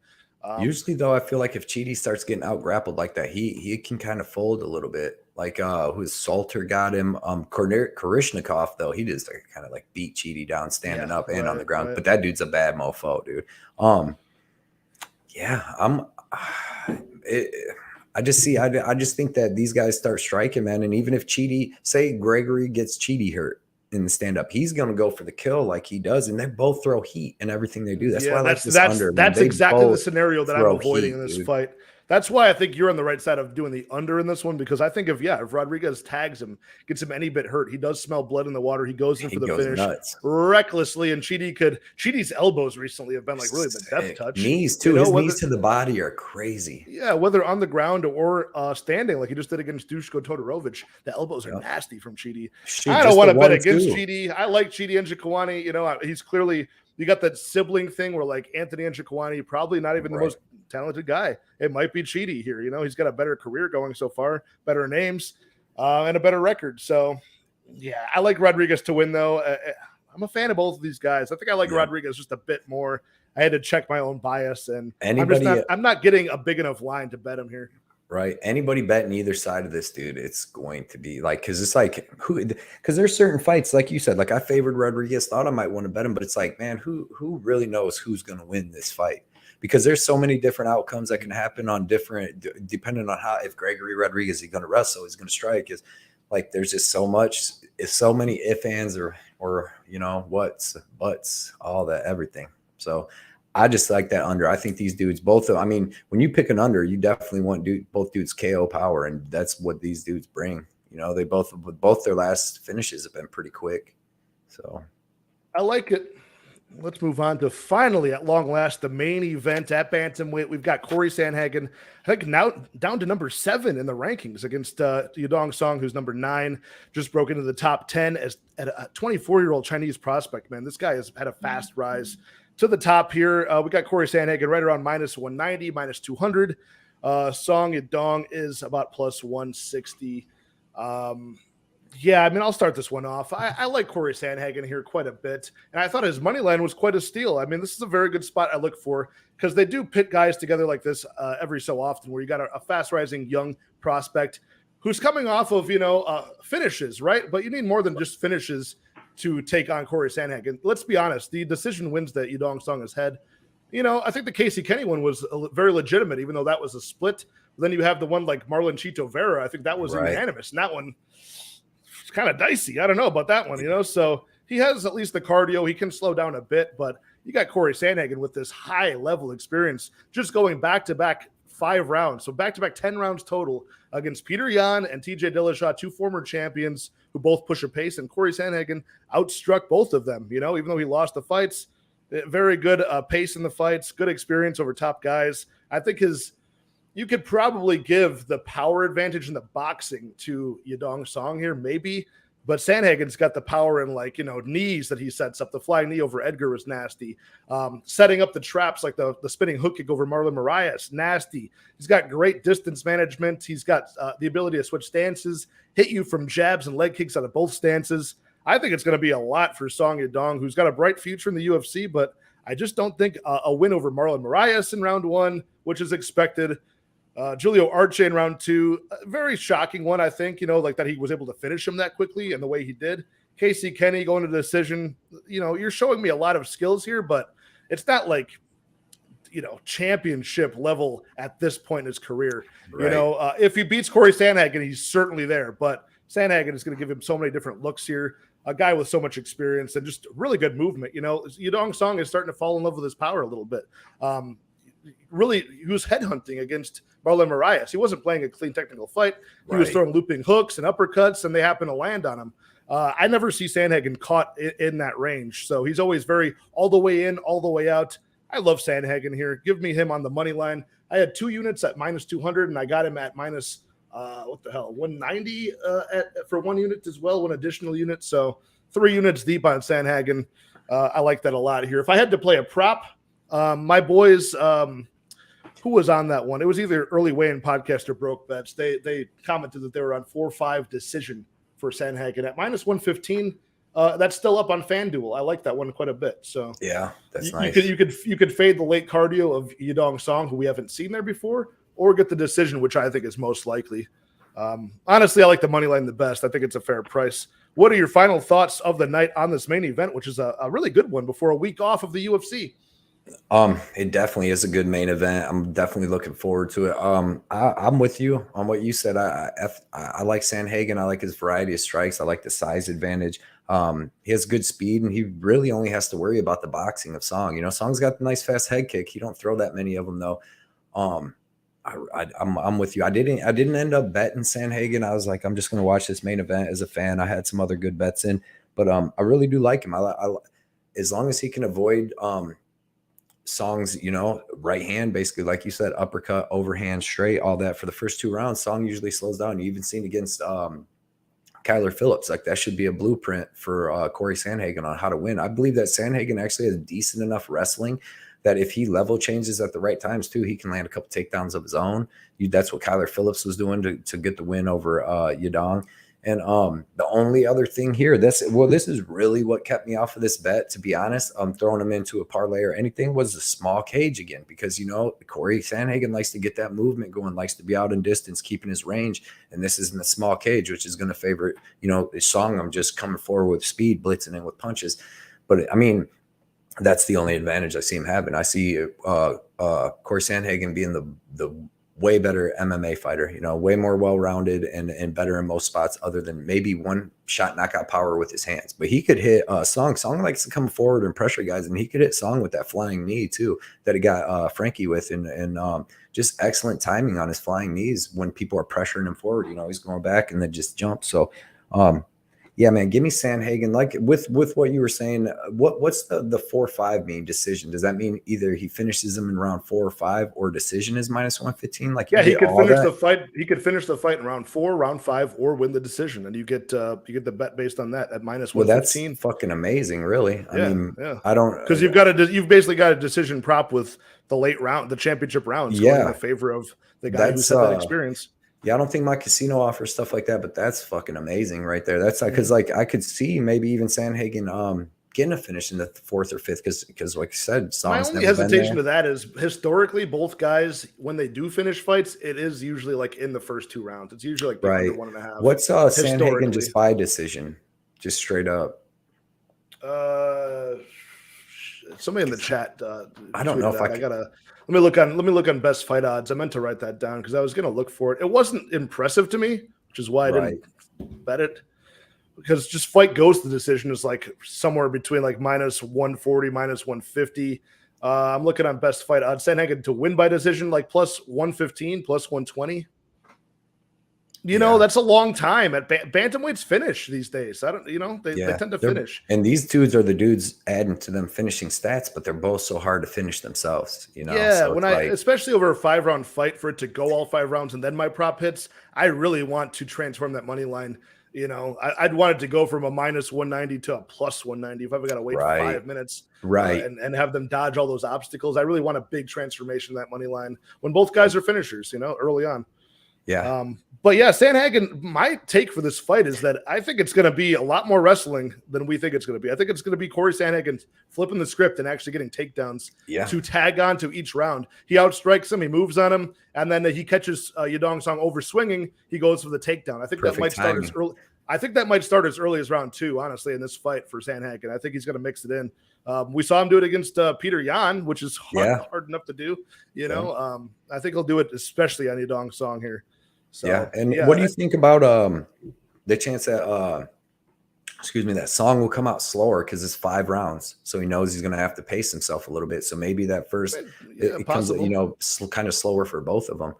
Usually, though, I feel like if Chidi starts getting out-grappled like that, he can kind of fold a little bit. Like who's Salter got him. Korishnikov, though, he just kind of beat Chidi down standing up and on the ground. Right. But that dude's a bad mofo, dude. I just think that these guys start striking, man. And even if Gregory gets Chidi hurt in the stand-up, he's going to go for the kill like he does, and they both throw heat in everything they do. That's why I like this under. That's exactly the scenario that I'm avoiding in this fight. That's why I think you're on the right side of doing the under in this one, because I think if Rodrigues tags him, gets him any bit hurt, he does smell blood in the water. He goes in for the finish recklessly, and Chidi's elbows recently have been really the death touch. Knees too. His knees to the body are crazy. Yeah, whether on the ground or standing, like he just did against Duško Todorovic, the elbows are nasty from Chidi. I don't want to bet against Chidi. I like Chidi and Njokuani. He's clearly, you got that sibling thing where Anthony and Njokuani, probably not even the most talented guy. It might be Chidi here. He's got a better career going so far, better names, and a better record. So, yeah, I like Rodrigues to win, though. I'm a fan of both of these guys. I think I like Rodrigues just a bit more. I had to check my own bias, and I'm not getting a big enough line to bet him here. Right. Anybody betting either side of this, dude, it's going to be like, because it's like because there's certain fights, like you said, like I favored Rodrigues, thought I might want to bet him, but it's like, man, who really knows who's going to win this fight? Because there's so many different outcomes that can happen on different, depending on how, if Gregory Rodrigues is going to wrestle, he's going to strike, is like, there's just so many if ands or what's, buts, all that, everything. So I just like that under. I think these dudes, both of, I mean, when you pick an under, you definitely want both dudes KO power, and that's what these dudes bring. They both their last finishes have been pretty quick. So I like it. Let's move on to finally, at long last, the main event at bantamweight. We've got Corey Sandhagen, I think now down to number 7 in the rankings against Yadong Song, who's number 9, just broke into the top 10 as a 24-year-old Chinese prospect. Man, this guy has had a fast rise to the top here. We got Corey Sandhagen right around minus 190, minus 200. Song Yadong is about plus 160. Yeah, I mean, I'll start this one off. I like Corey Sandhagen here quite a bit, and I thought his money line was quite a steal. I mean, this is a very good spot I look for, because they do pit guys together like this every so often, where you got a fast-rising young prospect who's coming off of, finishes, right? But you need more than just finishes to take on Corey Sandhagen. Let's be honest, the decision wins that Yadong Song has had. I think the Casey Kenny one was very legitimate, even though that was a split. But then you have the one like Marlon Chito Vera. I think that was unanimous, and that one it's kind of dicey. I don't know about that one, So he has at least the cardio. He can slow down a bit, but you got Corey Sandhagen with this high-level experience, just going back-to-back 5 rounds. So back-to-back 10 rounds total against Peter Yan and TJ Dillashaw, 2 former champions who both push a pace, and Corey Sandhagen outstruck both of them, even though he lost the fights. Very good pace in the fights, good experience over top guys. I think you could probably give the power advantage in the boxing to Yadong Song here, maybe, but Sandhagen's got the power in knees that he sets up. The flying knee over Edgar was nasty. Setting up the traps like the spinning hook kick over Marlon Moraes, nasty. He's got great distance management. He's got the ability to switch stances, hit you from jabs and leg kicks out of both stances. I think it's going to be a lot for Song Yadong, who's got a bright future in the UFC, but I just don't think a win over Marlon Moraes in round 1, which is expected. Julio Arce in round 2, a very shocking one, I think, that he was able to finish him that quickly and the way he did. Casey Kenny going to the decision, you're showing me a lot of skills here, but it's not like, championship level at this point in his career. Right. If he beats Corey Sandhagen, he's certainly there, but Sandhagen is going to give him so many different looks here. A guy with so much experience and just really good movement. Yadong Song is starting to fall in love with his power a little bit. Really, he was headhunting against Marlon Moraes. He wasn't playing a clean technical fight. He was throwing looping hooks and uppercuts, and they happened to land on him. I never see Sandhagen caught in that range. So he's always very all the way in, all the way out. I love Sandhagen here. Give me him on the money line. I had 2 units at minus 200, and I got him at minus 190 for 1 unit as well, 1 additional unit. So 3 units deep on Sandhagen. I like that a lot here. If I had to play a prop, my boys, who was on that one? It was either Early Weigh-In Podcast or Broke Bets. They commented that they were on 4-5 decision for Sandhagen at minus 115. That's still up on FanDuel. I like that one quite a bit. So yeah, that's nice. You could fade the late cardio of Yadong Song, who we haven't seen there before, or get the decision, which I think is most likely. Honestly, I like the money line the best. I think it's a fair price. What are your final thoughts of the night on this main event, which is a really good one before a week off of the UFC? It definitely is a good main event. I'm definitely looking forward to it. I'm with you on what you said. I like Sandhagen. I like his variety of strikes. I like the size advantage. He has good speed, and he really only has to worry about the boxing of Song. Song's got the nice fast head kick. He don't throw that many of them though. I'm with you. I didn't end up betting Sandhagen. I was like, I'm just going to watch this main event as a fan. I had some other good bets in, but I really do like him. I as long as he can avoid Song's, right hand, basically, like you said, uppercut, overhand, straight, all that for the first 2 rounds. Song usually slows down. You even seen against Kyler Phillips. Like, that should be a blueprint for Corey Sandhagen on how to win. I believe that Sandhagen actually has decent enough wrestling that if he level changes at the right times too, he can land a couple takedowns of his own. That's what Kyler Phillips was doing to get the win over Yadong. And the only other thing here, this is really what kept me off of this bet, to be honest. Throwing him into a parlay or anything, was the small cage again, because Corey Sandhagen likes to get that movement going, likes to be out in distance, keeping his range, and this is in the small cage, which is going to favor Song. I'm just coming forward with speed, blitzing in with punches. But I mean, that's the only advantage I see him having. I see Corey Sandhagen being the way better MMA fighter, way more well-rounded and better in most spots, other than maybe one shot knockout power with his hands. But he could hit Song. Song likes to come forward and pressure guys, and he could hit Song with that flying knee too that he got Frankie with, and just excellent timing on his flying knees when people are pressuring him forward. He's going back and then just jump. So yeah, man, give me Sandhagen. Like with what you were saying, what's the 4-5 mean decision? Does that mean either he finishes him in round 4 or 5, or decision is -115? Like, yeah, he could finish the fight. He could finish the fight in round 4, round 5, or win the decision, and you get the bet based on that at -115. Well, that's fucking amazing, really. I mean, I don't, because you've basically got a decision prop with the late round, the championship rounds, going in favor of the guy who's had that experience. Yeah, I don't think my casino offers stuff like that, but that's fucking amazing right there. That's because I could see maybe even Sandhagen getting a finish in the 4th or 5th, because like I said, my only hesitation to that is historically both guys, when they do finish fights, it is usually like in the first 2 rounds. It's usually like under 1.5. What's Sandhagen just by decision, just straight up? Somebody in the chat. I don't know if I gotta. Let me look on best fight odds. I meant to write that down because I was going to look for it. It wasn't impressive to me, which is why I didn't bet it. Because just fight goes to decision is like somewhere between like -140, -150. I'm looking on best fight odds. Sandhagen to win by decision like +115, +120. That's a long time. At bantamweights finish these days. I don't, they tend to finish. And these dudes are the dudes adding to them finishing stats, but they're both so hard to finish themselves. Yeah, so especially over a 5-round fight, for it to go all 5 rounds and then my prop hits, I really want to transform that money line. I'd want it to go from a -190 to a +190 if I've got to wait 5 minutes, and have them dodge all those obstacles. I really want a big transformation of that money line when both guys are finishers, early on. Yeah. But yeah, Sandhagen, my take for this fight is that I think it's going to be a lot more wrestling than we think it's going to be. I think it's going to be Corey Sandhagen flipping the script and actually getting takedowns to tag on to each round. He outstrikes him, he moves on him, and then he catches Yadong Song over swinging. He goes for the takedown. I think that might start as early. I think that might start as early as round 2, honestly, in this fight for Sandhagen. I think he's going to mix it in. We saw him do it against Peter Yan, which is hard enough to do. I think he'll do it especially on Yadong Song here. So, what do you think about the chance that that Song will come out slower because it's 5 rounds, so he knows he's going to have to pace himself a little bit. So maybe that first it comes, kind of slower for both of them.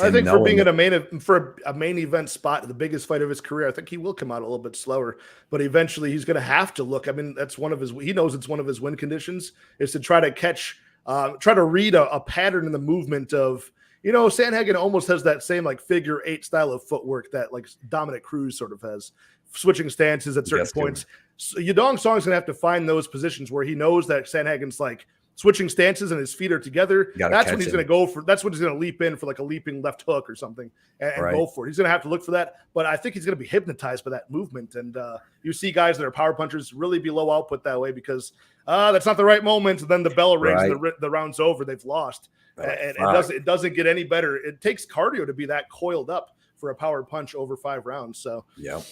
I think for being in a main event spot, the biggest fight of his career, I think he will come out a little bit slower. But eventually, he's going to have to look. I mean, that's one of his. He knows it's one of his win conditions is to try to catch, try to read a pattern in the movement of. Sandhagen almost has that same like figure 8 style of footwork that like Dominic Cruz sort of has, switching stances at certain points. So Yadong Song's gonna have to find those positions where he knows that Sandhagen's like switching stances and his feet are together. That's when he's going to go for. That's when he's going to leap in for like a leaping left hook or something and go for it. He's going to have to look for that. But I think he's going to be hypnotized by that movement. And you see guys that are power punchers really be low output that way because that's not the right moment. And then the bell rings and the round's over. They've lost. And it doesn't get any better. It takes cardio to be that coiled up for a power punch over 5 rounds. So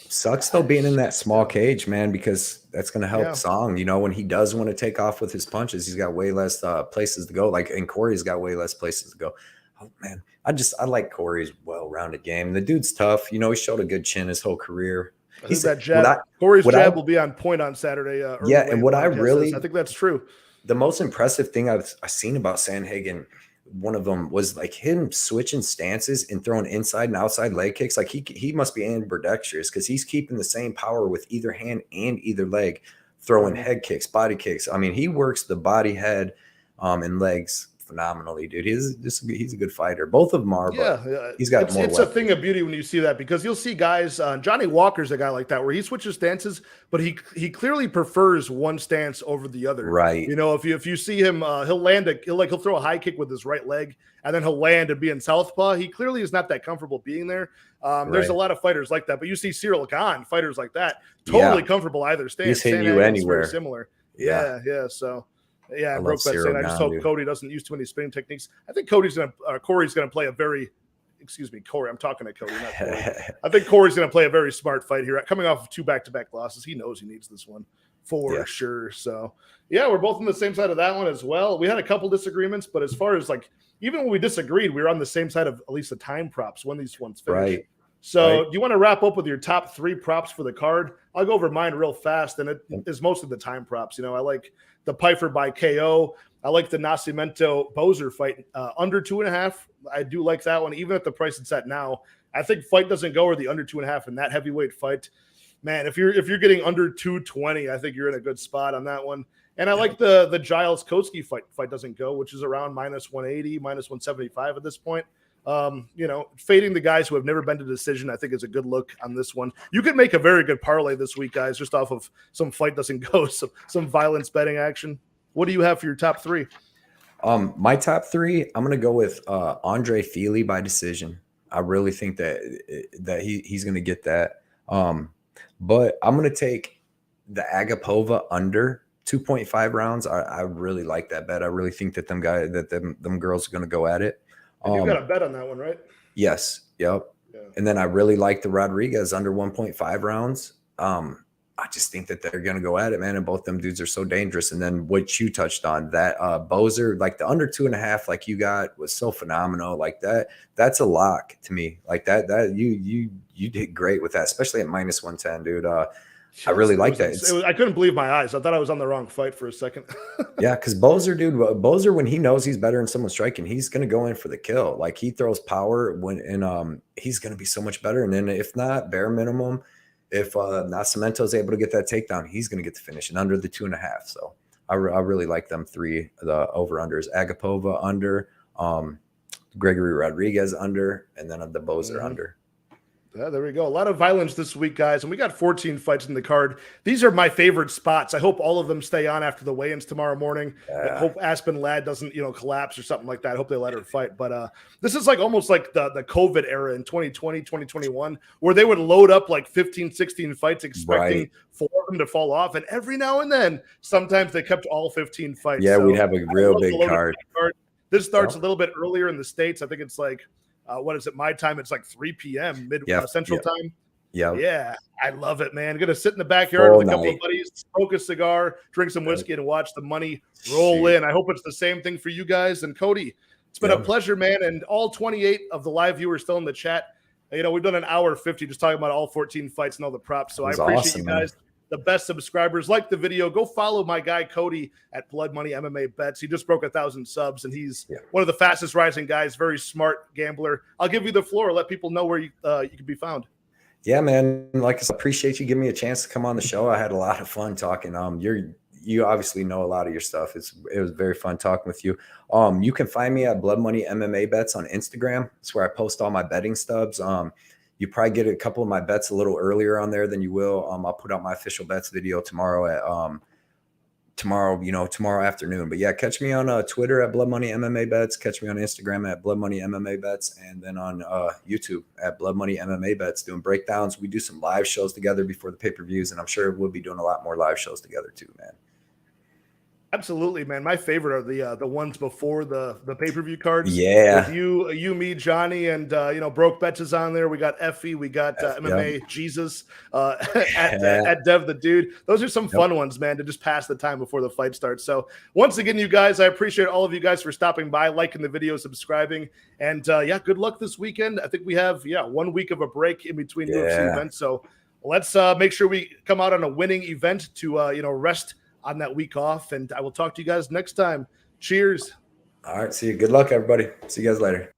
sucks though being in that small cage, man, because that's going to help Song. When he does want to take off with his punches, he's got way less places to go. And Corey's got way less places to go. Oh man, I like Corey's well-rounded game. The dude's tough. He showed a good chin his whole career. He's that jab. Corey's jab will be on point on Saturday. And what I think that's true. The most impressive thing I've seen about Sandhagen, one of them was like him switching stances and throwing inside and outside leg kicks. Like he must be ambidextrous because he's keeping the same power with either hand and either leg, throwing head kicks, body kicks. I mean, he works the body, head, and legs phenomenally, dude. He's a good fighter. Both of them are, but he's got more. It's a thing of beauty when you see that, because you'll see guys. Johnny Walker's a guy like that, where he switches stances, but he clearly prefers one stance over the other. Right. You know, if you see him, he'll throw a high kick with his right leg, and then he'll land and be in southpaw. He clearly is not that comfortable being there. There's a lot of fighters like that, but you see Cyril Gane, fighters like that, totally comfortable either stance. He's hitting you anywhere. Very similar. Yeah. So. Yeah, and broke that saying. I just hope Cody doesn't use too many spinning techniques. I think Corey's going to play a very, Corey. I'm talking to Cody, not Corey. I think Corey's going to play a very smart fight here. Coming off of 2 back-to-back losses, he knows he needs this one for sure. So, yeah, we're both on the same side of that one as well. We had a couple disagreements, but as far as even when we disagreed, we were on the same side of at least the time props when these ones finish. Right. So, do you want to wrap up with your top 3 props for the card? I'll go over mine real fast, and it is mostly the time props. You know, I like the Pyfer by KO. I like the Nascimento Boser fight under 2.5. I do like that one, even at the price it's at now. I think fight doesn't go over the under 2.5 in that heavyweight fight. Man, if you're getting under 220, I think you're in a good spot on that one. And I like the Giles Cosce fight doesn't go, which is around -180, -175 at this point. You know, fading the guys who have never been to decision, I think is a good look on this one. You could make a very good parlay this week, guys, just off of some fight doesn't go, some violence betting action. What do you have for your top 3? My top 3, I'm gonna go with Andre Fili by decision. I really think that he's gonna get that. But I'm gonna take the Agapova under 2.5 rounds. I really like that bet. I really think that them girls are gonna go at it. And you got a bet on that one, right? Yes. Yep. Yeah. And then I really like the Rodrigues under 1.5 rounds. I just think that they're going to go at it, man. And both them dudes are so dangerous. And then what you touched on, that Boser, like the under 2.5, like you got, was so phenomenal. Like that's a lock to me. Like that you did great with that, especially at -110, dude. I really like that. I couldn't believe my eyes. I thought I was on the wrong fight for a second. Yeah, because Boser, when he knows he's better than someone striking, he's going to go in for the kill. Like he throws power and he's going to be so much better. And then if not, bare minimum, if Nascimento is able to get that takedown, he's going to get the finish and under the 2.5. So I really like them 3, the over-unders. Agapova under, Gregory Rodrigues under, and then the Boser under. Yeah, there we go. A lot of violence this week, guys, and we got 14 fights in the card. These are my favorite spots. I hope all of them stay on after the weigh-ins tomorrow morning. I hope Aspen Ladd doesn't, collapse or something like that. I hope they let her fight. But this is almost like the COVID era in 2020, 2021, where they would load up 15, 16 fights expecting 4 of them to fall off. And every now and then, sometimes they kept all 15 fights. Yeah, so we'd have a real big card. This starts a little bit earlier in the States. I think it's what is it? My time, it's 3 p.m. Central time. Yeah, I love it, man. Gonna sit in the backyard with a couple of buddies, smoke a cigar, drink some whiskey, and watch the money roll in. I hope it's the same thing for you guys. And Cody, it's been a pleasure, man. And all 28 of the live viewers still in the chat. We've done an hour 50 just talking about all 14 fights and all the props. So I appreciate you guys. Man. The best subscribers. Like the video, go follow my guy Cody at Blood Money MMA Bets. He just broke 1,000 subs, and he's one of the fastest rising guys. Very smart gambler. I'll give you the floor. Let people know where you can be found. Yeah, man. Like I said, appreciate you giving me a chance to come on the show. I had a lot of fun talking. You obviously know a lot of your stuff. It was very fun talking with you. You can find me at Blood Money MMA Bets on Instagram. It's where I post all my betting stubs. You probably get a couple of my bets a little earlier on there than you will. I'll put out my official bets video tomorrow at tomorrow afternoon. But yeah, catch me on Twitter at Blood Money MMA Bets. Catch me on Instagram at Blood Money MMA Bets, and then on YouTube at Blood Money MMA Bets, doing breakdowns. We do some live shows together before the pay-per-views, and I'm sure we'll be doing a lot more live shows together too, man. Absolutely, man. My favorite are the ones before the pay-per-view cards. Yeah. With you, me, Johnny, and Broke Bets is on there. We got Effie, we got MMA Jesus at Dev the Dude. Those are some fun ones, man, to just pass the time before the fight starts. So once again, you guys, I appreciate all of you guys for stopping by, liking the video, subscribing, and good luck this weekend. I think we have 1 week of a break in between UFC events. So let's make sure we come out on a winning event to rest on that week off, and I will talk to you guys next time. Cheers. All right. See you. Good luck, everybody. See you guys later.